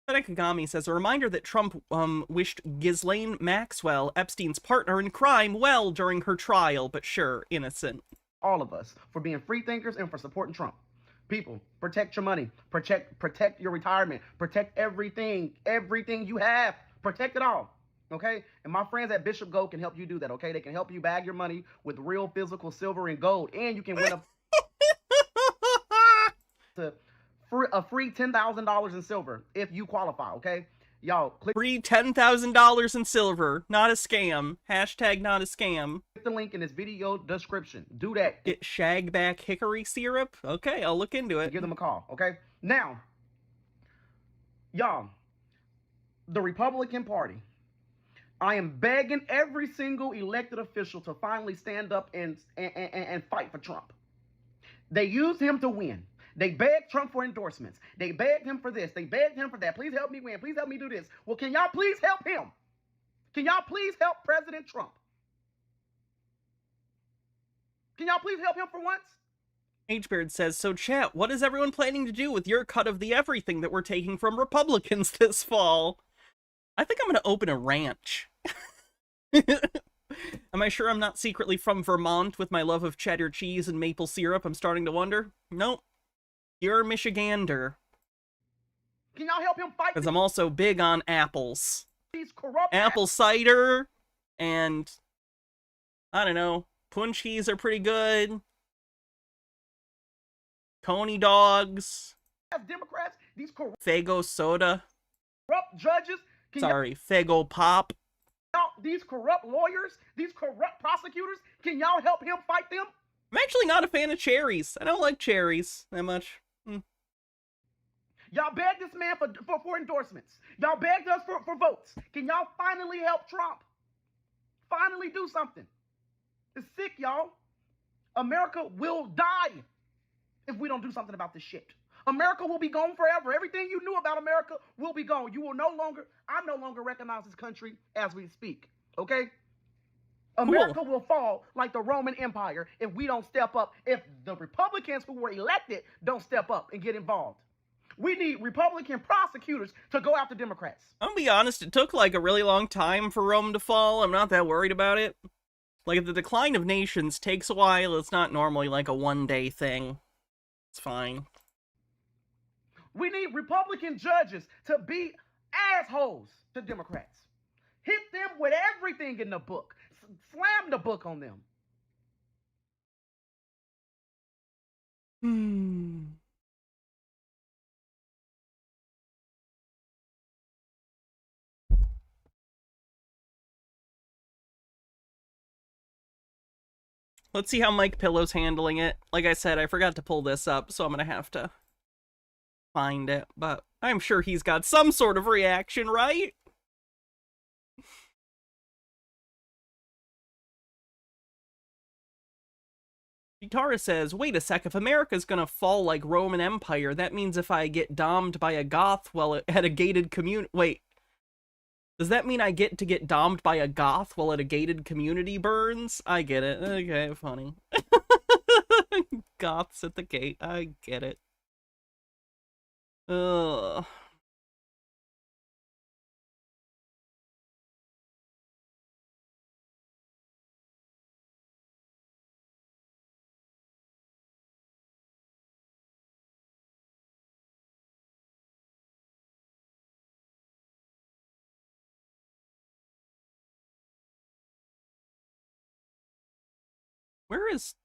Kagami says, a reminder that Trump wished Ghislaine Maxwell, Epstein's partner in crime, well during her trial, but sure, innocent. All of us for being free thinkers and for supporting Trump. People, protect your money, protect your retirement, protect everything you have, protect it all, okay? And my friends at Bishop Gold can help you do that, okay? They can help you bag your money with real physical silver and gold, and you can win a free $10,000 in silver if you qualify, okay? Y'all, click free $10,000 in silver, not a scam. Hashtag not a scam. Click the link in this video description. Do that. Get shagback hickory syrup? Okay, I'll look into it. Give them a call, okay? Now, y'all, the Republican Party, I am begging every single elected official to finally stand up and fight for Trump. They used him to win. They begged Trump for endorsements. They begged him for this. They begged him for that. Please help me win. Please help me do this. Well, can y'all please help him? Can y'all please help President Trump? Can y'all please help him for once? H-Beard says, so chat, what is everyone planning to do with your cut of the everything that we're taking from Republicans this fall? I think I'm going to open a ranch. Am I sure I'm not secretly from Vermont with my love of cheddar cheese and maple syrup? I'm starting to wonder. Nope. You're a Michigander. Can y'all help him fight? Because I'm also big on apples. These corrupt apple cider and, I don't know, punchies are pretty good. Coney dogs. Democrats, these corrupt Fago soda. Judges. Sorry, Fago pop. These corrupt lawyers, these corrupt prosecutors, can y'all help him fight them? I'm actually not a fan of cherries. I don't like cherries that much. Y'all begged this man for endorsements. Y'all begged us for votes. Can y'all finally help Trump? Finally do something. It's sick, y'all. America will die if we don't do something about this shit. America will be gone forever. Everything you knew about America will be gone. I no longer recognize this country as we speak. Okay? America will fall like the Roman Empire if we don't step up, if the Republicans who were elected don't step up and get involved. We need Republican prosecutors to go after Democrats. I'm gonna be honest, it took like a really long time for Rome to fall. I'm not that worried about it. Like, if the decline of nations takes a while, it's not normally like a one-day thing. It's fine. We need Republican judges to be assholes to Democrats. Hit them with everything in the book. Slam the book on them. Let's see how Mike Pillow's handling it. Like I said, I forgot to pull this up, so I'm gonna have to find it. But I'm sure he's got some sort of reaction, right? Gitara says, wait a sec, if America's gonna fall like Roman Empire, that means if I get domed by a goth while at a gated community... Wait. Does that mean I get to get domed by a goth while at a gated community burns? I get it. Okay, funny. Goths at the gate. I get it. Ugh. Where is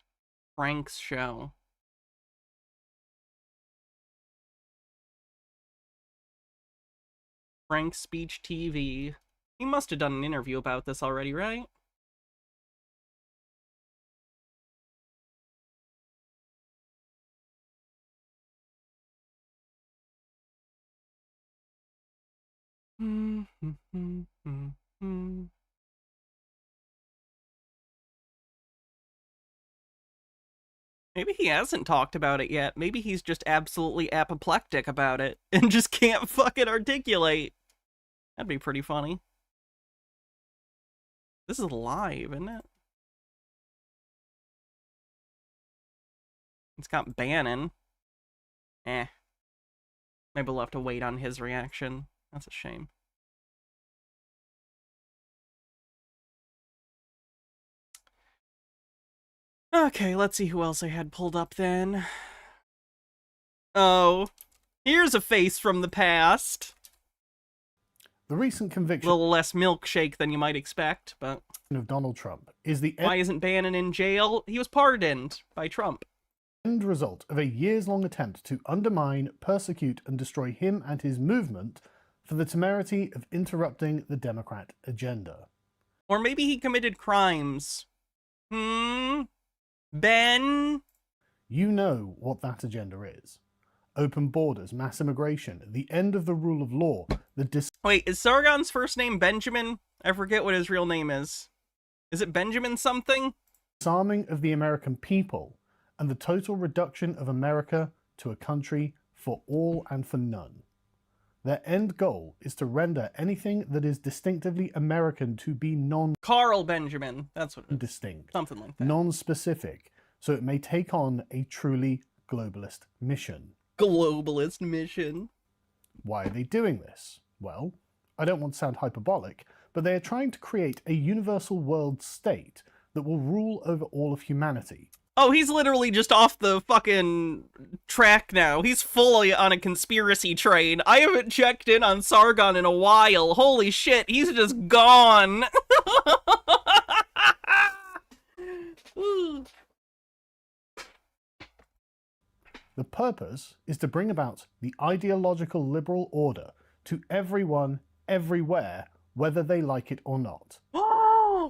Frank's show? Frank's Speech TV. He must have done an interview about this already, right? Maybe he hasn't talked about it yet. Maybe he's just absolutely apoplectic about it and just can't fucking articulate. That'd be pretty funny. This is live, isn't it? It's got Bannon. Eh. Maybe we'll have to wait on his reaction. That's a shame. Okay, let's see who else I had pulled up then. Oh, here's a face from the past. The recent conviction, A little less milkshake than you might expect, but... of Donald Trump is the Why isn't Bannon in jail? He was pardoned by Trump. end result of a years-long attempt to undermine, persecute, and destroy him and his movement for the temerity of interrupting the Democrat agenda. Or maybe he committed crimes. Ben? You know what that agenda is. Open borders, mass immigration, the end of the rule of law, the Wait, is Sargon's first name Benjamin? I forget what his real name is. Is it Benjamin something? disarming of the American people, and the total reduction of America to a country for all and for none. Their end goal is to render anything that is distinctively American to be Carl Benjamin, that's what it is. distinct, Something like that. non-specific, so it may take on a truly globalist mission. Globalist mission. Why are they doing this? Well, I don't want to sound hyperbolic, but they are trying to create a universal world state that will rule over all of humanity. Oh, he's literally just off the fucking track now. He's fully on a conspiracy train. I haven't checked in on Sargon in a while. Holy shit, he's just gone. The purpose is to bring about the ideological liberal order to everyone, everywhere, whether they like it or not.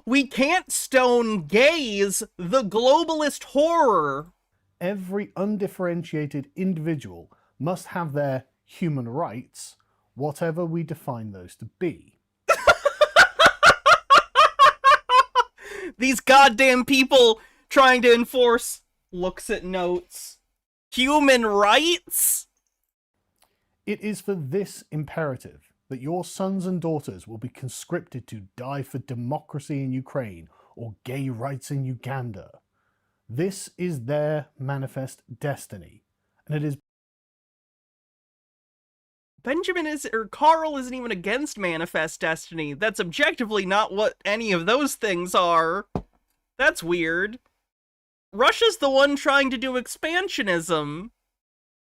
We can't stone gays, the globalist horror. Every undifferentiated individual must have their human rights, whatever we define those to be. These goddamn people trying to enforce, looks at notes, human rights? It is for this imperative that your sons and daughters will be conscripted to die for democracy in Ukraine or gay rights in Uganda. This is their manifest destiny, and it is Carl isn't even against manifest destiny. That's objectively not what any of those things are. That's weird. Russia's the one trying to do expansionism.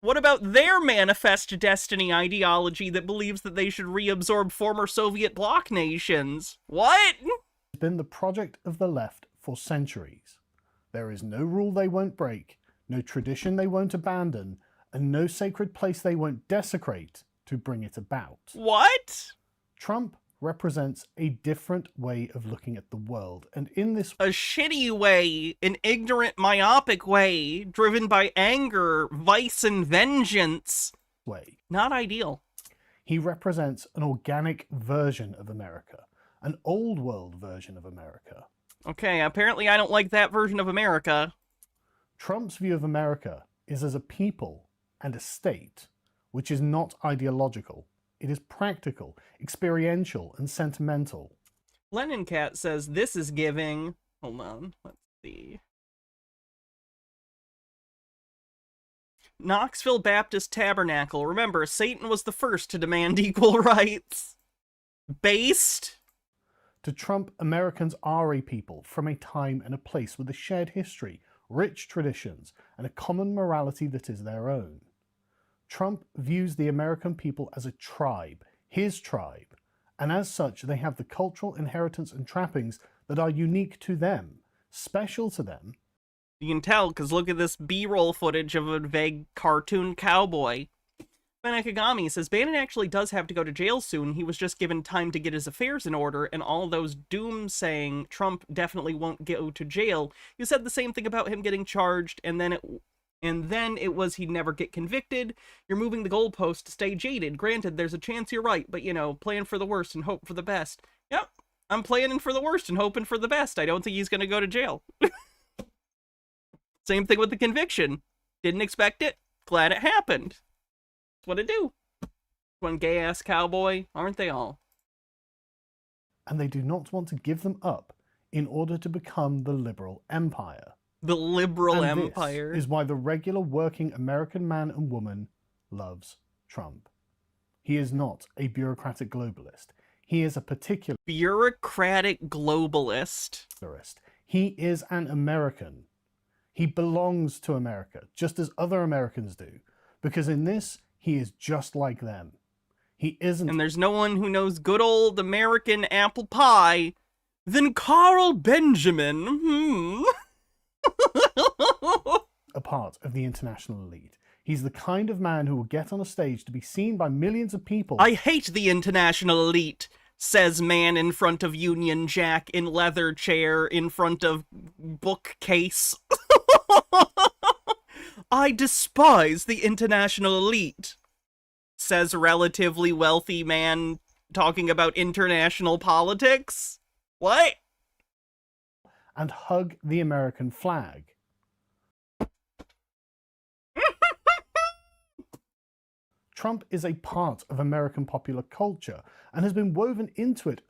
What about their manifest destiny ideology that believes that they should reabsorb former Soviet bloc nations? What? It's been the project of the left for centuries. There is no rule they won't break, no tradition they won't abandon, and no sacred place they won't desecrate to bring it about. What? Trump represents a different way of looking at the world, and in this a shitty way, an ignorant, myopic way, driven by anger, vice, and vengeance. way, not ideal. He represents an organic version of America, an old world version of America. Okay, apparently I don't like that version of America. Trump's view of America is as a people and a state, which is not ideological. It is practical, experiential, and sentimental. Lennon Cat says this is giving... Hold on, let's see. Knoxville Baptist Tabernacle. Remember, Satan was the first to demand equal rights. Based? To Trump, Americans are a people from a time and a place with a shared history, rich traditions, and a common morality that is their own. Trump views the American people as a tribe, his tribe, and as such they have the cultural inheritance and trappings that are unique to them, special to them, You can tell, because look at this B-roll footage of a vague cartoon cowboy. Ben Akagami says, Bannon actually does have to go to jail soon. He was just given time to get his affairs in order, and all those doom-saying Trump definitely won't go to jail. You said the same thing about him getting charged, and then it was he'd never get convicted. You're moving the goalpost to stay jaded. Granted, there's a chance you're right, but, you know, plan for the worst and hope for the best. Yep, I'm planning for the worst and hoping for the best. I don't think he's going to go to jail. Same thing with the conviction. Didn't expect it. Glad it happened. That's what it do. One gay-ass cowboy, aren't they all? And they do not want to give them up in order to become the liberal empire. The liberal and empire. This is why the regular working American man and woman loves Trump. He is not a bureaucratic globalist. He is a particular bureaucratic globalist. He is an American. He belongs to America, just as other Americans do. Because in this, he is just like them. He isn't... And there's no one who knows good old American apple pie than Carl Benjamin. A part of the international elite. He's the kind of man who will get on a stage to be seen by millions of people. I hate the international elite, says man in front of Union Jack in leather chair in front of bookcase. I despise the international elite, says relatively wealthy man talking about international politics. What? And hug the American flag. Trump is a part of American popular culture and has been woven into it.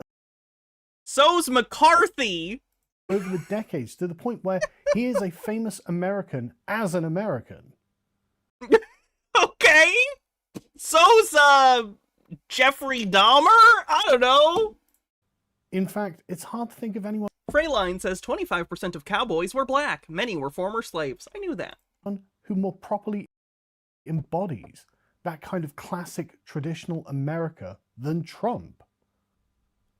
So's McCarthy! Over the decades, to the point where he is a famous American as an American. Okay. So's, Jeffrey Dahmer? I don't know. In fact, it's hard to think of anyone... Freyline says 25% of cowboys were black. Many were former slaves. I knew that. ...who more properly embodies that kind of classic traditional America than Trump.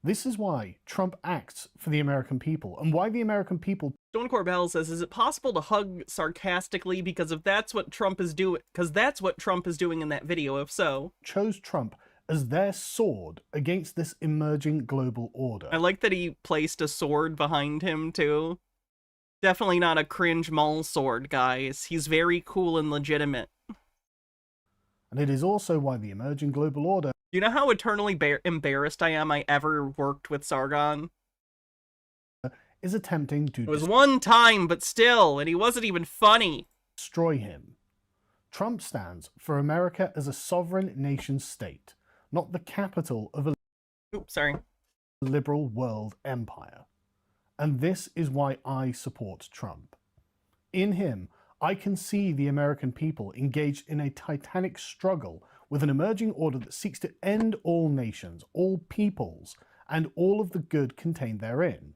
This is why Trump acts for the American people, and why the American people... Stone Corbell says, is it possible to hug sarcastically because if that's what Trump is doing, because that's what Trump is doing in that video, if so. Chose Trump as their sword against this emerging global order. I like that he placed a sword behind him, too. Definitely not a cringe mall sword, guys. He's very cool and legitimate. And it is also why the emerging global order... You know how eternally embarrassed I am I ever worked with Sargon? ...is attempting to... It was one time, but still, and he wasn't even funny. ...destroy him. Trump stands for America as a sovereign nation state, not the capital of a... Oops, sorry. ...liberal world empire. And this is why I support Trump. In him, I can see the American people engaged in a titanic struggle with an emerging order that seeks to end all nations, all peoples, and all of the good contained therein.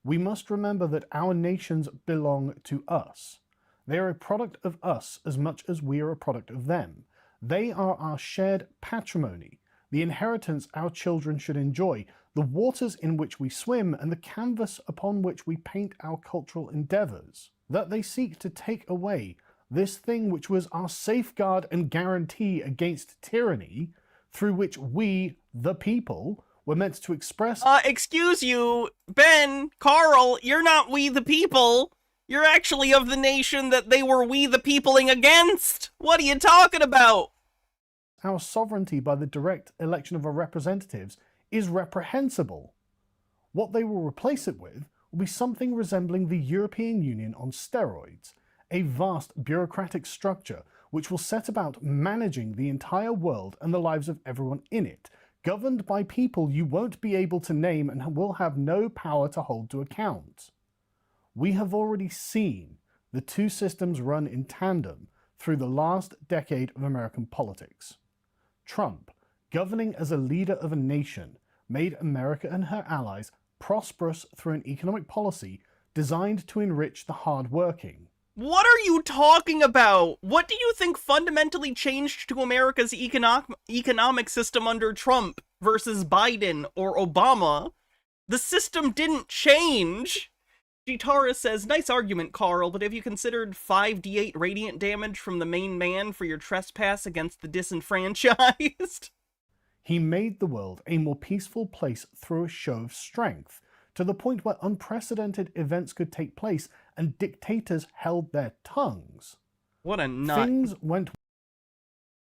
We must remember that our nations belong to us. They are a product of us as much as we are a product of them. They are our shared patrimony, the inheritance our children should enjoy, the waters in which we swim, and the canvas upon which we paint our cultural endeavors. That they seek to take away this thing which was our safeguard and guarantee against tyranny, through which we, the people, were meant to express... Excuse you, Ben, Carl, you're not we the people. You're actually of the nation that they were we the peopling against. What are you talking about? Our sovereignty by the direct election of our representatives is reprehensible. What they will replace it with will be something resembling the European Union on steroids, a vast bureaucratic structure which will set about managing the entire world and the lives of everyone in it, governed by people you won't be able to name and will have no power to hold to account. We have already seen the two systems run in tandem through the last decade of American politics. Trump, governing as a leader of a nation, made America and her allies prosperous through an economic policy designed to enrich the hard-working. What are you talking about? What do you think fundamentally changed to America's economic system under Trump versus Biden or Obama? The system didn't change. Gitara says, nice argument, Carl, but have you considered 5d8 radiant damage from the main man for your trespass against the disenfranchised? He made the world a more peaceful place through a show of strength, to the point where unprecedented events could take place and dictators held their tongues. What a nut. Things went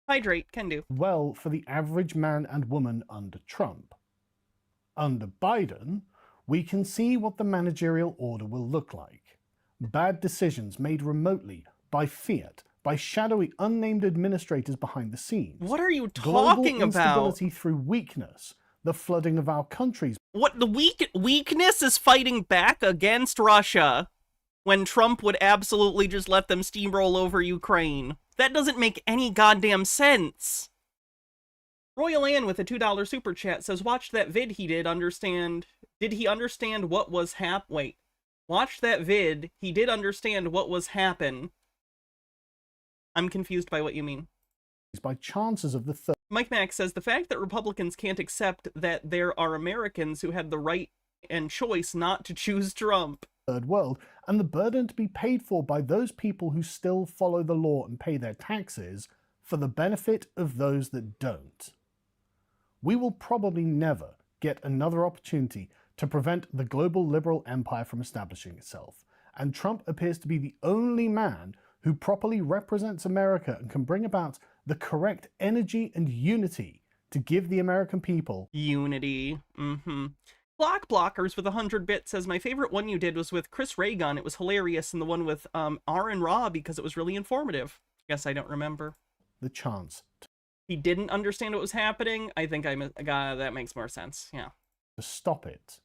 Hydrate, can do. well for the average man and woman under Trump. Under Biden, we can see what the managerial order will look like. Bad decisions made remotely, by fiat, by shadowy unnamed administrators behind the scenes. What are you Global talking about? instability through weakness, the flooding of our countries. What, the weakness is fighting back against Russia when Trump would absolutely just let them steamroll over Ukraine. That doesn't make any goddamn sense. Royal Ann with a $2 super chat says, watch that vid he did understand. Did he understand what was wait. Watch that vid. He did understand what was happen. I'm confused by what you mean. By chances of the third. Mike Mack says, the fact that Republicans can't accept that there are Americans who had the right and choice not to choose Trump. Third world, and the burden to be paid for by those people who still follow the law and pay their taxes for the benefit of those that don't. We will probably never get another opportunity to prevent the global liberal empire from establishing itself, and Trump appears to be the only man who properly represents America and can bring about the correct energy and unity to give the American people unity. Block Blockers with 100 bits says, my favorite one you did was with Chris Ray Gun. It was hilarious, and the one with Aaron Ra because it was really informative. Guess I don't remember. The chance. He didn't understand what was happening. I think that makes more sense. Yeah. To stop it.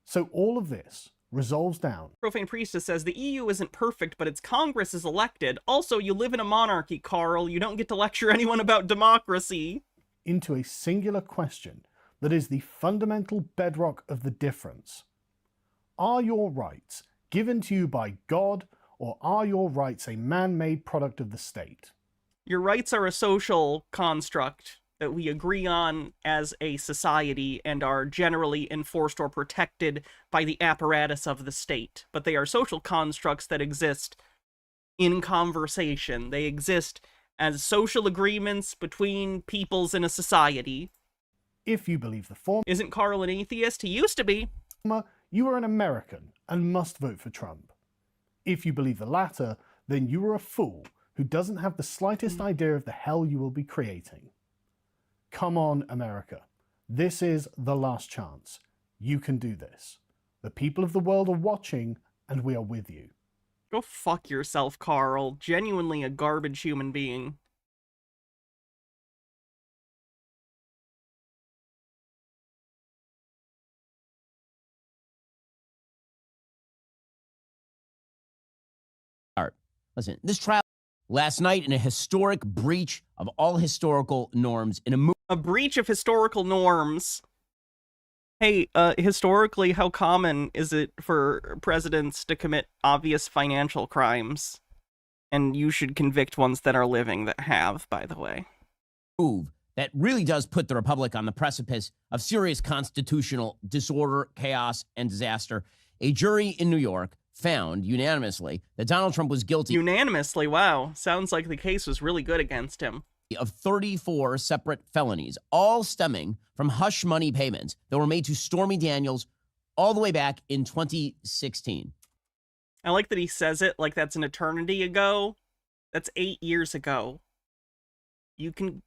So all of this resolves down. Profane Priestess says, the EU isn't perfect, but its Congress is elected. Also, you live in a monarchy, Carl. You don't get to lecture anyone about democracy. Into a singular question that is the fundamental bedrock of the difference. Are your rights given to you by God, or are your rights a man-made product of the state? Your rights are a social construct that we agree on as a society and are generally enforced or protected by the apparatus of the state. But they are social constructs that exist in conversation. They exist as social agreements between peoples in a society. If you believe the former, isn't Carl an atheist? He used to be. You are an American and must vote for Trump. If you believe the latter, then you are a fool who doesn't have the slightest idea of the hell you will be creating. Come on, America. This is the last chance. You can do this. The people of the world are watching, and we are with you. Go fuck yourself, Carl. Genuinely a garbage human being. Listen, this trial last night in a historic breach of all historical norms in a breach of historical norms. Hey, historically, how common is it for presidents to commit obvious financial crimes? And you should convict ones that are living that have, by the way. Move that really does put the Republic on the precipice of serious constitutional disorder, chaos, and disaster. A jury in New York found unanimously that Donald Trump was guilty. Unanimously? Wow. Sounds like the case was really good against him. Of 34 separate felonies, all stemming from hush money payments that were made to Stormy Daniels all the way back in 2016. I like that he says it like that's an eternity ago. That's 8 years ago. You can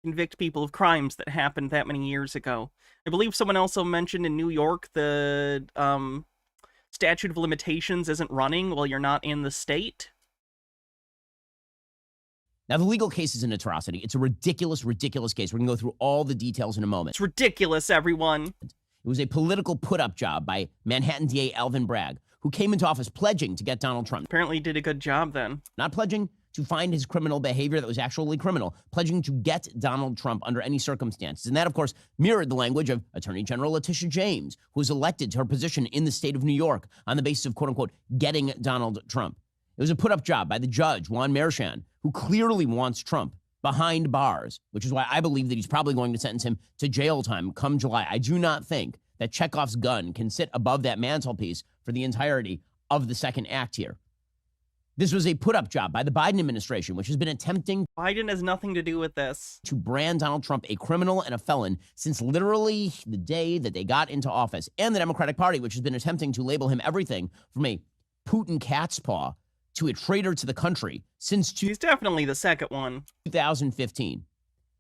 convict people of crimes that happened that many years ago. I believe someone also mentioned in New York the statute of limitations isn't running while you're not in the state. Now, the legal case is an atrocity. It's a ridiculous, ridiculous case. We're going to go through all the details in a moment. It's ridiculous, everyone. It was a political put-up job by Manhattan DA Alvin Bragg, who came into office pledging to get Donald Trump. Apparently did a good job then. Not pledging to find his criminal behavior that was actually criminal, pledging to get Donald Trump under any circumstances. And that, of course, mirrored the language of Attorney General Letitia James, who was elected to her position in the state of New York on the basis of, quote-unquote, getting Donald Trump. It was a put-up job by the judge, Juan Mershan, who clearly wants Trump behind bars, which is why I believe that he's probably going to sentence him to jail time come July. I do not think that Chekhov's gun can sit above that mantelpiece for the entirety of the second act here. This was a put-up job by the Biden administration, which has been attempting— Biden has nothing to do with this— to brand Donald Trump a criminal and a felon since literally the day that they got into office, and the Democratic Party, which has been attempting to label him everything from a Putin cat's paw to a traitor to the country since— He's definitely the second one. 2015.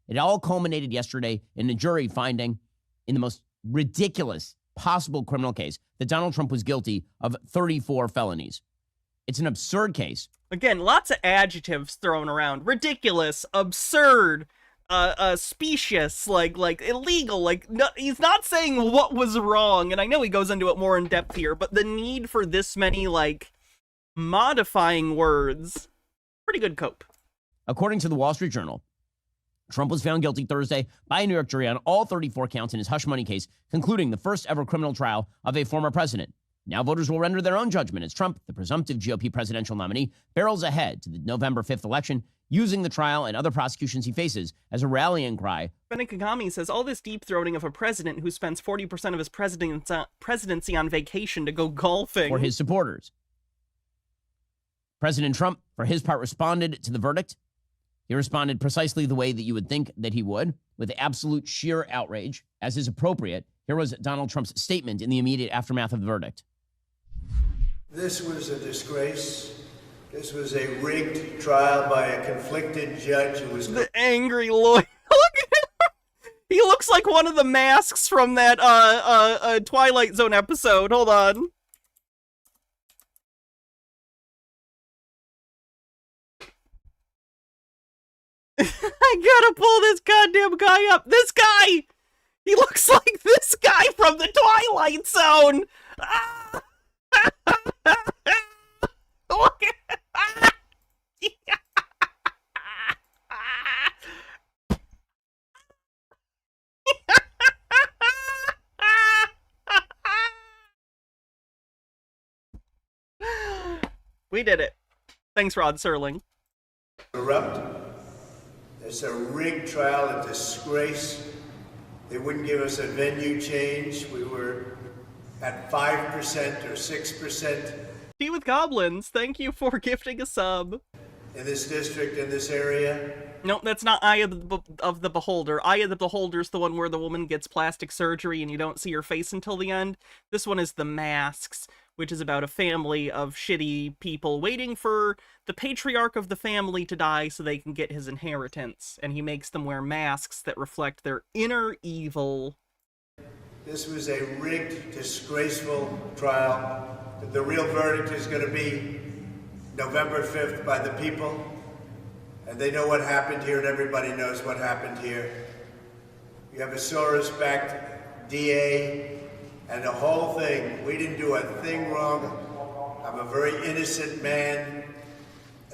It all culminated yesterday in a jury finding in the most ridiculous possible criminal case that Donald Trump was guilty of 34 felonies. It's an absurd case. Again, lots of adjectives thrown around. Ridiculous, absurd, specious, like illegal. No, he's not saying what was wrong, and I know he goes into it more in depth here, but the need for this many, modifying words, pretty good cope. According to the Wall Street Journal, Trump was found guilty Thursday by a New York jury on all 34 counts in his hush money case, concluding the first ever criminal trial of a former president. Now voters will render their own judgment as Trump, the presumptive GOP presidential nominee, barrels ahead to the November 5th election, using the trial and other prosecutions he faces as a rallying cry. Benny Kagami says all this deep-throating of a president who spends 40% of his presidency on vacation to go golfing. For his supporters. President Trump, for his part, responded to the verdict. He responded precisely the way that you would think that he would, with absolute sheer outrage, as is appropriate. Here was Donald Trump's statement in the immediate aftermath of the verdict. This was a disgrace. This was a rigged trial by a conflicted judge who was... The angry lawyer. Look at him. He looks like one of the masks from that Twilight Zone episode. Hold on. I gotta pull this goddamn guy up. This guy! He looks like this guy from the Twilight Zone! Ah! Look at... We did it. Thanks, Rod Serling. Corrupt. It's a rigged trial, a disgrace. They wouldn't give us a venue change. We were at 5% or 6%. Tea with Goblins, thank you for gifting a sub. In this district, in this area. Nope, that's not Eye of the Beholder. Eye of the Beholder's the one where the woman gets plastic surgery and you don't see her face until the end. This one is The Masks, which is about a family of shitty people waiting for the patriarch of the family to die so they can get his inheritance. And he makes them wear masks that reflect their inner evil. This was a rigged, disgraceful trial. The real verdict is going to be November 5th by the people. And they know what happened here, and everybody knows what happened here. You have a Soros-backed DA, and the whole thing. We didn't do a thing wrong. I'm a very innocent man.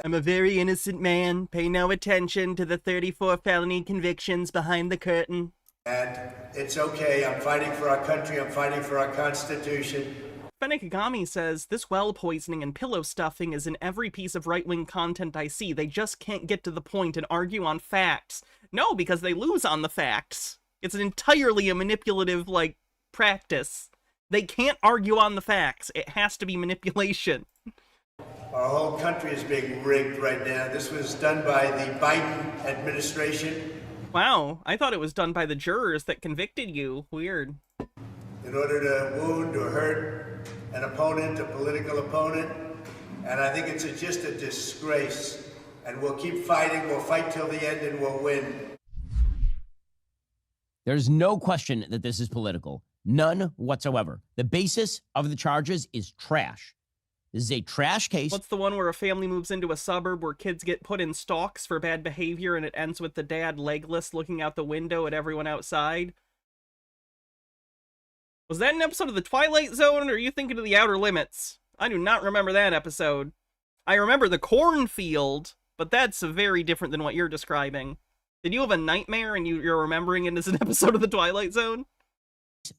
I'm a very innocent man. Pay no attention to the 34 felony convictions behind the curtain. And it's okay. I'm fighting for our country. I'm fighting for our Constitution. Fenekagami says, this well poisoning and pillow stuffing is in every piece of right-wing content I see. They just can't get to the point and argue on facts. No, because they lose on the facts. It's entirely a manipulative, practice. They can't argue on the facts. It has to be manipulation. Our whole country is being rigged right now. This was done by the Biden administration. Wow, I thought it was done by the jurors that convicted you. Weird. In order to wound or hurt an opponent, a political opponent. And I think it's just a disgrace. And we'll keep fighting. We'll fight till the end and we'll win. There's no question that this is political. None whatsoever. The basis of the charges is trash. This is a trash case. What's the one where a family moves into a suburb where kids get put in stocks for bad behavior and it ends with the dad legless looking out the window at everyone outside? Was that an episode of The Twilight Zone, or are you thinking of The Outer Limits? I do not remember that episode. I remember the cornfield, but that's very different than what you're describing. Did you have a nightmare and you're remembering it as an episode of The Twilight Zone?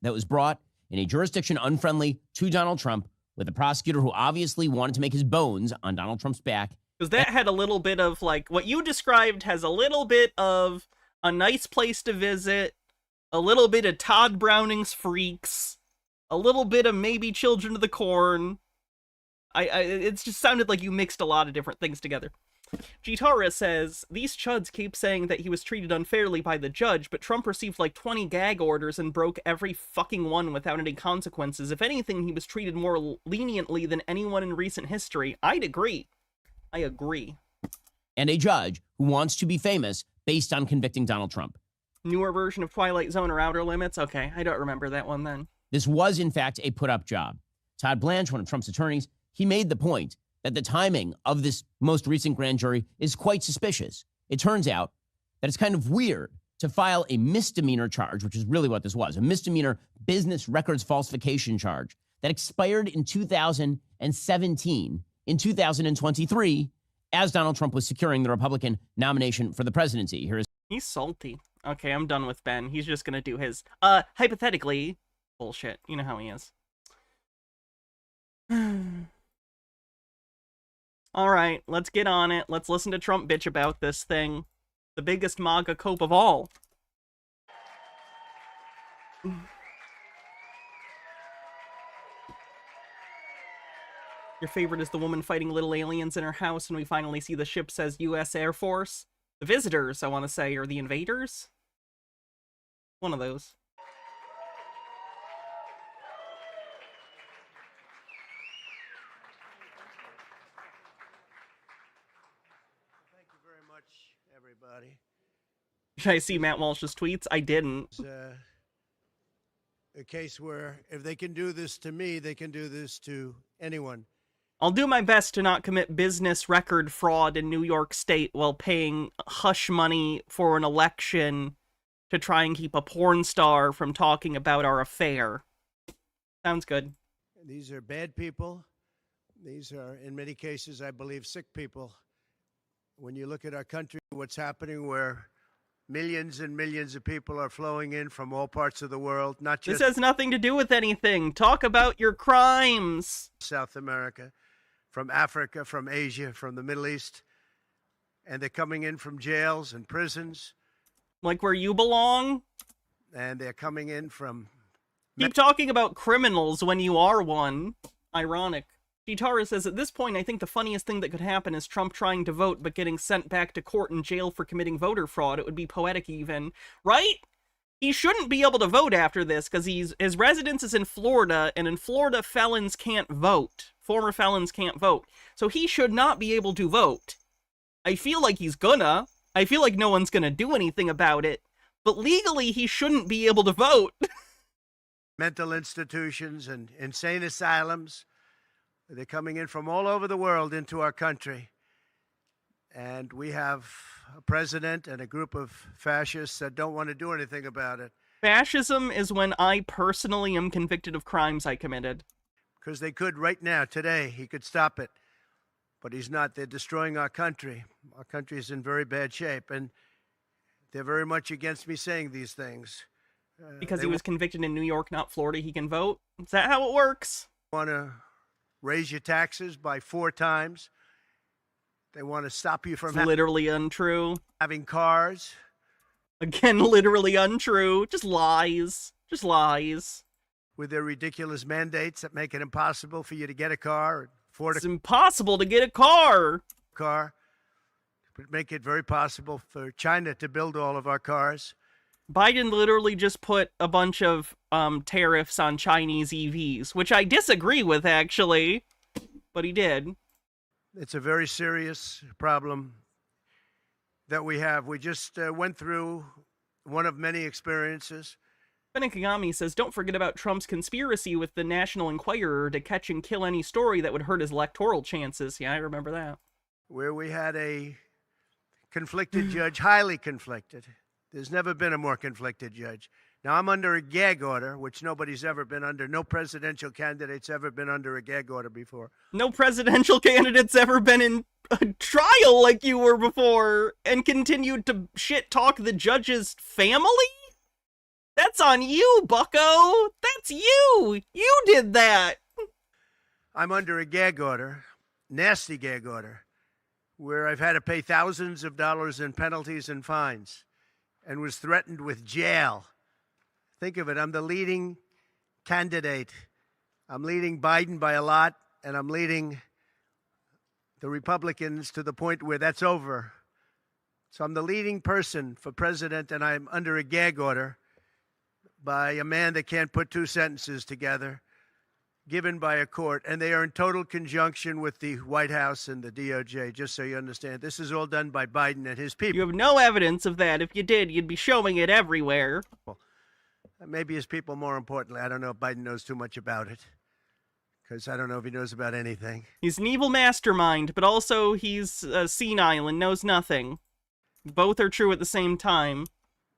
That was brought in a jurisdiction unfriendly to Donald Trump, with a prosecutor who obviously wanted to make his bones on Donald Trump's back. Because that had a little bit of, what you described has a little bit of a nice place to visit, a little bit of Todd Browning's Freaks, a little bit of maybe Children of the Corn. It just sounded like you mixed a lot of different things together. Gitara says, these chuds keep saying that he was treated unfairly by the judge, but Trump received like 20 gag orders and broke every fucking one without any consequences. If anything, he was treated more leniently than anyone in recent history. I'd agree. I agree. And a judge who wants to be famous based on convicting Donald Trump. Newer version of Twilight Zone or Outer Limits? Okay, I don't remember that one then. This was, in fact, a put-up job. Todd Blanche, one of Trump's attorneys, he made the point that the timing of this most recent grand jury is quite suspicious. It turns out that it's kind of weird to file a misdemeanor charge, which is really what this was, a misdemeanor business records falsification charge that expired in 2017. In 2023, as Donald Trump was securing the Republican nomination for the presidency. He's salty. Okay, I'm done with Ben. He's just gonna do his, hypothetically, bullshit. You know how he is. All right, let's get on it. Let's listen to Trump bitch about this thing. The biggest MAGA cope of all. Your favorite is the woman fighting little aliens in her house, and we finally see the ship says U.S. Air Force. The visitors, I want to say, are the invaders? One of those. Everybody. Did I see Matt Walsh's tweets? I didn't. It's a case where if they can do this to me, they can do this to anyone. I'll do my best to not commit business record fraud in New York State while paying hush money for an election to try and keep a porn star from talking about our affair. Sounds good. These are bad people. These are, in many cases, I believe, sick people. When you look at our country, what's happening where millions and millions of people are flowing in from all parts of the world, not just This has nothing to do with anything. Talk about your crimes. South America, from Africa, from Asia, from the Middle East, and they're coming in from jails and prisons. Like where you belong? And they're coming in from... Keep talking about criminals when you are one. Ironic. Gitara says, at this point, I think the funniest thing that could happen is Trump trying to vote but getting sent back to court and jail for committing voter fraud. It would be poetic even. Right? He shouldn't be able to vote after this because his residence is in Florida, and in Florida, felons can't vote. Former felons can't vote. So he should not be able to vote. I feel like he's gonna. I feel like no one's gonna do anything about it. But legally, he shouldn't be able to vote. Mental institutions and insane asylums. They're coming in from all over the world into our country. And we have a president and a group of fascists that don't want to do anything about it. Fascism is when I personally am convicted of crimes I committed. Because they could right now, today, he could stop it. But he's not. They're destroying our country. Our country is in very bad shape. And they're very much against me saying these things. Because he was convicted in New York, not Florida, he can vote? Is that how it works? Want to raise your taxes by 4 times. They want to stop you from literally untrue. Having cars. Again, literally untrue. Just lies. Just lies. With their ridiculous mandates that make it impossible for you to get a car. It's impossible to get a car. But make it very possible for China to build all of our cars. Biden literally just put a bunch of tariffs on Chinese EVs, which I disagree with, actually, but he did. It's a very serious problem that we have. We just went through one of many experiences. Benikagami says, don't forget about Trump's conspiracy with the National Enquirer to catch and kill any story that would hurt his electoral chances. Yeah, I remember that. Where we had a conflicted judge, highly conflicted. There's never been a more conflicted judge. Now, I'm under a gag order, which nobody's ever been under. No presidential candidate's ever been under a gag order before. No presidential candidate's ever been in a trial like you were before and continued to shit-talk the judge's family? That's on you, bucko. That's you. You did that. I'm under a gag order, nasty gag order, where I've had to pay thousands of dollars in penalties and fines and was threatened with jail. Think of it. I'm the leading candidate. I'm leading Biden by a lot, and I'm leading the Republicans to the point where that's over. So I'm the leading person for president, and I'm under a gag order by a man that can't put two sentences together, given by a court, and they are in total conjunction with the White House and the DOJ, just so you understand. This is all done by Biden and his people. You have no evidence of that. If you did, you'd be showing it everywhere. Maybe his people, more importantly. I don't know if Biden knows too much about it, because I don't know if he knows about anything. He's an evil mastermind, but also he's senile and knows nothing. Both are true at the same time.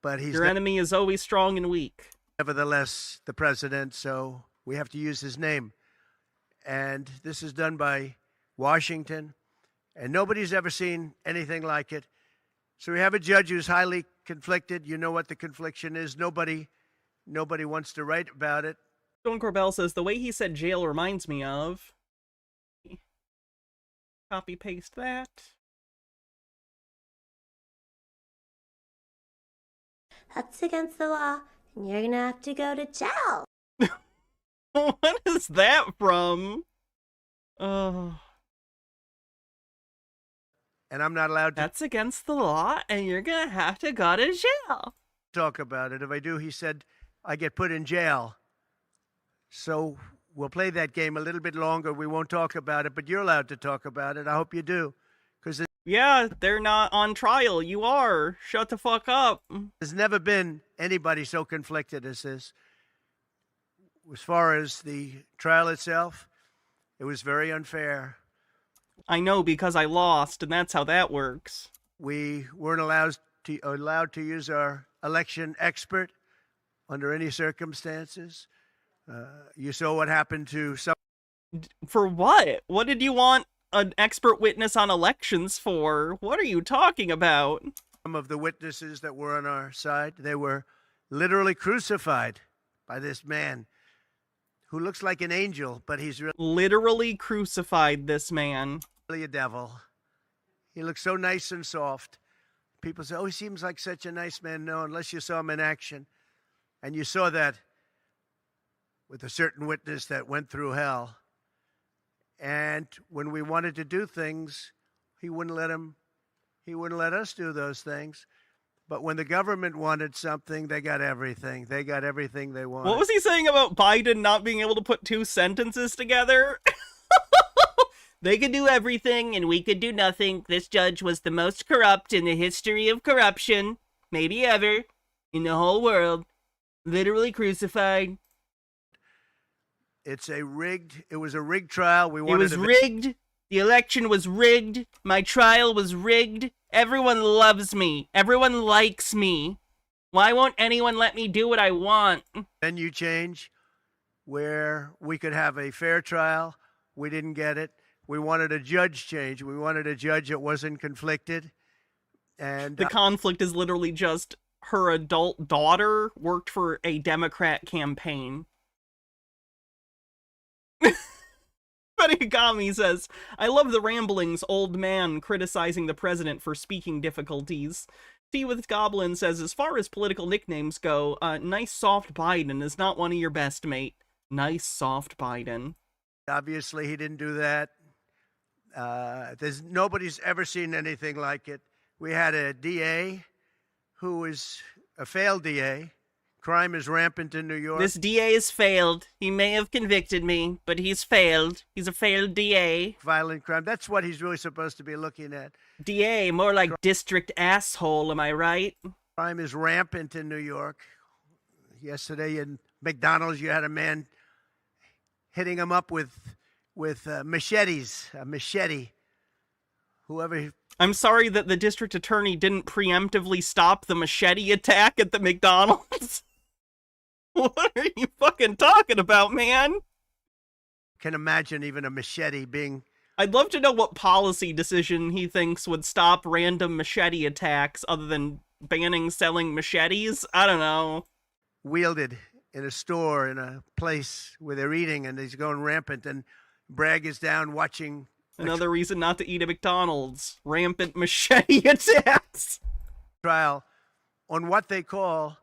But your enemy is always strong and weak. Nevertheless, the president, so we have to use his name. And this is done by Washington, and nobody's ever seen anything like it. So we have a judge who's highly conflicted. You know what the confliction is. Nobody wants to write about it. Stone Corbell says, the way he said jail reminds me of... Copy paste that. That's against the law, and you're gonna have to go to jail. What is that from? Oh. And I'm not allowed to... That's against the law, and you're gonna have to go to jail. Talk about it. If I do, he said, I get put in jail. So we'll play that game a little bit longer. We won't talk about it, but you're allowed to talk about it. I hope you do. Because yeah, they're not on trial. You are. Shut the fuck up. There's never been anybody so conflicted as this. As far as the trial itself, it was very unfair. I know, because I lost, and that's how that works. We weren't allowed to use our election expert under any circumstances. You saw what happened to some... For what? What did you want an expert witness on elections for? What are you talking about? Some of the witnesses that were on our side, they were literally crucified by this man who looks like an angel, but he's really... Literally crucified this man. Really a devil. He looks so nice and soft. People say, oh, he seems like such a nice man. No, unless you saw him in action. And you saw that with a certain witness that went through hell. And when we wanted to do things, he wouldn't let us do those things. But when the government wanted something, they got everything. They got everything they wanted. What was he saying about Biden not being able to put two sentences together? They could do everything and we could do nothing. This judge was the most corrupt in the history of corruption, maybe ever, in the whole world. Literally crucified. It was a rigged trial. It was rigged. The election was rigged. My trial was rigged. Everyone loves me. Everyone likes me. Why won't anyone let me do what I want? Venue change, where we could have a fair trial. We didn't get it. We wanted a judge change. We wanted a judge that wasn't conflicted. And the conflict is literally just her adult daughter worked for a Democrat campaign. Funny says, I love the ramblings, old man criticizing the president for speaking difficulties. Tea with Goblin says, as far as political nicknames go, nice soft Biden is not one of your best, mate. Nice soft Biden. Obviously, he didn't do that. Nobody's ever seen anything like it. We had a DA who was a failed DA. Crime is rampant in New York. This DA has failed. He may have convicted me, but he's failed. He's a failed DA. Violent crime. That's what he's really supposed to be looking at. DA, more like district asshole, am I right? Crime is rampant in New York. Yesterday in McDonald's, you had a man hitting him up with machetes, a machete. Whoever... I'm sorry that the district attorney didn't preemptively stop the machete attack at the McDonald's. What are you fucking talking about, man? Can imagine even a machete being... I'd love to know what policy decision he thinks would stop random machete attacks other than banning selling machetes. I don't know. Wielded in a store, in a place where they're eating, and he's going rampant, and Bragg is down watching... Another reason not to eat at McDonald's. Rampant machete attacks. Trial on what they call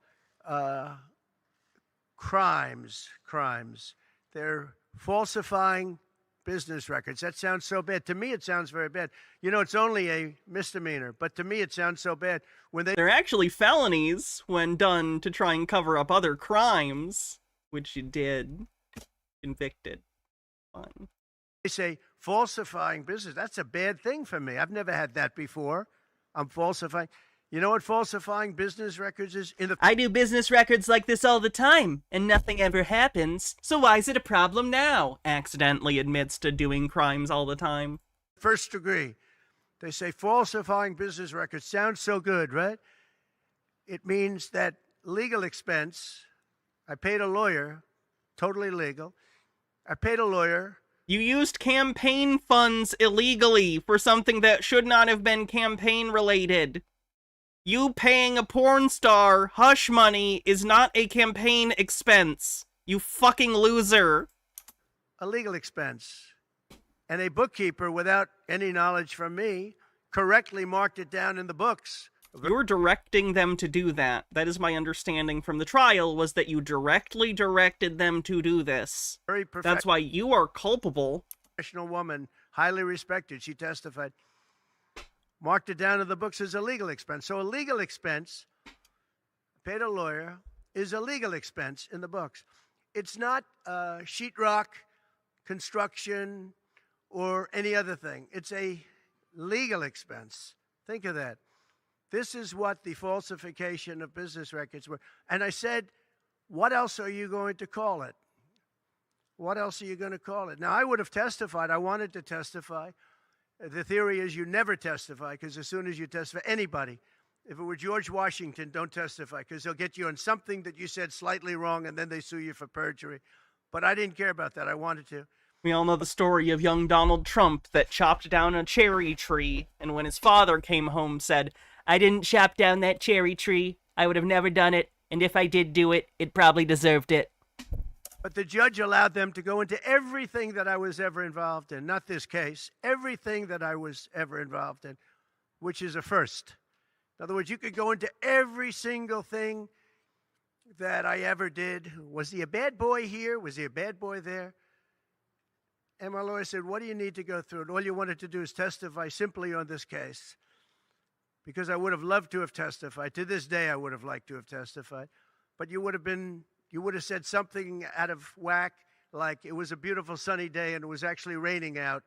crimes. They're falsifying business records. That sounds so bad. To me, it sounds very bad. You know, it's only a misdemeanor, but to me, it sounds so bad. They're actually felonies when done to try and cover up other crimes, which you did. Convicted. Fun. They say falsifying business. That's a bad thing for me. I've never had that before. I'm falsifying. You know what falsifying business records is? I do business records like this all the time, and nothing ever happens. So why is it a problem now? Accidentally admits to doing crimes all the time. First degree. They say falsifying business records. Sounds so good, right? It means that legal expense. I paid a lawyer, totally legal. I paid a lawyer. You used campaign funds illegally for something that should not have been campaign related. You paying a porn star hush money is not a campaign expense. You fucking loser. A legal expense. And a bookkeeper, without any knowledge from me, correctly marked it down in the books. You're directing them to do that. That is my understanding from the trial, was that you directly directed them to do this. Very That's why you are culpable. Professional woman, highly respected. She testified. Marked it down in the books as a legal expense. So a legal expense, paid a lawyer, is a legal expense in the books. It's not sheetrock, construction, or any other thing. It's a legal expense. Think of that. This is what the falsification of business records were. And I said, what else are you going to call it? What else are you going to call it? Now, I would have testified. I wanted to testify. The theory is you never testify, because as soon as you testify, anybody, if it were George Washington, don't testify, because they'll get you on something that you said slightly wrong, and then they sue you for perjury. But I didn't care about that. I wanted to. We all know the story of young Donald Trump that chopped down a cherry tree, and when his father came home said, I didn't chop down that cherry tree. I would have never done it, and if I did do it, it probably deserved it. But the judge allowed them to go into everything that I was ever involved in, not this case, everything that I was ever involved in, which is a first. In other words, you could go into every single thing that I ever did. Was he a bad boy here? Was he a bad boy there? And my lawyer said, what do you need to go through? And all you wanted to do is testify simply on this case. Because I would have loved to have testified. To this day, I would have liked to have testified. But you would have said something out of whack, like it was a beautiful sunny day and it was actually raining out.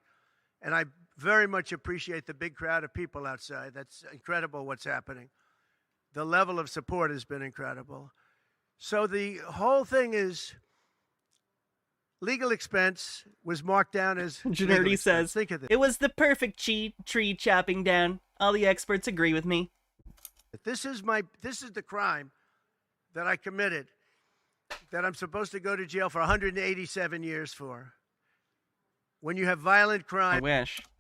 And I very much appreciate the big crowd of people outside. That's incredible what's happening. The level of support has been incredible. So the whole thing is legal expense was marked down as Ginerdi says, think of this. It was the perfect tree chopping down. All the experts agree with me. This is the crime that I committed, that I'm supposed to go to jail for 187 years for. When you have violent crime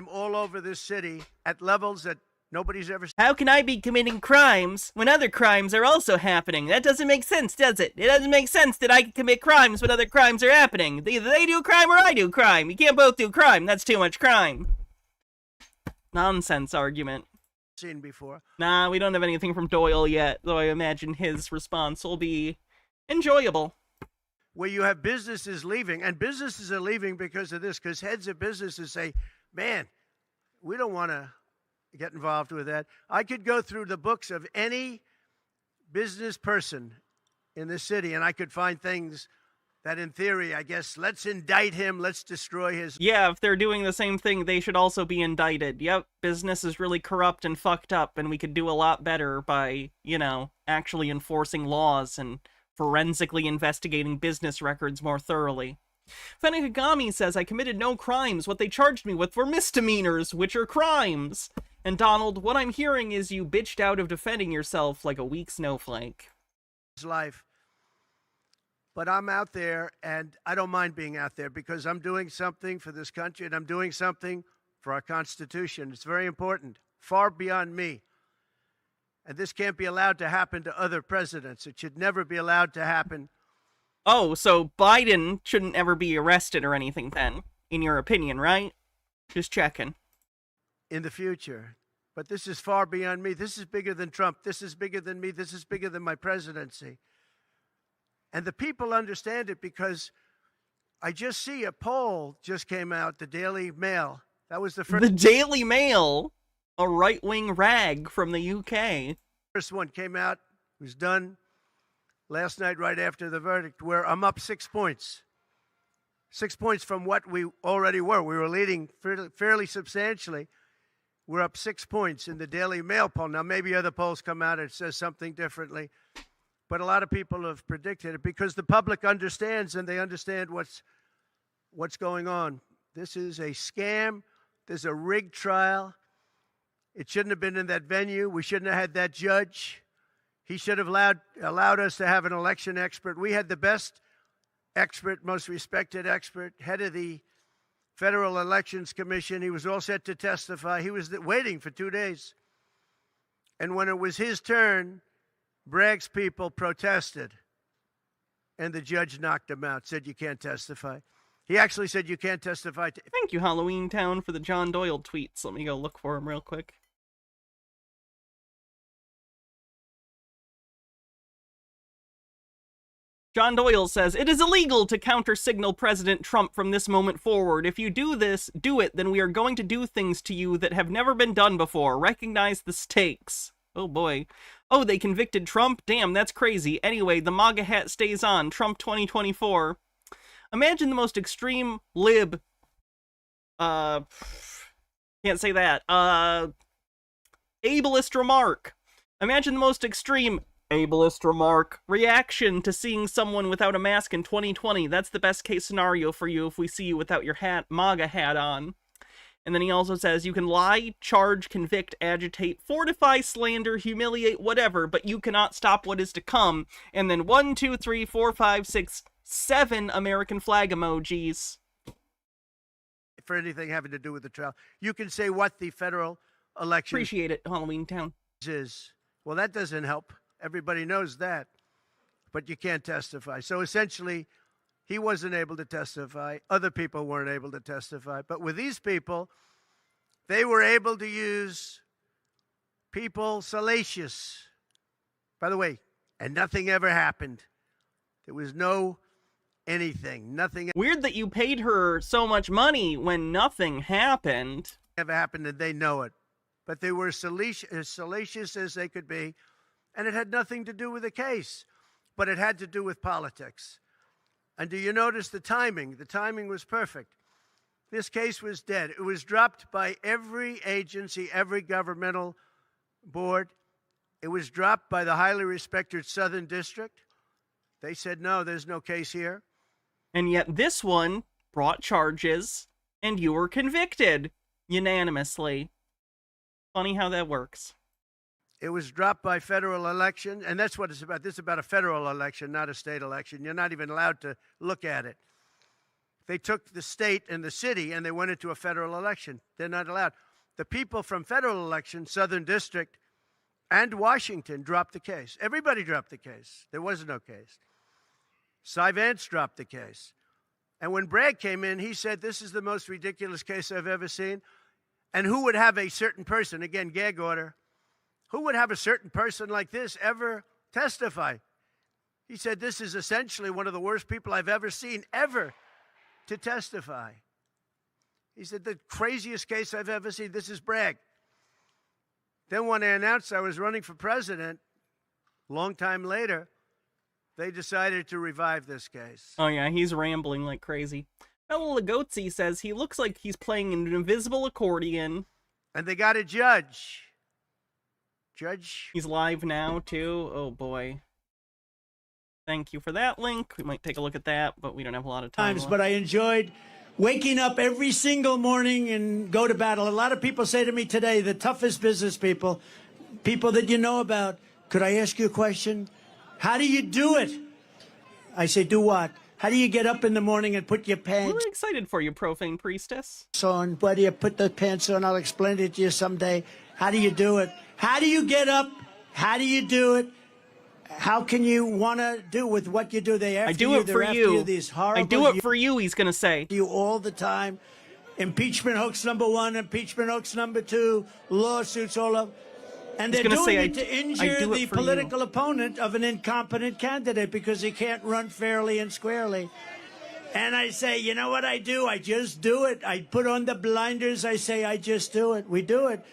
all over this city at levels that nobody's ever seen. How can I be committing crimes when other crimes are also happening? That doesn't make sense, does it? It doesn't make sense that I can commit crimes when other crimes are happening. Either they do crime or I do crime. You can't both do crime. That's too much crime. Nonsense argument. Seen before. Nah, we don't have anything from Doyle yet, though I imagine his response will be enjoyable. Where you have businesses leaving, and businesses are leaving because of this, because heads of businesses say, man, we don't want to get involved with that. I could go through the books of any business person in this city, and I could find things that in theory, I guess, let's indict him, let's destroy his... Yeah, if they're doing the same thing, they should also be indicted. Yep, business is really corrupt and fucked up, and we could do a lot better by, you know, actually enforcing laws and forensically investigating business records more thoroughly. Fenekagami says, I committed no crimes. What they charged me with were misdemeanors, which are crimes. And Donald, what I'm hearing is you bitched out of defending yourself like a weak snowflake. His life. But I'm out there, and I don't mind being out there because I'm doing something for this country, and I'm doing something for our Constitution. It's very important, far beyond me. And this can't be allowed to happen to other presidents. It should never be allowed to happen. Oh, so Biden shouldn't ever be arrested or anything then, in your opinion, right? Just checking. In the future. But this is far beyond me. This is bigger than Trump. This is bigger than me. This is bigger than my presidency. And the people understand it because I just see a poll just came out, the Daily Mail. That was the first. The Daily Mail, a right-wing rag from the UK. First one came out, was done last night right after the verdict, where I'm up 6 points. 6 points from what we already were. We were leading fairly substantially. We're up 6 points in the Daily Mail poll. Now, maybe other polls come out and it says something differently, but a lot of people have predicted it because the public understands and they understand what's going on. This is a scam. There's a rigged trial. It shouldn't have been in that venue. We shouldn't have had that judge. He should have allowed us to have an election expert. We had the best expert, most respected expert, head of the Federal Elections Commission. He was all set to testify. He was waiting for 2 days. And when it was his turn, Bragg's people protested. And the judge knocked him out, said, you can't testify. He actually said, you can't testify. Thank you, Halloween Town, for the John Doyle tweets. Let me go look for him real quick. John Doyle says, it is illegal to counter-signal President Trump from this moment forward. If you do it, then we are going to do things to you that have never been done before. Recognize the stakes. Oh boy. Oh, they convicted Trump? Damn, that's crazy. Anyway, the MAGA hat stays on. Trump 2024. Imagine the most extreme lib. Can't say that. Ableist remark. Imagine the most extreme ableist remark reaction to seeing someone without a mask in 2020. That's the best case scenario for you if we see you without your MAGA hat on. And then he also says you can lie, charge, convict, agitate, fortify, slander, humiliate, whatever, but you cannot stop what is to come. And then 1, 2, 3, 4, 5, 6, 7 American flag emojis. For anything having to do with the trial, you can say what the federal election. Appreciate it, Halloween Town. Is. Well, that doesn't help. Everybody knows that, but you can't testify. So essentially, he wasn't able to testify. Other people weren't able to testify. But with these people, they were able to use people salacious. By the way, and nothing ever happened. There was no anything, nothing. Weird that you paid her so much money when nothing happened. Ever happened, and they know it. But they were as salacious as they could be. And it had nothing to do with the case, but it had to do with politics. And do you notice the timing? The timing was perfect. This case was dead. It was dropped by every agency, every governmental board. It was dropped by the highly respected Southern District. They said, no, there's no case here. And yet this one brought charges, and you were convicted unanimously. Funny how that works. It was dropped by federal election, and that's what it's about. This is about a federal election, not a state election. You're not even allowed to look at it. They took the state and the city, and they went into a federal election. They're not allowed. The people from federal election, Southern District, and Washington dropped the case. Everybody dropped the case. There was no case. Cy Vance dropped the case. And when Bragg came in, he said, this is the most ridiculous case I've ever seen. And who would have a certain person, again, gag order, who would have a certain person like this ever testify? He said, this is essentially one of the worst people I've ever seen, ever, to testify. He said, the craziest case I've ever seen. This is Bragg. Then when I announced I was running for president, a long time later, they decided to revive this case. Oh yeah, he's rambling like crazy. Fellow Legotzi says he looks like he's playing an invisible accordion. And they got a judge. He's live now, too. Oh, boy. Thank you for that link. We might take a look at that, but we don't have a lot of time. But I enjoyed waking up every single morning and go to battle. A lot of people say to me today, the toughest business people that you know about, could I ask you a question? How do you do it? I say, do what? How do you get up in the morning and put your pants We're excited for you, profane priestess. on? Why do you put the pants on? I'll explain it to you someday. How do you do it? How do you get up? How do you do it? How can you want to do with what you do? I do it for you. These horrible, I do it for you, he's going to say. You all the time. Impeachment hoax number 1, impeachment hoax number 2, lawsuits all up. And I they're was gonna doing say, it to I injure do it the for you. political opponent of an incompetent candidate because he can't run fairly and squarely. And I say, you know what I do? I just do it. I put on the blinders. I say, I just do it. We do it.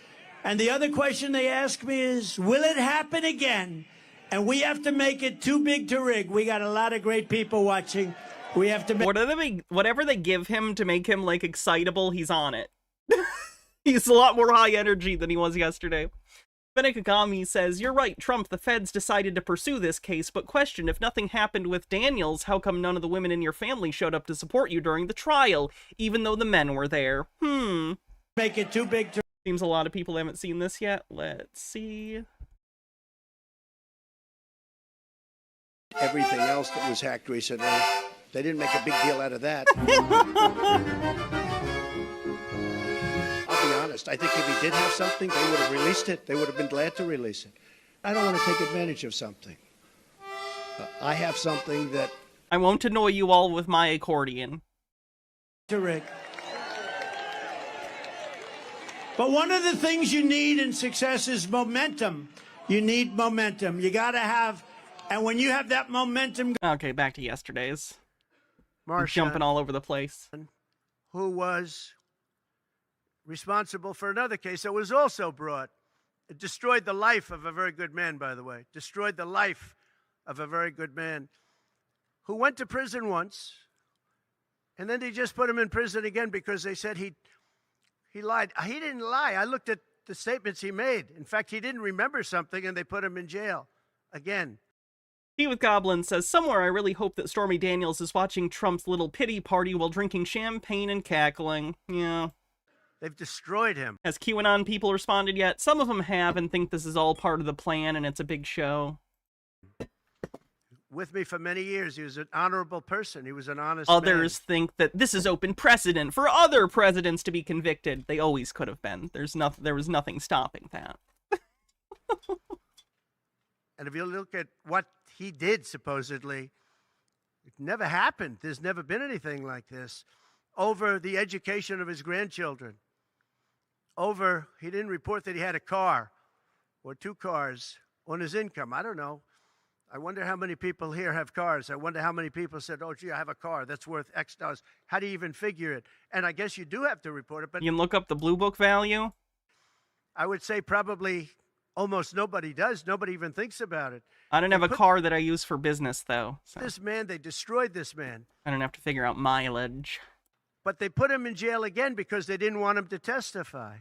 And the other question they ask me is, will it happen again? And we have to make it too big to rig. We got a lot of great people watching. We have to make... Whatever they give him to make him, like, excitable, he's on it. He's a lot more high energy than he was yesterday. Benekagami says, you're right, Trump, the feds decided to pursue this case, but question, if nothing happened with Daniels, how come none of the women in your family showed up to support you during the trial, even though the men were there? Make it too big to... Seems a lot of people haven't seen this yet. Let's see. Everything else that was hacked recently, they didn't make a big deal out of that. I'll be honest, I think if he did have something, they would have released it. They would have been glad to release it. I don't want to take advantage of something. I have something that... I won't annoy you all with my accordion. Rick. But one of the things you need in success is momentum. You need momentum. You got to have... And when you have that momentum... Okay, back to yesterday's. Marshawn, Jumping all over the place. Who was responsible for another case that was also brought. It destroyed the life of a very good man, by the way. Destroyed the life of a very good man who went to prison once, and then they just put him in prison again because they said he lied. He didn't lie. I looked at the statements he made. In fact, he didn't remember something, and they put him in jail again. Tea with Goblin says, somewhere I really hope that Stormy Daniels is watching Trump's little pity party while drinking champagne and cackling. Yeah. They've destroyed him. Has QAnon people responded yet? Some of them have and think this is all part of the plan and it's a big show. With me for many years. He was an honorable person. He was an honest Others man. think that this is open precedent for other presidents to be convicted. They always could have been. There was nothing stopping that. And if you look at what he did, supposedly, it never happened. There's never been anything like this. Over the education of his grandchildren. Over, he didn't report that he had a car or 2 cars on his income. I don't know. I wonder how many people here have cars. I wonder how many people said, oh, gee, I have a car that's worth X dollars. How do you even figure it? And I guess you do have to report it. But you can look up the Blue Book value. I would say probably almost nobody does. Nobody even thinks about it. I don't have a car that I use for business, though. So. This man, they destroyed this man. I don't have to figure out mileage. But they put him in jail again because they didn't want him to testify.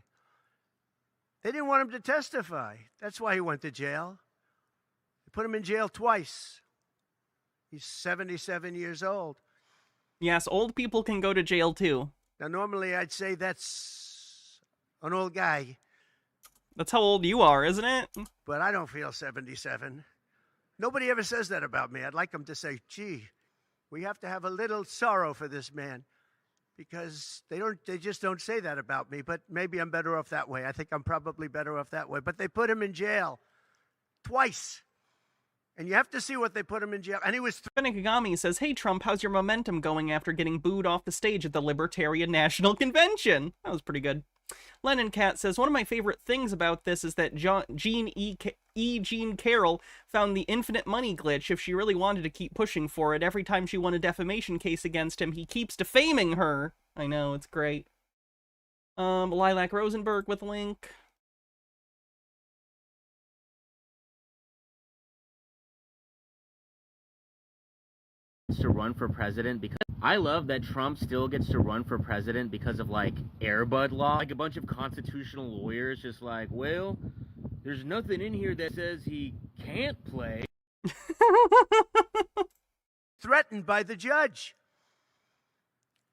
They didn't want him to testify. That's why he went to jail. They put him in jail twice. He's 77 years old. Yes, old people can go to jail too. Now, normally I'd say that's an old guy. That's how old you are, isn't it? But I don't feel 77. Nobody ever says that about me. I'd like them to say, gee, we have to have a little sorrow for this man. Because they just don't say that about me. But maybe I'm better off that way. I think I'm probably better off that way. But they put him in jail twice. And you have to see what they put him in jail. And he was... Benekagami says, hey, Trump, how's your momentum going after getting booed off the stage at the Libertarian National Convention? That was pretty good. Lennon Cat says, one of my favorite things about this is that Jean Carroll found the infinite money glitch. If she really wanted to keep pushing for it, every time she won a defamation case against him, he keeps defaming her. I know, it's great. Lilac Rosenberg with a link. To run for president because I love that Trump still gets to run for president because of like Airbud law. Like a bunch of constitutional lawyers just like, well, there's nothing in here that says he can't play. Threatened by the judge.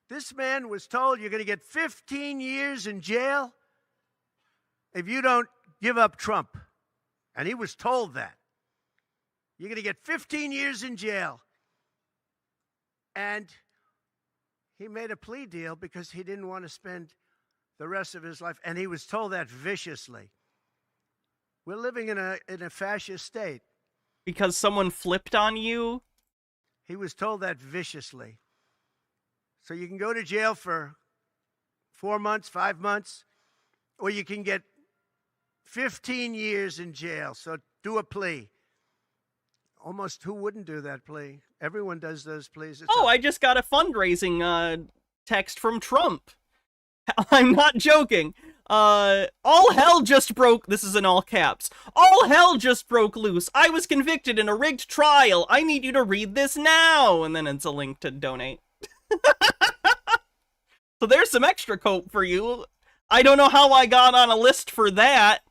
This man was told you're going to get 15 years in jail if you don't give up Trump. And he was told that. You're going to get 15 years in jail. And he made a plea deal because he didn't want to spend the rest of his life. And he was told that viciously. We're living in a fascist state. Because someone flipped on you? He was told that viciously. So you can go to jail for 4 months, 5 months, or you can get 15 years in jail. So do a plea. Almost who wouldn't do that plea? Everyone does those pleas. I just got a fundraising text from Trump. I'm not joking. All hell just broke. This is in all caps. All hell just broke loose. I was convicted in a rigged trial. I need you to read this now. And then it's a link to donate. So there's some extra cope for you. I don't know how I got on a list for that,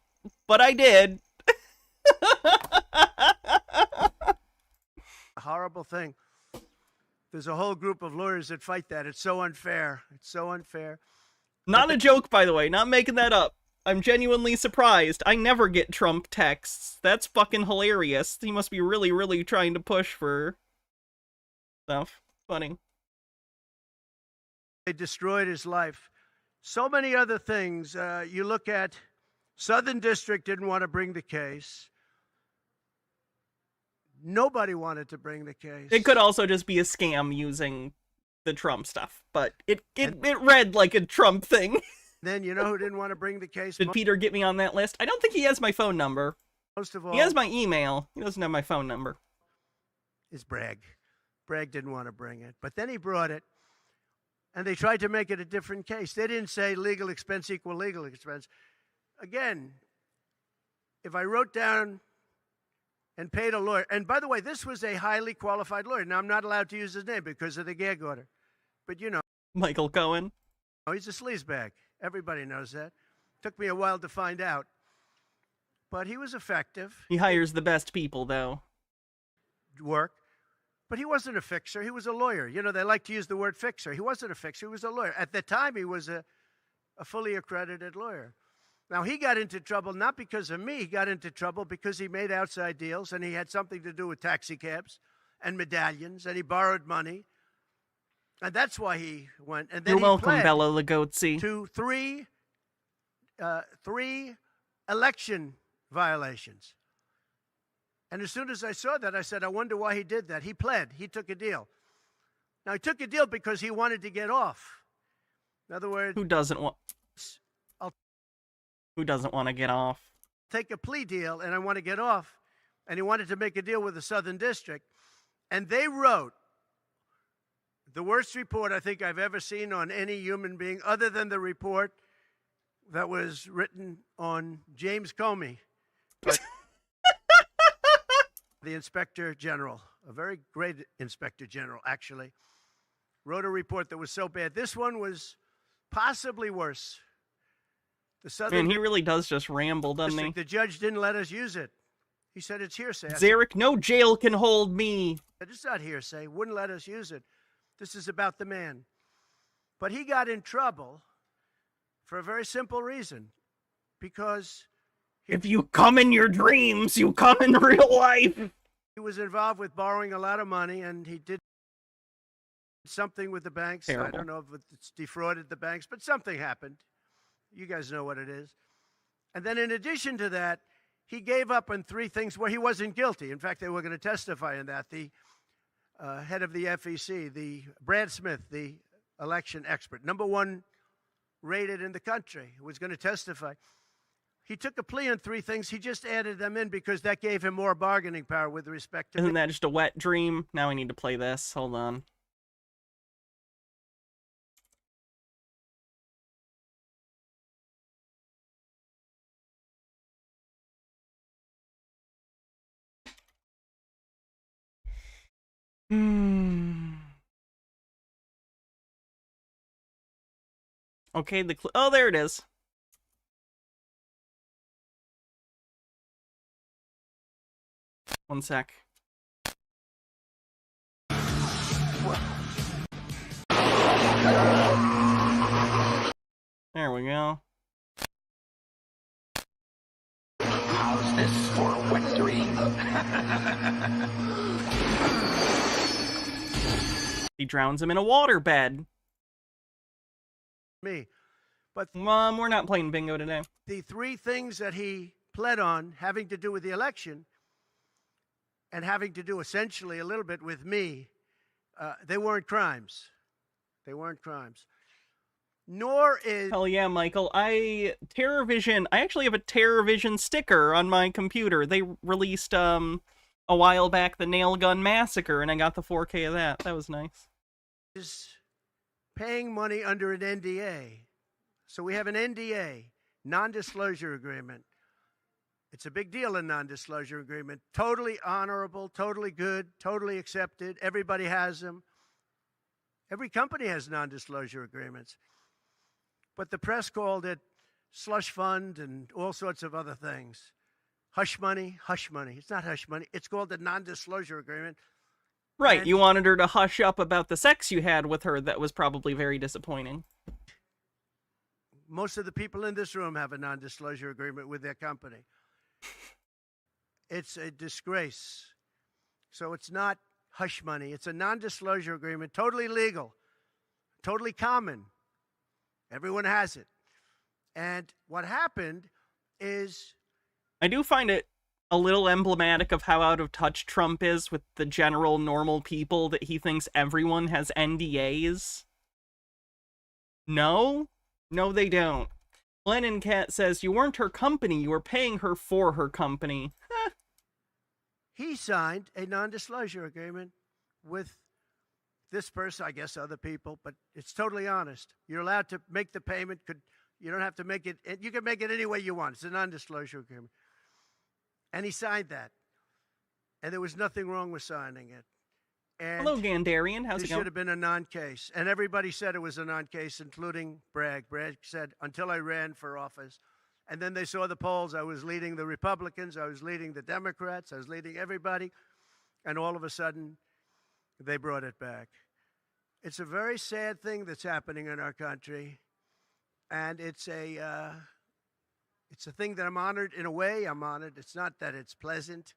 but I did. A horrible thing. There's a whole group of lawyers that fight that. It's so unfair. It's so unfair. Not a joke, by the way. Not making that up. I'm genuinely surprised. I never get Trump texts. That's fucking hilarious. He must be really, really trying to push for stuff. Funny. They destroyed his life. So many other things. You look at Southern District didn't want to bring the case. Nobody wanted to bring the case. It could also just be a scam using the Trump stuff, but it read like a Trump thing. Then you know who didn't want to bring the case? Did Peter get me on that list? I don't think he has my phone number. Most of all, he has my email. He doesn't have my phone number. Is Bragg. Bragg didn't want to bring it, but then he brought it, and they tried to make it a different case. They didn't say legal expense equal legal expense. Again, if I wrote down and paid a lawyer, and by the way, this was a highly qualified lawyer. Now, I'm not allowed to use his name because of the gag order, but you know. Michael Cohen. Oh, he's a sleazebag. Everybody knows that. Took me a while to find out, but he was effective. He hires the best people, though. Work. But he wasn't a fixer. He was a lawyer. You know, they like to use the word fixer. He wasn't a fixer. He was a lawyer. At the time, he was a fully accredited lawyer. Now, he got into trouble not because of me. He got into trouble because he made outside deals, and he had something to do with taxi cabs and medallions, and he borrowed money. And that's why he went. And then You're welcome, pled Bella Lugosi. to three election violations. And as soon as I saw that, I said, I wonder why he did that. He pled. He took a deal. Now, he took a deal because he wanted to get off. In other words, Who doesn't want to get off? Take a plea deal, and I want to get off. And he wanted to make a deal with the Southern District. And they wrote the worst report I think I've ever seen on any human being, other than the report that was written on James Comey. But the Inspector General, a very great Inspector General, actually, wrote a report that was so bad. This one was possibly worse. The Southern Man, he really does just ramble, doesn't he? The judge didn't let us use it. He said it's hearsay. Zarek, no jail can hold me. It's not hearsay. Wouldn't let us use it. This is about the man. But he got in trouble for a very simple reason. Because if you come in your dreams, you come in real life. He was involved with borrowing a lot of money, and he did something with the banks. Terrible. I don't know if it's defrauded the banks, but something happened. You guys know what it is. And then in addition to that, he gave up on three things where he wasn't guilty. In fact, they were going to testify in that. The head of the FEC, the Brad Smith, the election expert, #1 rated in the country, was going to testify. He took a plea on three things. He just added them in because that gave him more bargaining power with respect to. Isn't that just a wet dream? Now I need to play this. Hold on. Okay, oh, there it is. One sec. There we go. How's this for a wet dream? He drowns him in a waterbed. Me. But Mom, we're not playing bingo today. The three things that he pled on having to do with the election and having to do essentially a little bit with me, they weren't crimes. They weren't crimes. nor is... Hell yeah, Michael. I actually have a TerrorVision sticker on my computer. They released, a while back, the Nail Gun Massacre, and I got the 4K of that. That was nice. Is paying money under an NDA. So we have an NDA, non-disclosure agreement. It's a big deal, a non-disclosure agreement. Totally honorable, totally good, totally accepted. Everybody has them. Every company has non-disclosure agreements. But the press called it slush fund and all sorts of other things. Hush money, hush money. It's not hush money. It's called a non-disclosure agreement. Right, And you wanted her to hush up about the sex you had with her that was probably very disappointing. most of the people in this room have a non-disclosure agreement with their company. It's a disgrace. So it's not hush money. It's a non-disclosure agreement, totally legal, totally common. Everyone has it. And what happened is... I do find it a little emblematic of how out of touch Trump is with the general normal people, that he thinks everyone has NDAs. No? No, they don't. Lennon Cat says, you weren't her company, you were paying her for her company. He signed a non-disclosure agreement with this person, I guess other people, but it's totally honest. You're allowed to make the payment. You don't have to make it. You can make it any way you want. It's a non-disclosure agreement. And he signed that. And there was nothing wrong with signing it. And hello, Gandarian. How's it this going? should have been a non-case. And everybody said it was a non-case, including Bragg. Bragg said, until I ran for office. And then they saw the polls. I was leading the Republicans. I was leading the Democrats. I was leading everybody. And all of a sudden, they brought it back. It's a very sad thing that's happening in our country. And it's a thing that I'm honored. In a way, I'm honored. It's not that it's pleasant.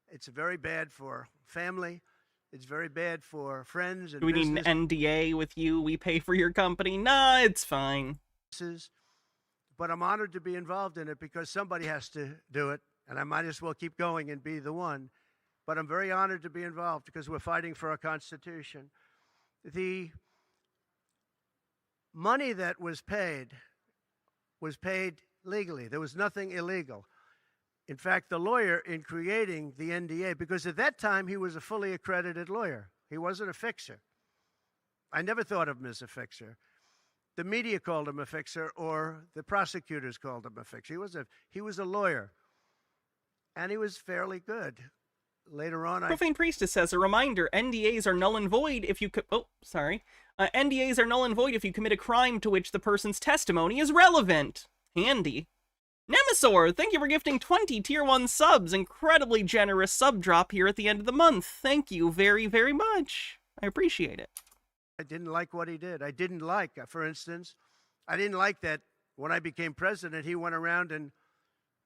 It's very bad for family. It's very bad for friends and do we need an NDA with you? We pay for your company? Nah, it's fine. But I'm honored to be involved in it because somebody has to do it, and I might as well keep going and be the one. But I'm very honored to be involved because we're fighting for our Constitution. The money that was paid legally. There was nothing illegal. In fact, the lawyer in creating the NDA, because at that time he was a fully accredited lawyer. He wasn't a fixer. I never thought of him as a fixer. The media called him a fixer, or the prosecutors called him a fixer. He was a lawyer, and he was fairly good. Later on, Profane Priestess says, a reminder, NDAs are null and void if you NDAs are null and void if you commit a crime to which the person's testimony is relevant. Handy. Nemesaur, thank you for gifting 20 tier 1 subs. Incredibly generous sub drop here at the end of the month. Thank you very, very much. I appreciate it. I didn't like what he did. I didn't like, for instance, I didn't like that when I became president, he went around and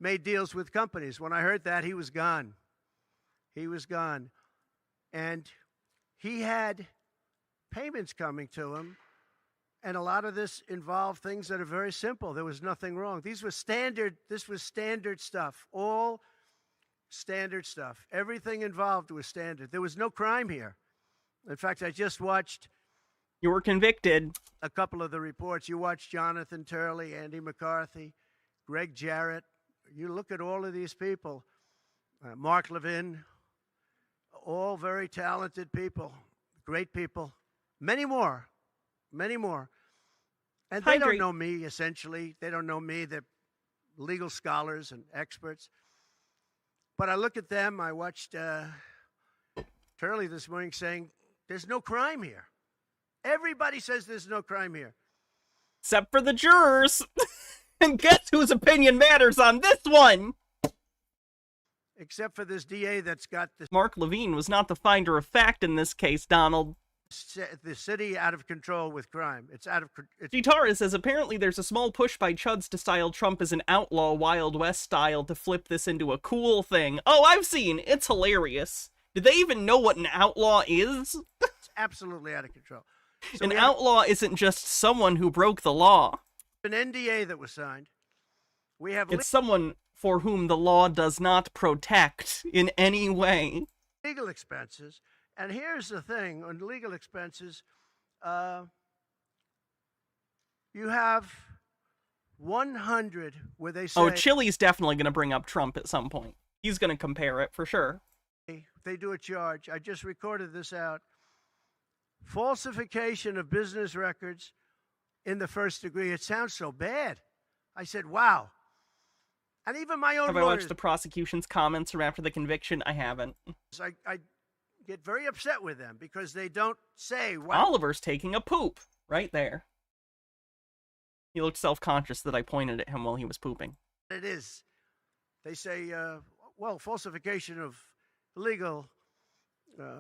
made deals with companies. When I heard that, he was gone. He was gone. And he had payments coming to him. And a lot of this involved things that are very simple. There was nothing wrong. This was standard stuff. All standard stuff. Everything involved was standard. There was no crime here. In fact, I just watched... You were convicted. A couple of the reports. You watched Jonathan Turley, Andy McCarthy, Greg Jarrett. You look at all of these people. Mark Levin. All very talented people. Great people. Many more. Many more. And they don't know me, essentially. They don't know me. They're legal scholars and experts. But I look at them. I watched Turley this morning saying, there's no crime here. Everybody says there's no crime here. Except for the jurors. And guess whose opinion matters on this one? Except for this DA that's got this... Mark Levine was not the finder of fact in this case, Donald. The city out of control with crime. It's out of... Gitara says, apparently there's a small push by Chuds to style Trump as an outlaw Wild West style to flip this into a cool thing. Oh, I've seen. It's hilarious. Do they even know what an outlaw is? It's absolutely out of control. So an outlaw isn't just someone who broke the law. An NDA that was signed. We have... It's someone for whom the law does not protect in any way. Legal expenses. And here's the thing, on legal expenses, You have 100 where they say... Oh, Chili's definitely going to bring up Trump at some point. He's going to compare it for sure. They do a charge. I just recorded this out. Falsification of business records in the first degree. It sounds so bad. I said, wow. And even my own Have I lawyers... watched the prosecution's comments from after the conviction? I haven't. I get very upset with them because they don't say... Wow. Oliver's taking a poop right there. He looked self-conscious that I pointed at him while he was pooping. It is. They say, well, falsification of legal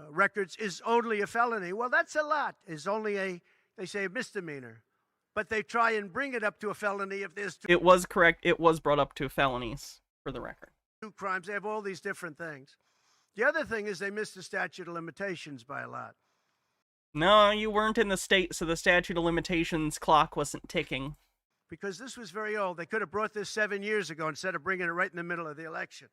records is only a felony. Well, that's a lot. Is only they say, a misdemeanor. But they try and bring it up to a felony if there's It was correct. It was brought up to felonies, for the record. 2 crimes. They have all these different things. The other thing is they missed the statute of limitations by a lot. No, you weren't in the state, so the statute of limitations clock wasn't ticking. Because this was very old. They could have brought this 7 years ago instead of bringing it right in the middle of the election.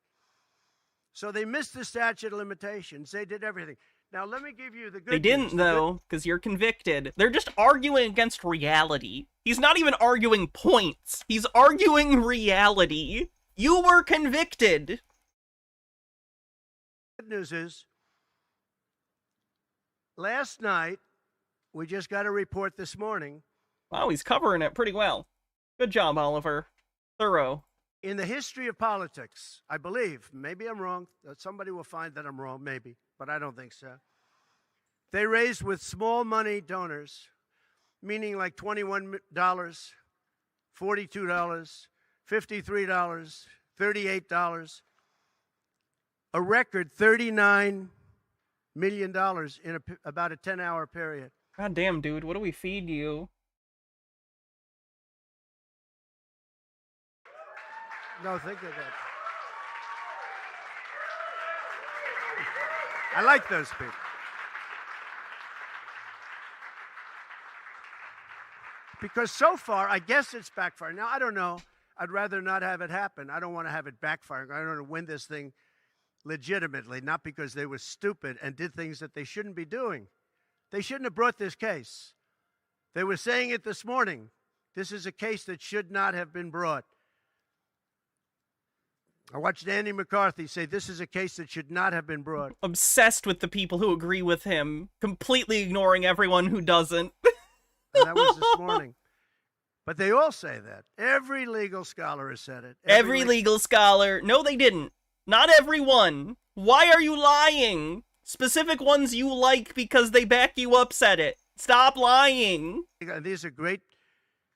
So they missed the statute of limitations. They did everything. Now, let me give you the good They didn't, news. though, because you're convicted. They're just arguing against reality. He's not even arguing points. He's arguing reality. You were convicted. Good news is, last night, we just got a report this morning. Wow, he's covering it pretty well. Good job, Oliver. Thorough. In the history of politics, I believe, maybe I'm wrong, somebody will find that I'm wrong, maybe, but I don't think so. They raised with small money donors, meaning like $21, $42, $53, $38, a record $39 million in about a 10-hour period. God damn, dude, what do we feed you? No, think of that. I like those people. Because so far, I guess it's backfiring. Now, I don't know. I'd rather not have it happen. I don't want to have it backfiring. I want to win this thing legitimately, not because they were stupid and did things that they shouldn't be doing. They shouldn't have brought this case. They were saying it this morning. This is a case that should not have been brought. I watched Andy McCarthy say this is a case that should not have been brought. Obsessed with the people who agree with him, completely ignoring everyone who doesn't. And that was this morning. But they all say that. Every legal scholar has said it. Every legal scholar. No, they didn't. Not everyone. Why are you lying? Specific ones you like because they back you up said it. Stop lying. These are great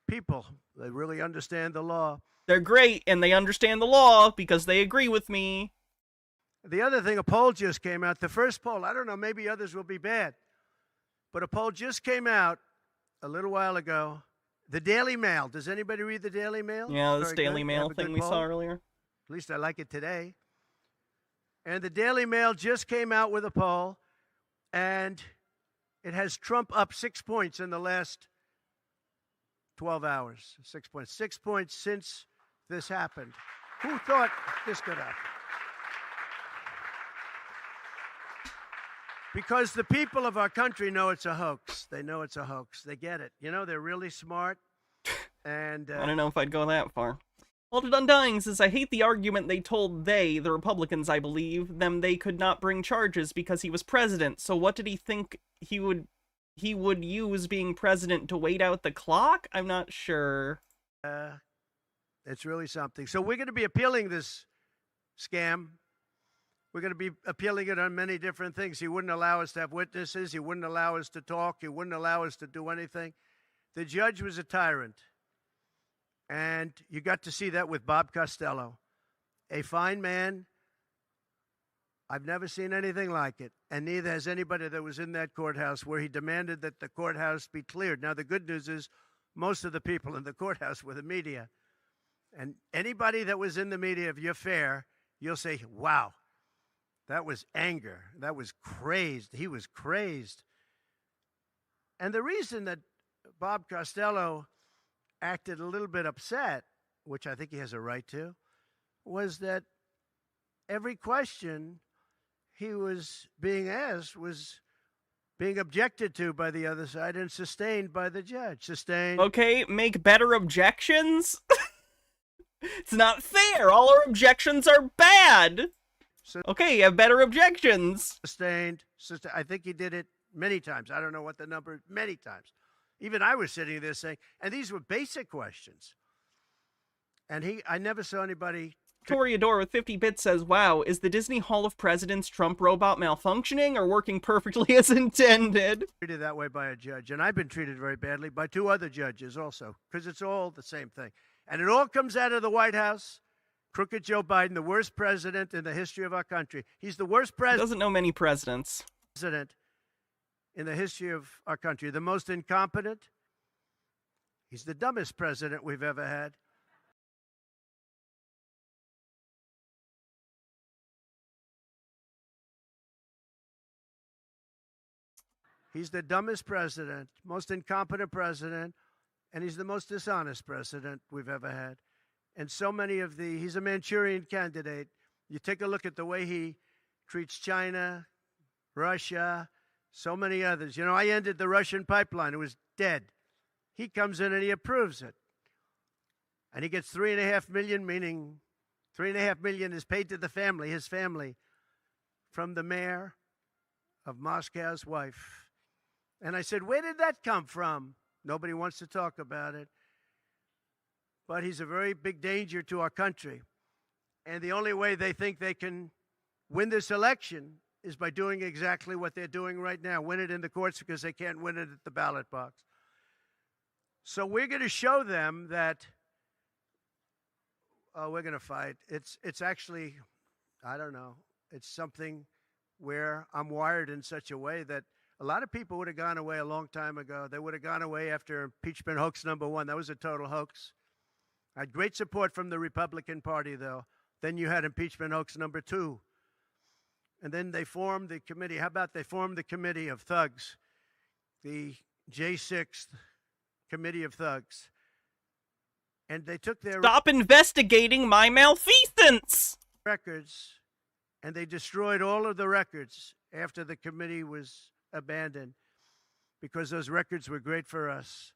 people. They really understand the law. They're great, and they understand the law because they agree with me. The other thing, a poll just came out. The first poll, I don't know, maybe others will be bad. But a poll just came out a little while ago. The Daily Mail. Does anybody read the Daily Mail? Yeah, this Daily Mail thing we saw earlier. At least I like it today. And the Daily Mail just came out with a poll, and it has Trump up 6 points in the last 12 hours. 6 points. 6 points since this happened. Who thought this could happen? Because the people of our country know it's a hoax. They know it's a hoax. They get it. You know, they're really smart. And I don't know if I'd go that far. Altered Undying says, I hate the argument they told the Republicans, I believe, them they could not bring charges because he was president. So what did he think he would use being president to wait out the clock? I'm not sure. It's really something. So we're going to be appealing this scam. We're going to be appealing it on many different things. He wouldn't allow us to have witnesses. He wouldn't allow us to talk. He wouldn't allow us to do anything. The judge was a tyrant. And you got to see that with Bob Costello. A fine man. I've never seen anything like it. And neither has anybody that was in that courthouse where he demanded that the courthouse be cleared. Now, the good news is most of the people in the courthouse were the media. And anybody that was in the media, if you're fair, you'll say, wow, that was anger. That was crazed. He was crazed. And the reason that Bob Costello acted a little bit upset, which I think he has a right to, was that every question he was being asked was being objected to by the other side and sustained by the judge. Sustained. Okay, make better objections? It's not fair. All our objections are bad. Okay, you have better objections. Sustained. I think he did it many times. I don't know what the number, many times. Even I was sitting there saying, and these were basic questions. And I never saw anybody. Toreador with 50 bits says, wow, is the Disney Hall of Presidents Trump robot malfunctioning or working perfectly as intended? Treated that way by a judge. And I've been treated very badly by 2 other judges also, because it's all the same thing. And it all comes out of the White House. Crooked Joe Biden, the worst president in the history of our country. He's the worst president. Doesn't know many presidents. President in the history of our country. The most incompetent. He's the dumbest president we've ever had. He's the dumbest president, most incompetent president, and he's the most dishonest president we've ever had. And so many of he's a Manchurian candidate. You take a look at the way he treats China, Russia, so many others. You know, I ended the Russian pipeline. It was dead. He comes in and he approves it. And he gets $3.5 million, meaning $3.5 million is paid to the family, his family, from the mayor of Moscow's wife. And I said, where did that come from? Nobody wants to talk about it. But he's a very big danger to our country. And the only way they think they can win this election is by doing exactly what they're doing right now. Win it in the courts because they can't win it at the ballot box. So we're going to show them that we're going to fight. It's actually, I don't know, it's something where I'm wired in such a way that a lot of people would have gone away a long time ago. They would have gone away after impeachment hoax #1. That was a total hoax. I had great support from the Republican Party, though. Then you had impeachment hoax #2. And then they formed the committee. How about they formed the committee of thugs? The J6 committee of thugs. And they took their... Stop investigating my malfeasance! ...records, and they destroyed all of the records after the committee was abandoned because those records were great for us.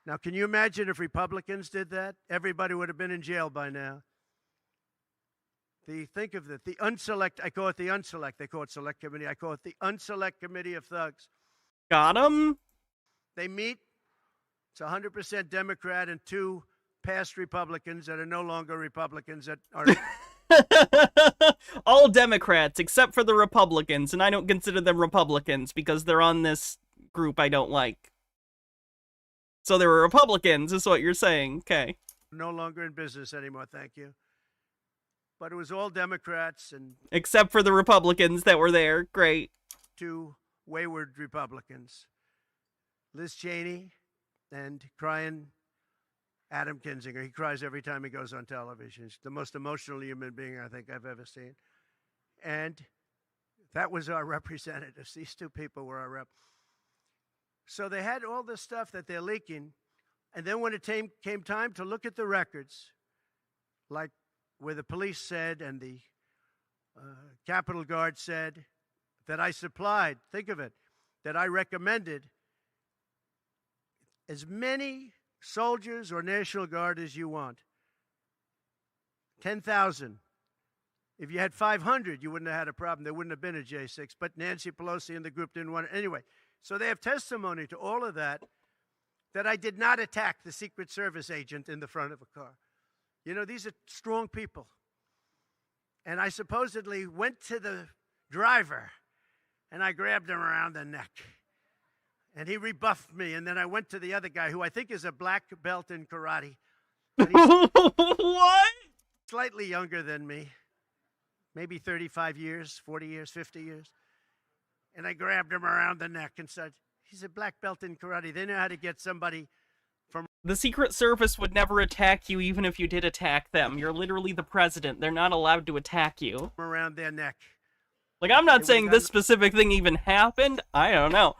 Now, can you imagine if Republicans did that? Everybody would have been in jail by now. Think of it, the unselect, I call it the unselect, they call it select committee, I call it the unselect committee of thugs. Got him? They meet, it's 100% Democrat and 2 past Republicans that are no longer Republicans that are... All Democrats except for the Republicans, and I don't consider them Republicans because they're on this group I don't like. So they were Republicans, is what you're saying. Okay. No longer in business anymore, thank you. But it was all Democrats and... Except for the Republicans that were there. Great. 2 wayward Republicans. Liz Cheney and crying Adam Kinzinger. He cries every time he goes on television. He's the most emotional human being I think I've ever seen. And that was our representatives. These 2 people were our rep. So they had all this stuff that they're leaking. And then when it came time to look at the records, like where the police said and the Capitol Guard said that I supplied, think of it, that I recommended as many soldiers or National Guard as you want. 10,000. If you had 500, you wouldn't have had a problem. There wouldn't have been a J6. But Nancy Pelosi and the group didn't want it. Anyway, so they have testimony to all of that, that I did not attack the Secret Service agent in the front of a car. You know, these are strong people. And I supposedly went to the driver, and I grabbed him around the neck. And he rebuffed me, and then I went to the other guy, who I think is a black belt in karate. What? Slightly younger than me. Maybe 35 years, 40 years, 50 years. And I grabbed him around the neck and said, he's a black belt in karate. They know how to get somebody from... The Secret Service would never attack you even if you did attack them. You're literally the president. They're not allowed to attack you. Around their neck. Like, I'm not saying this specific thing even happened. I don't know.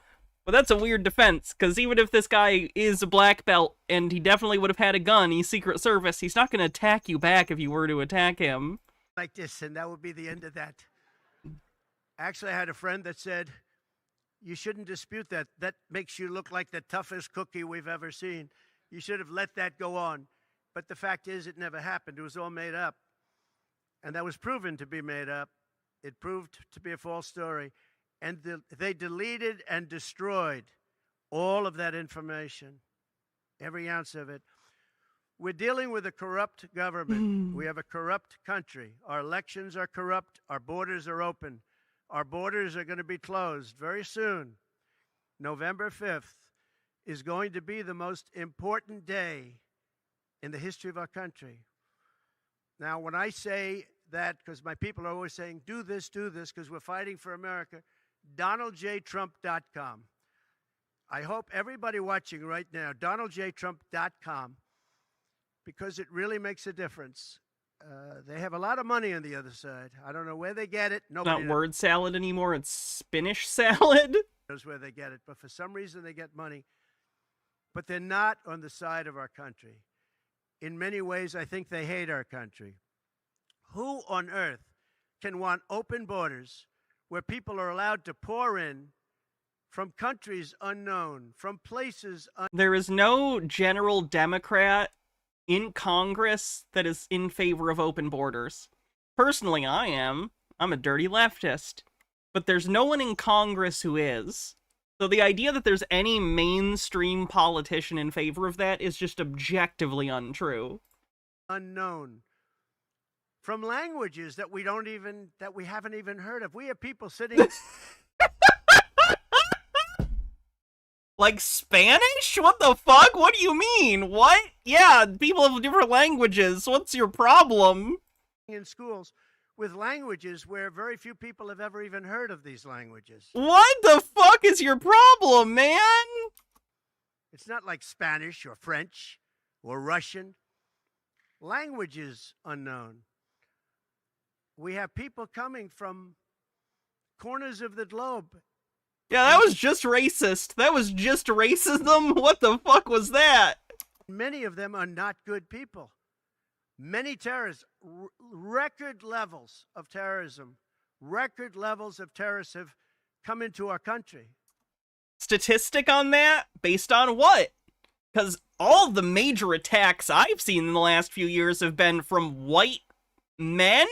But that's a weird defense, because even if this guy is a black belt, and he definitely would have had a gun, he's Secret Service, he's not going to attack you back if you were to attack him. Like this, and that would be the end of that. Actually, I had a friend that said, You shouldn't dispute that. That makes you look like the toughest cookie we've ever seen. You should have let that go on. But the fact is, it never happened. It was all made up. And that was proven to be made up. It proved to be a false story. And they deleted and destroyed all of that information, every ounce of it. We're dealing with a corrupt government. We have a corrupt country. Our elections are corrupt. Our borders are open. Our borders are going to be closed very soon. November 5th is going to be the most important day in the history of our country. Now, when I say that, because my people are always saying, do this, because we're fighting for America, DonaldJTrump.com. I hope everybody watching right now, DonaldJTrump.com, because it really makes a difference. They have a lot of money on the other side. I don't know where they get it. Nobody Not word salad anymore. It's spinach salad. knows where they get it, but for some reason they get money. But they're not on the side of our country. In many ways, I think they hate our country. Who on earth can want open borders where people are allowed to pour in from countries unknown, from places There is no general Democrat in Congress that is in favor of open borders. Personally, I am. I'm a dirty leftist. But there's no one in Congress who is. So the idea that there's any mainstream politician in favor of that is just objectively untrue. unknown, from languages that we haven't even heard of. We have people sitting Like Spanish? What the fuck? What do you mean? What? Yeah, people of different languages. What's your problem? in schools with languages where very few people have ever even heard of these languages. What the fuck is your problem, man? It's not like Spanish or French or Russian. Languages unknown. We have people coming from corners of the globe. Yeah, that was just racist. That was just racism? What the fuck was that? Many of them are not good people. Many terrorists, record levels of terrorism, record levels of terrorists have come into our country. Statistic on that? Based on what? Because all the major attacks I've seen in the last few years have been from white men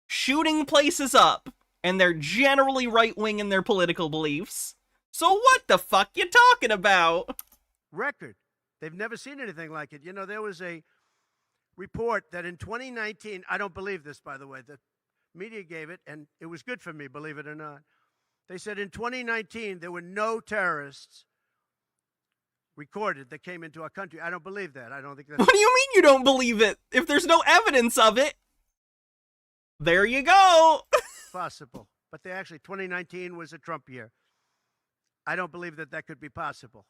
shooting places up. And they're generally right-wing in their political beliefs. So what the fuck you talking about? Record. They've never seen anything like it. You know, there was a report that in 2019, I don't believe this, by the way, the media gave it, and it was good for me, believe it or not. They said in 2019, there were no terrorists recorded that came into our country. I don't believe that. I don't think that. What do you mean you don't believe it? If there's no evidence of it, there you go. Possible. But they actually, 2019 was a Trump year. I don't believe that that could be possible.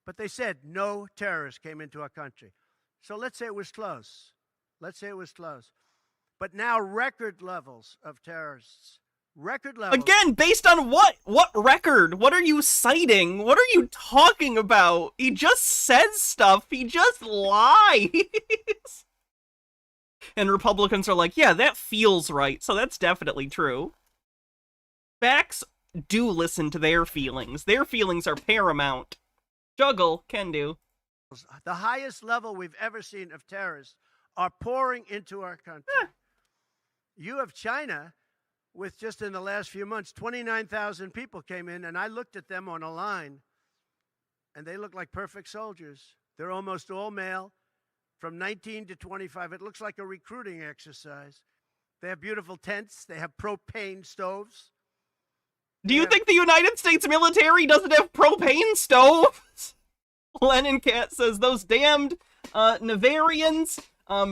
But they said no terrorists came into our country. So let's say it was close. Let's say it was close. But now record levels of terrorists. Record levels. Again, based on what? What record? What are you citing? What are you talking about? He just says stuff. He just lies. And Republicans are like, yeah, that feels right, so that's definitely true. Facts do listen to their feelings. Their feelings are paramount. Juggle can do. The highest level we've ever seen of terrorists are pouring into our country. You have China with just in the last few months, 29,000 people came in, and I looked at them on a line, and they look like perfect soldiers. They're almost all male. From 19 to 25, it looks like a recruiting exercise. They have beautiful tents. They have propane stoves. Do you think the United States military doesn't have propane stoves? Lennon Cat says, those damned Navarians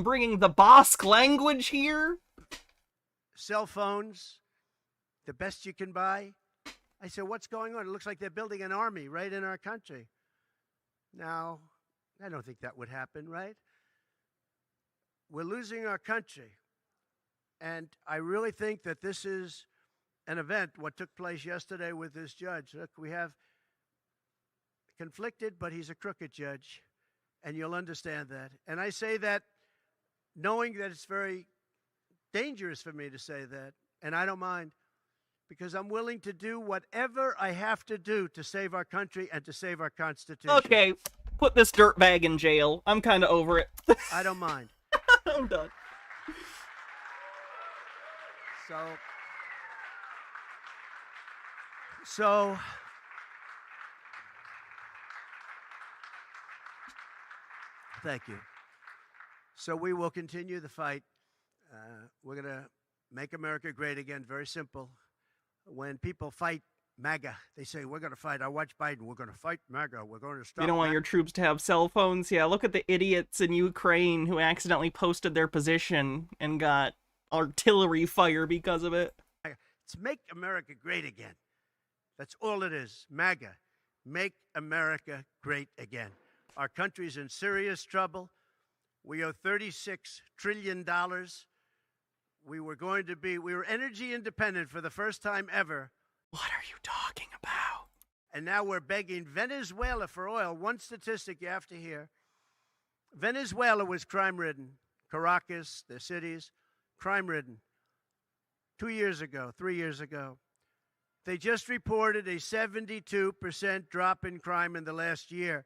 bringing the Basque language here. Cell phones, the best you can buy. I said, what's going on? It looks like they're building an army right in our country. Now, I don't think that would happen, right? We're losing our country. And I really think that this is an event, what took place yesterday with this judge. Look, we have conflicted, but he's a crooked judge, and you'll understand that. And I say that knowing that it's very dangerous for me to say that, and I don't mind. because I'm willing to do whatever I have to do to save our country and to save our Constitution. Okay, put this dirtbag in jail. I'm kind of over it. I don't mind. I'm done. So, thank you. So we will continue the fight. We're going to make America great again. Very simple. When people fight MAGA, they say, we're going to fight. I watch Biden. We're going to fight MAGA. We're going to stop. You don't want MAGA. your troops to have cell phones? Yeah, look at the idiots in Ukraine who accidentally posted their position and got artillery fire because of it. It's make America great again. That's all it is. MAGA. Make America great again. Our country's in serious trouble. We owe $36 trillion. We were energy independent for the first time ever. What are you talking about? And now we're begging Venezuela for oil. One statistic you have to hear. Venezuela was crime-ridden. Caracas, the cities, crime-ridden. 2 years ago, 3 years ago. They just reported a 72% drop in crime in the last year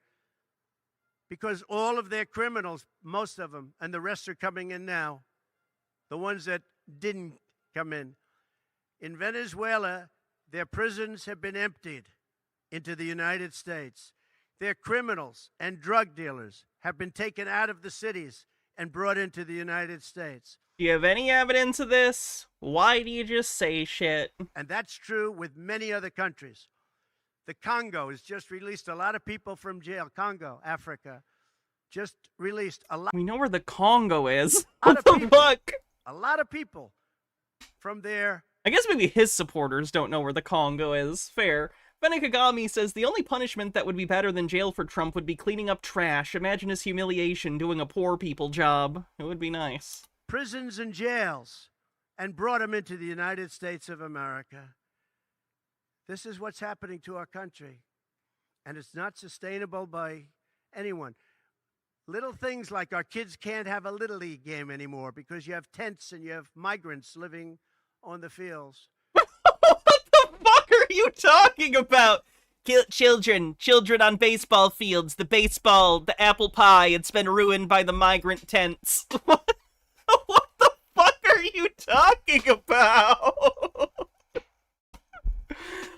because all of their criminals, most of them, and the rest are coming in now, the ones that didn't come in. In Venezuela, their prisons have been emptied into the United States. Their criminals and drug dealers have been taken out of the cities and brought into the United States. Do you have any evidence of this? Why do you just say shit? And that's true with many other countries. The Congo has just released a lot of people from jail. Congo, Africa, just released a lot. We know where the Congo is. What the fuck? A lot of people from there. I guess maybe his supporters don't know where the Congo is. Fair. Benekagami says the only punishment that would be better than jail for Trump would be cleaning up trash. Imagine his humiliation doing a poor people job. It would be nice. Prisons and jails and brought them into the United States of America. This is what's happening to our country. And it's not sustainable by anyone. Little things like our kids can't have a Little League game anymore because you have tents and you have migrants living on the fields. What the fuck are you talking about? Children on baseball fields. The apple pie, it's been ruined by the migrant tents. What the fuck are you talking about?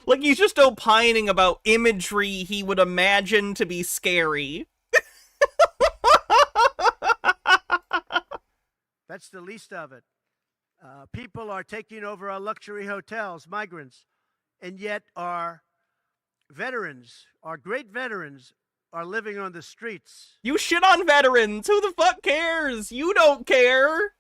Like he's just opining about imagery he would imagine to be scary. That's the least of it. People are taking over our luxury hotels, migrants, and yet our veterans, our great veterans, are living on the streets. You shit on veterans. Who the fuck cares? You don't care.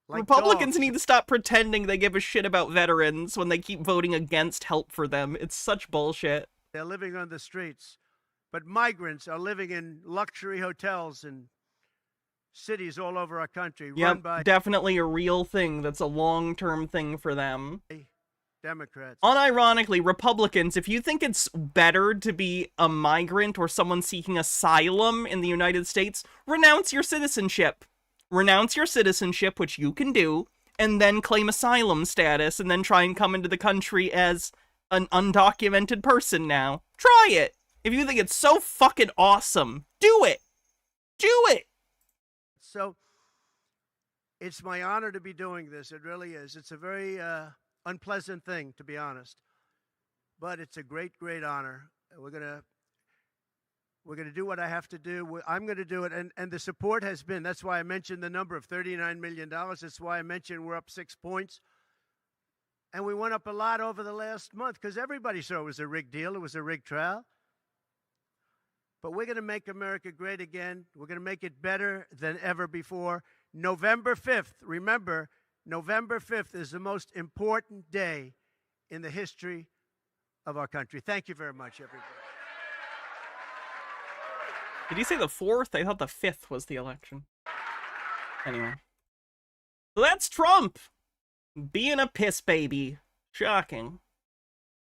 Like Republicans dogs. need to stop pretending they give a shit about veterans when they keep voting against help for them. It's such bullshit. They're living on the streets. But migrants are living in luxury hotels in cities all over our country. Run Yep, by definitely a real thing. That's a long-term thing for them. Democrats. Unironically, Republicans, if you think it's better to be a migrant or someone seeking asylum in the United States, renounce your citizenship. Renounce your citizenship, which you can do, and then claim asylum status, and then try and come into the country as an undocumented person now. Try it. If you think it's so fucking awesome, do it. Do it. So it's my honor to be doing this. It really is. It's a very unpleasant thing, to be honest. But it's a great, great honor. We're gonna do what I have to do. I'm gonna do it, and the support has been. That's why I mentioned the number of $39 million. That's why I mentioned we're up 6 points. And we went up a lot over the last month because everybody saw it was a rigged deal. It was a rigged trial. But we're going to make America great again. We're going to make it better than ever before. November 5th, remember, November 5th is the most important day in the history of our country. Thank you very much, everybody. Did he say the 4th? I thought the 5th was the election. Anyway. So that's Trump being a piss baby. Shocking.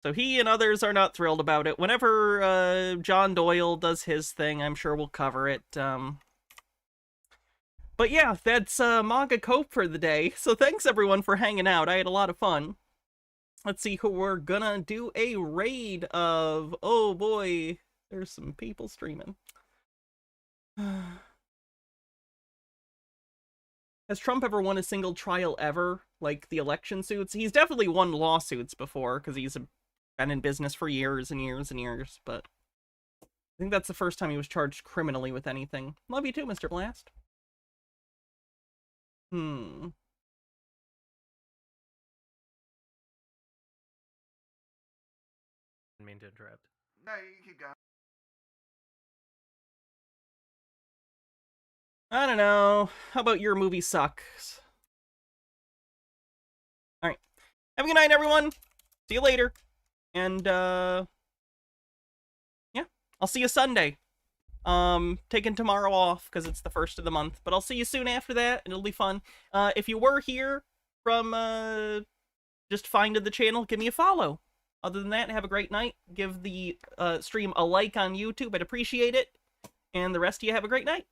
So he and others are not thrilled about it. Whenever John Doyle does his thing, I'm sure we'll cover it. But yeah, that's MAGA Cope for the day. So thanks everyone for hanging out. I had a lot of fun. Let's see who we're gonna do a raid of. Oh boy, there's some people streaming. Has Trump ever won a single trial ever, like the election suits? He's definitely won lawsuits before, because he's been in business for years and years and years, but I think that's the first time he was charged criminally with anything. Love you too, Mr. Blast. Didn't mean to interrupt. No, you can keep going. I don't know. How about your movie sucks? Alright. Have a good night, everyone. See you later. And, yeah. I'll see you Sunday. Taking tomorrow off, because it's the first of the month. But I'll see you soon after that, and it'll be fun. If you were here from, just finding the channel, give me a follow. Other than that, have a great night. Give the, stream a like on YouTube. I'd appreciate it. And the rest of you have a great night.